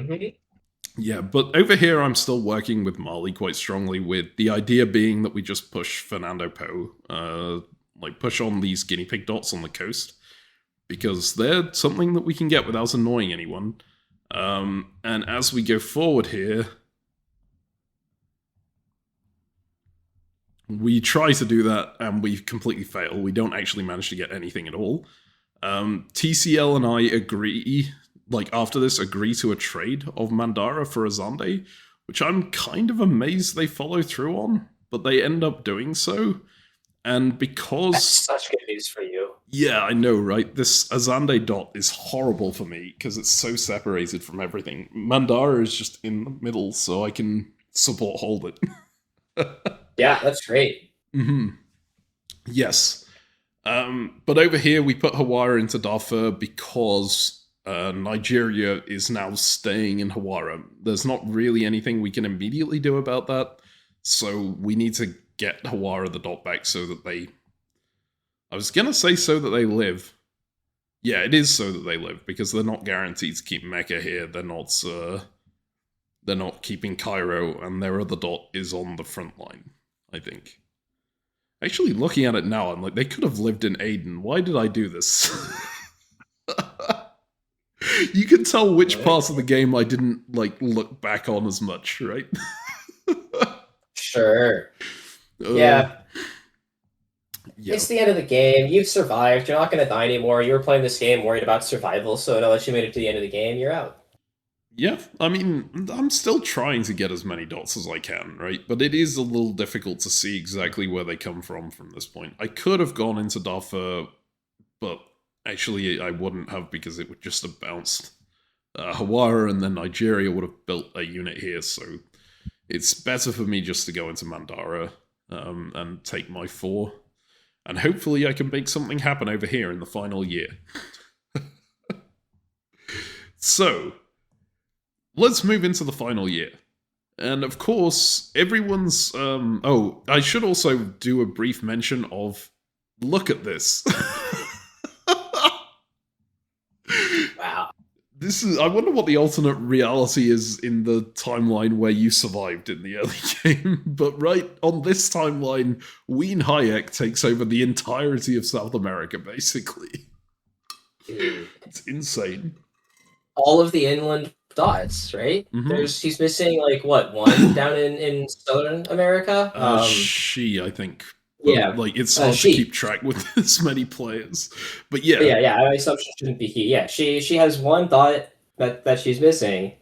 Yeah, but over here I'm still working with Mali quite strongly, with the idea being that we just push Fernando Po, like push on these guinea pig dots on the coast, because they're something that we can get without annoying anyone. And as we go forward here, we try to do that and we completely fail. We don't actually manage to get anything at all. TCL and I agree, like after this, agree to a trade of Mandara for Azande, which I'm kind of amazed they follow through on, but they end up doing so. And because... That's such good news for you. Yeah, I know, right? This Azande dot is horrible for me because it's so separated from everything. Mandara is just in the middle, so I can support hold it. Yeah, that's great. Yes. But over here, we put Hawara into Darfur because Nigeria is now staying in Hawara. There's not really anything we can immediately do about that, so we need to get Hawara the dot back so that they... I was going to say so that they live. Yeah, it is so that they live, because they're not guaranteed to keep Mecca here. They're not keeping Cairo, and their other dot is on the front line, I think. Actually, looking at it now, I'm like, they could have lived in Aden. Why did I do this? You can tell which parts of the game I didn't, like, look back on as much, right? Sure. Yeah. It's the end of the game. You've survived. You're not going to die anymore. You were playing this game worried about survival, so now that you made it to the end of the game, you're out. Yeah, I mean, I'm still trying to get as many dots as I can, right? But it is a little difficult to see exactly where they come from this point. I could have gone into Darfur, but actually I wouldn't have, because it would just have bounced Hawara, and then Nigeria would have built a unit here, so it's better for me just to go into Mandara and take my 4. And hopefully I can make something happen over here in the final year. So... let's move into the final year. And of course, everyone's... oh, I should also do a brief mention of... look at this. Wow. This is... I wonder what the alternate reality is in the timeline where you survived in the early game. But right on this timeline, Wien Hayek takes over the entirety of South America, basically. Dude. It's insane. All of the inland dots, right? He's missing, like, what, one down in Southern America? She, I think. But, yeah. Like, it's hard to keep track with this many players. But yeah. Yeah, my assumption shouldn't be he. Yeah, she has one dot that she's missing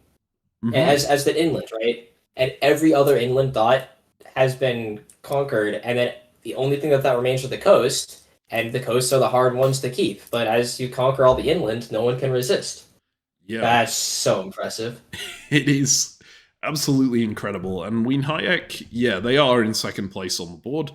as the inland, right? And every other inland dot has been conquered, and then the only thing that remains are the coast, and the coasts are the hard ones to keep. But as you conquer all the inland, no one can resist. Yeah. That's so impressive. It is absolutely incredible. And Wien Hayek, yeah, they are in second place on the board.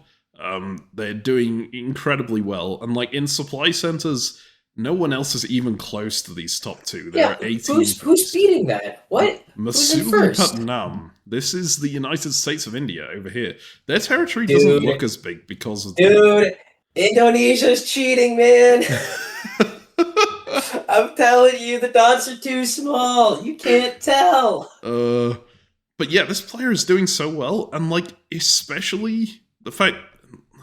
They're doing incredibly well. And like in supply centers, no one else is even close to these top 2. There are 18. Who's beating that? What? Masuli Patnam. This is the United States of India over here. Their territory doesn't look as big because of... Indonesia's cheating, man. I'm telling you, the dots are too small. You can't tell. But yeah, this player is doing so well, and like especially the fact.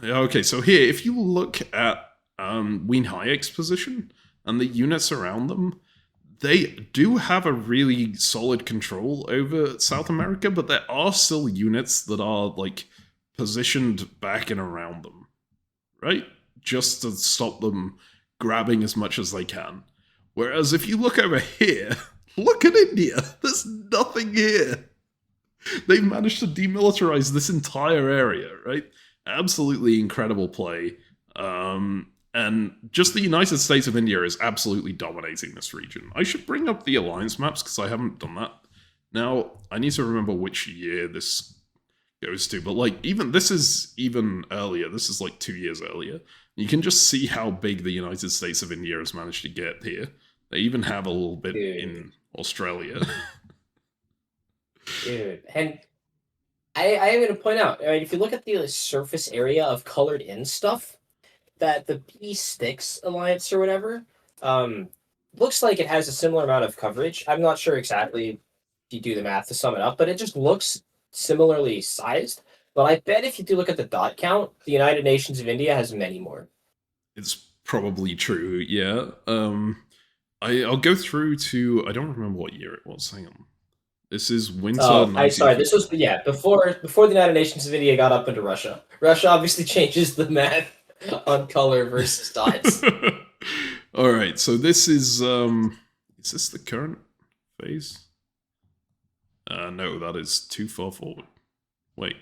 Okay, so here, if you look at Wien Hayek's position and the units around them, they do have a really solid control over South America, but there are still units that are like positioned back and around them, right? Just to stop them grabbing as much as they can. Whereas if you look over here, look at India. There's nothing here. They've managed to demilitarize this entire area, right? Absolutely incredible play. And just the United States of India is absolutely dominating this region. I should bring up the alliance maps because I haven't done that. Now, I need to remember which year this goes to, but like even this is even earlier. This is like 2 years earlier. You can just see how big the United States of India has managed to get here. They even have a little bit in Australia. Dude, and I'm going to point out, I mean, if you look at the surface area of colored in stuff, that the P6 alliance or whatever, looks like it has a similar amount of coverage. I'm not sure exactly if you do the math to sum it up, but it just looks similarly sized. But I bet if you do look at the dot count, the United Nations of India has many more. It's probably true, yeah. I'll go through to, I don't remember what year it was. Hang on. This is winter. Oh, sorry. This was before the United Nations of India got up into Russia. Russia obviously changes the math on color versus dots. All right, so this is this the current phase? No, that is too far forward. Wait,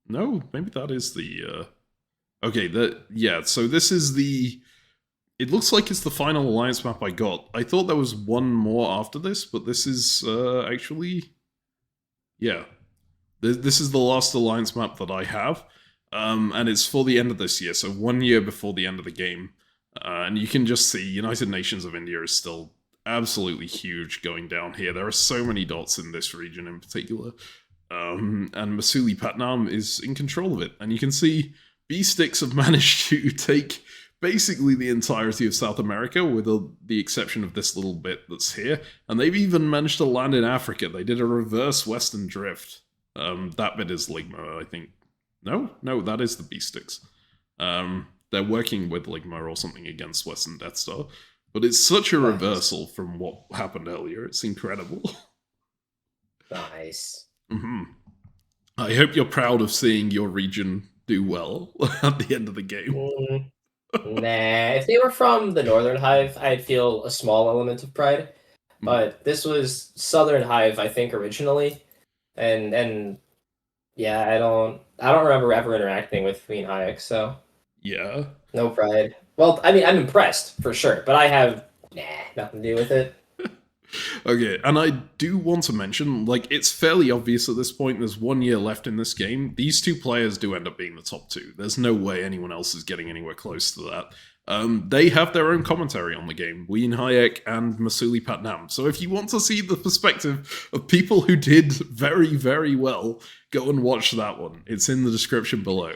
no, maybe that is the. Okay, so this is the. It looks like it's the final alliance map I got. I thought there was one more after this, but this is actually, yeah, this is the last alliance map that I have, and it's for the end of this year, so 1 year before the end of the game. And you can just see United Nations of India is still absolutely huge going down here. There are so many dots in this region in particular, and Masulipatam is in control of it. And you can see B-Sticks have managed to take basically the entirety of South America, with the exception of this little bit that's here. And they've even managed to land in Africa. They did a reverse western drift. That bit is Ligma, I think. No, that is the B-Sticks. They're working with Ligma or something against Western Death Star. But it's such a reversal from what happened earlier. It's incredible. Nice. Mm-hmm. I hope you're proud of seeing your region do well at the end of the game. Nah, if they were from the Northern Hive, I'd feel a small element of pride. But this was Southern Hive, I think, originally, and yeah, I don't remember ever interacting with Queen Hayek, so yeah, no pride. Well, I mean, I'm impressed for sure, but I have nothing to do with it. Okay, and I do want to mention, like, it's fairly obvious at this point, there's 1 year left in this game. These two players do end up being the top two. There's no way anyone else is getting anywhere close to that. They have their own commentary on the game, Ween Hayek and Masulipatam. So if you want to see the perspective of people who did very, very well, go and watch that one. It's in the description below.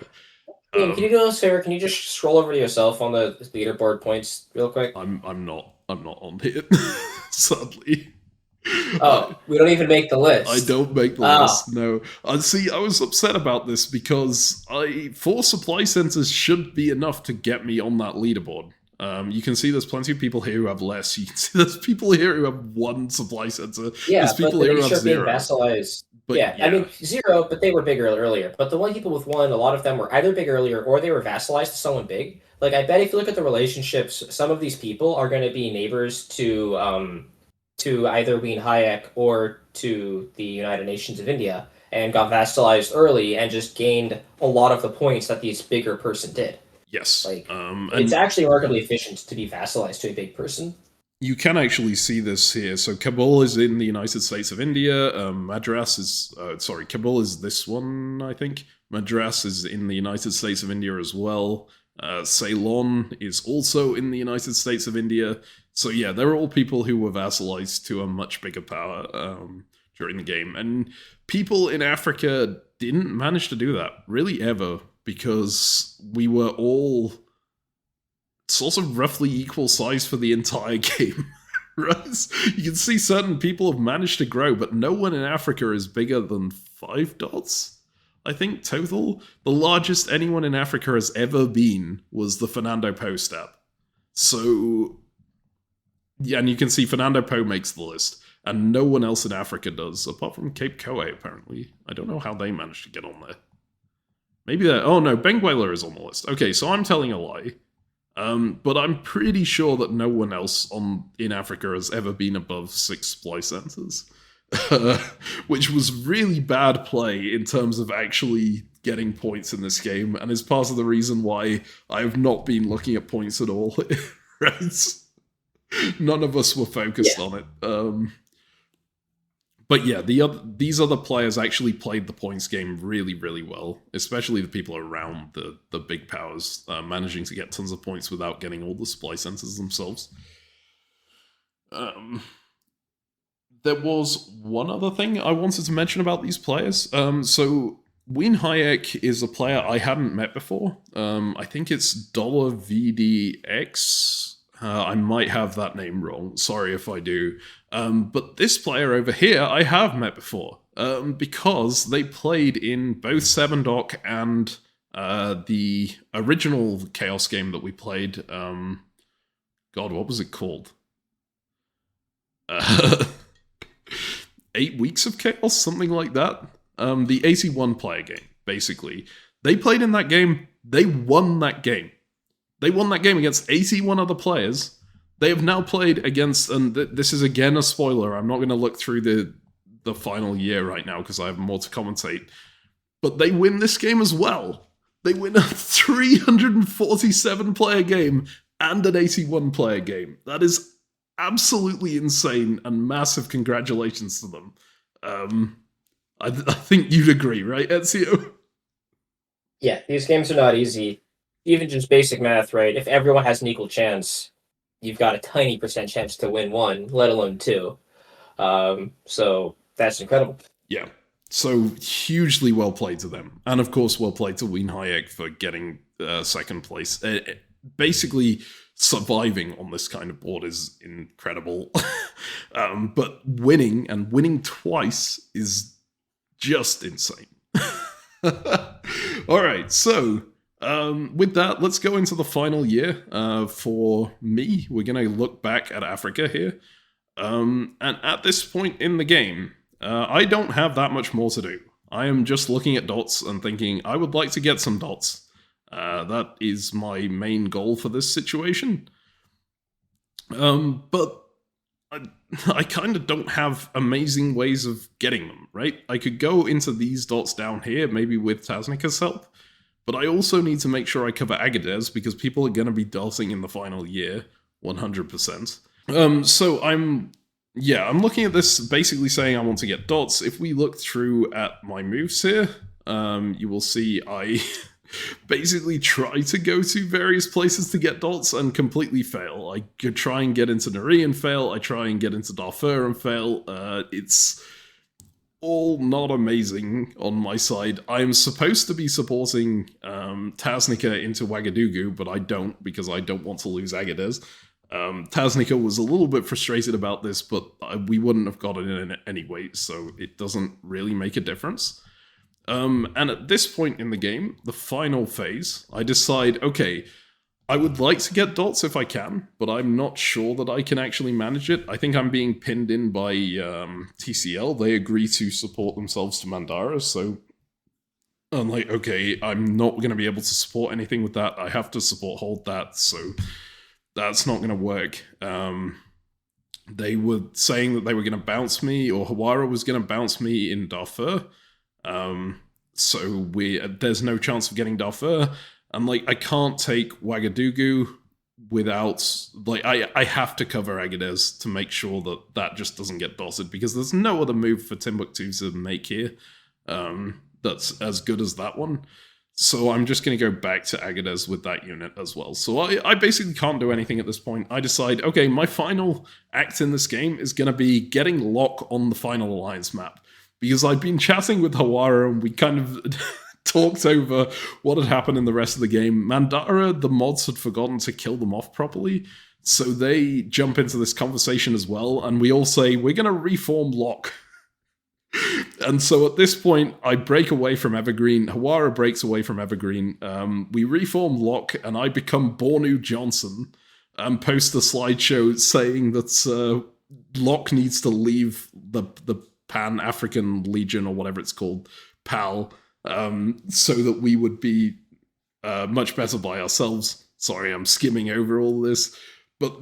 Can you do us a favor? Can you just scroll over to yourself on the leaderboard points real quick? I'm not on here, sadly. Oh, we don't even make the list. I don't make the list, no. See, I was upset about this because 4 supply centers should be enough to get me on that leaderboard. You can see there's plenty of people here who have less. You can see there's people here who have 1 supply center. Yeah, there's people here who have 0. Being vassalized. But, yeah, I mean 0, but they were bigger earlier. But the one people with 1, a lot of them were either big earlier or they were vassalized to someone big. Like, I bet if you look at the relationships, some of these people are going to be neighbors to either Ween Hayek or to the United Nations of India, and got vassalized early and just gained a lot of the points that this bigger person did. Yes. Like, it's actually remarkably efficient to be vassalized to a big person. You can actually see this here. So Kabul is in the United States of India. Kabul is this one, I think. Madras is in the United States of India as well. Ceylon is also in the United States of India. So yeah, they're all people who were vassalized to a much bigger power during the game. And people in Africa didn't manage to do that, really ever, because we were all sort of roughly equal size for the entire game, right? You can see certain people have managed to grow, but no one in Africa is bigger than 5 dots. I think total. The largest anyone in Africa has ever been was the Fernando Po stab. So, yeah, and you can see Fernando Po makes the list, and no one else in Africa does, apart from Cape Coe, apparently. I don't know how they managed to get on there. Maybe that. Oh no, Benguela is on the list. Okay, so I'm telling a lie. But I'm pretty sure that no one else in Africa has ever been above 6 supply centers, which was really bad play in terms of actually getting points in this game, and is part of the reason why I have not been looking at points at all. Right? None of us were focused on it. But yeah, these other players actually played the points game really, really well, especially the people around the big powers, managing to get tons of points without getting all the supply centers themselves. There was one other thing I wanted to mention about these players. So Wien Hayek is a player I hadn't met before. I think it's $VDX. I might have that name wrong. Sorry if I do. But this player over here I have met before because they played in both Seven Dock and the original Chaos game that we played. God, what was it called? 8 Weeks of Chaos, something like that. The 81 player game, basically. They played in that game. They won that game. They won that game against 81 other players. They have now played against, and this is again a spoiler, I'm not going to look through the final year right now because I have more to commentate, but they win this game as well. They win a 347 player game and an 81 player game. That is absolutely insane, and massive congratulations to them. I think you'd agree, right, Ezio? Yeah, these games are not easy. Even just basic math, right? If everyone has an equal chance, you've got a tiny % chance to win one, let alone two. So that's incredible. Yeah. So hugely well played to them. And of course, well played to Wien Hayek for getting second place. Basically, surviving on this kind of board is incredible. But winning twice is just insane. All right, so with that, let's go into the final year for me. We're going to look back at Africa here. And at this point in the game, I don't have that much more to do. I am just looking at dots and thinking, I would like to get some dots. That is my main goal for this situation. But I kind of don't have amazing ways of getting them, right? I could go into these dots down here, maybe with Tasnika's help. But I also need to make sure I cover Agadez because people are going to be dotting in the final year, 100%. So I'm looking at this basically saying I want to get dots. If we look through at my moves here, you will see I basically try to go to various places to get dots and completely fail. I could try and get into Nari and fail. I try and get into Darfur and fail. It's all not amazing on my side. I'm supposed to be supporting Tasnica into Ouagadougou, but I don't because I don't want to lose Agadez. Tasnica was a little bit frustrated about this, but we wouldn't have got it in anyway, so it doesn't really make a difference. And at this point in the game, the final phase, I decide, okay, I would like to get dots if I can, but I'm not sure that I can actually manage it. I think I'm being pinned in by TCL. They agree to support themselves to Mandara, so I'm like, okay, I'm not going to be able to support anything with that. I have to support hold that, so that's not going to work. They were saying that they were going to bounce me, or Hawara was going to bounce me in Darfur. So there's no chance of getting Darfur. And, like, I can't take Ouagadougou without, like, I have to cover Agadez to make sure that that just doesn't get dotted, because there's no other move for Timbuktu to make here that's as good as that one. So I'm just going to go back to Agadez with that unit as well. So I basically can't do anything at this point. I decide, okay, my final act in this game is going to be getting Locke on the final alliance map. Because I've been chatting with Hawara and we kind of talked over what had happened in the rest of the game. Mandara, the mods had forgotten to kill them off properly, so they jump into this conversation as well, and we all say, we're going to reform Locke. And so at this point, I break away from Evergreen, Hawara breaks away from Evergreen, we reform Locke, and I become Bornu Johnson, and post a slideshow saying that Locke needs to leave the Pan-African Legion, or whatever it's called, PAL, so that we would be much better by ourselves. Sorry, I'm skimming over all this. But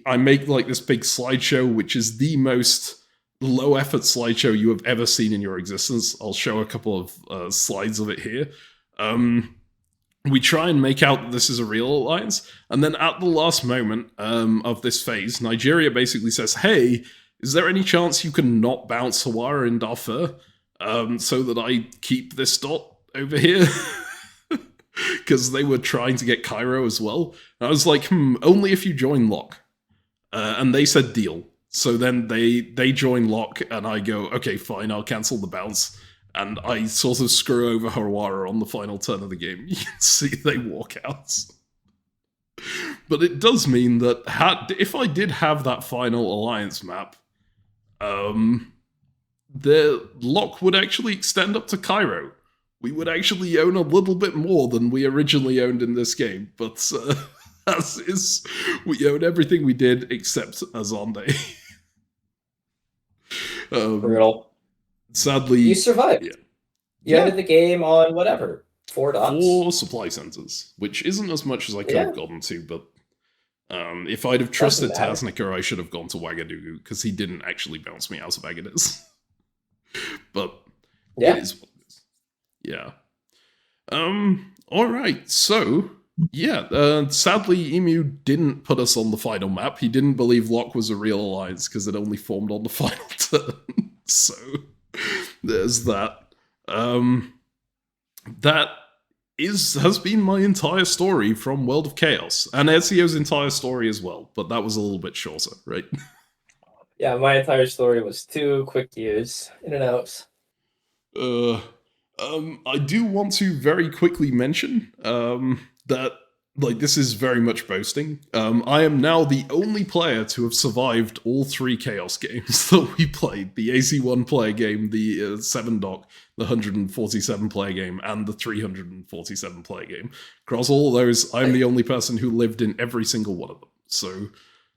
I make like this big slideshow, which is the most low effort slideshow you have ever seen in your existence. I'll show a couple of slides of it here. We try and make out that this is a real alliance, and then at the last moment of this phase, Nigeria basically says, "Hey, is there any chance you can not bounce Hawara in Darfur so that I keep this dot over here?" Because they were trying to get Cairo as well. And I was like, only if you join Lock. And they said deal. So then they join Lock, and I go, okay, fine, I'll cancel the bounce. And I sort of screw over Hawara on the final turn of the game. You can see they walk out. But it does mean that if I did have that final alliance map, the Lock would actually extend up to Cairo. We would actually own a little bit more than we originally owned in this game, but as is, we own everything we did except Azande. Brutal. Sadly, you survived. Yeah. You ended the game on whatever, 4 dots. 4 supply centers, which isn't as much as I could have gotten to, but if I'd have trusted Tasnica, I should have gone to Ouagadougou, because he didn't actually bounce me out of Agadez. But it is what it is. Yeah. Alright, so sadly Emu didn't put us on the final map. He didn't believe Lock was a real alliance because it only formed on the final turn. So there's that. That has been my entire story from World of Chaos, and Ezio's entire story as well, but that was a little bit shorter, right? Yeah, my entire story was 2 quick years in and out. I do want to very quickly mention that, like, this is very much boasting. I am now the only player to have survived all 3 Chaos games that we played. The AC1 player game, the 7-doc, the 147 player game, and the 347 player game. Across all of those, I'm the only person who lived in every single one of them. So...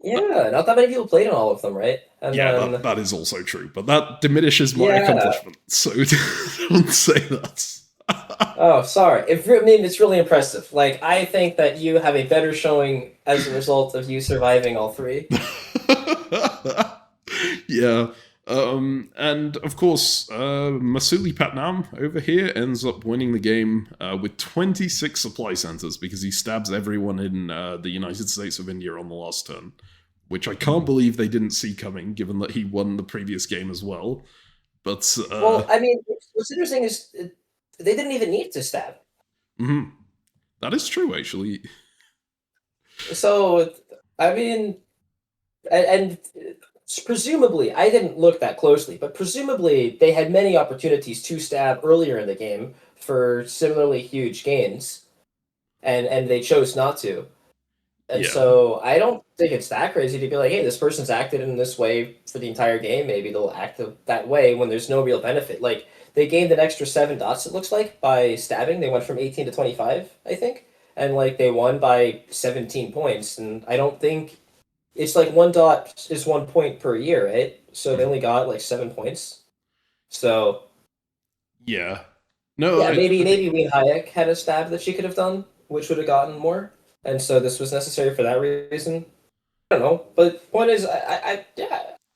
yeah, not that many people played in all of them, right? And that is also true, but that diminishes my accomplishment, so don't say that. Oh, sorry. It's really impressive. Like, I think that you have a better showing as a result of you surviving all 3. Yeah. And of course, Masuli Patnam over here ends up winning the game with 26 supply centers because he stabs everyone in the United States of India on the last turn, which I can't believe they didn't see coming, given that he won the previous game as well. But well, I mean, what's interesting is they didn't even need to stab. Mm-hmm. That is true, actually. So, I mean, and presumably, I didn't look that closely, but presumably they had many opportunities to stab earlier in the game for similarly huge gains, and they chose not to. And so I don't think it's that crazy to be like, hey, this person's acted in this way for the entire game. Maybe they'll act that way when there's no real benefit. Like, they gained an extra 7 dots, it looks like, by stabbing. They went from 18 to 25, I think. And, like, they won by 17 points. And I don't think... it's like 1 dot is 1 point per year, right? So they only got, like, 7 points. So... yeah. No, yeah, maybe Wien Hayek had a stab that she could have done, which would have gotten more. And so this was necessary for that reason. I don't know. But the point is, I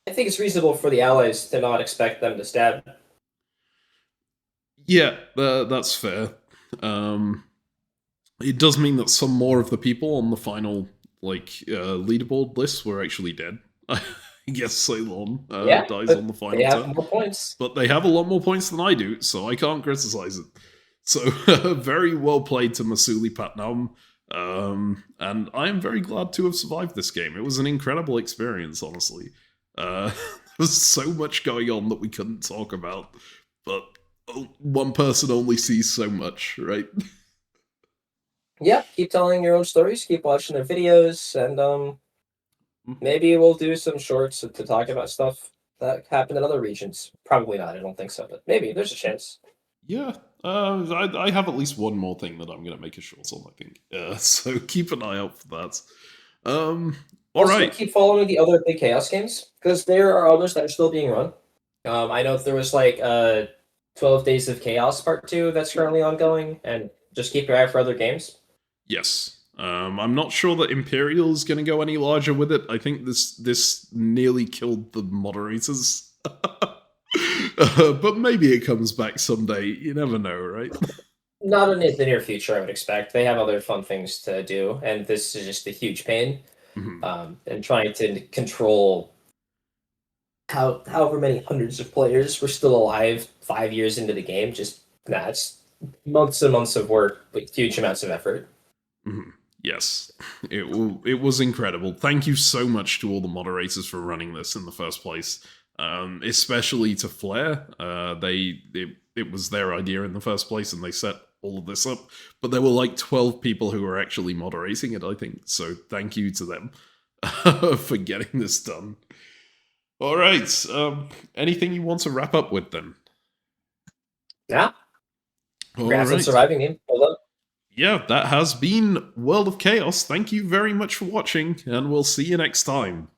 think it's reasonable for the Allies to not expect them to stab. Yeah, that's fair. It does mean that some more of the people on the final leaderboard list were actually dead. I guess Ceylon dies on the final turn. They have more points. But they have a lot more points than I do, so I can't criticize it. So, very well played to Masuli Patnam. And I am very glad to have survived this game. It was an incredible experience, honestly. There was so much going on that we couldn't talk about, but one person only sees so much, right? Yeah, keep telling your own stories, keep watching their videos, and maybe we'll do some shorts to talk about stuff that happened in other regions. Probably not, I don't think so, but maybe there's a chance. Yeah, I have at least one more thing that I'm going to make a short on, I think. So keep an eye out for that. All right. Keep following the other big Chaos games, because there are others that are still being run. I know there was 12 Days of Chaos Part 2 that's currently ongoing, and just keep your eye out for other games. Yes. I'm not sure that Imperial's going to go any larger with it. I think this nearly killed the moderators. But maybe it comes back someday. You never know, right? Not in the near future, I would expect. They have other fun things to do, and this is just a huge pain. And trying to control however many hundreds of players were still alive 5 years into the game, it's months and months of work with huge amounts of effort. Yes, it was incredible. Thank you so much to all the moderators for running this in the first place, especially to Flare. It was their idea in the first place, and they set all of this up. But there were like 12 people who were actually moderating it, I think. So thank you to them for getting this done. All right. Anything you want to wrap up with then? Yeah. Congrats on surviving, Meme. Well done. Yeah, that has been World of Chaos. Thank you very much for watching, and we'll see you next time.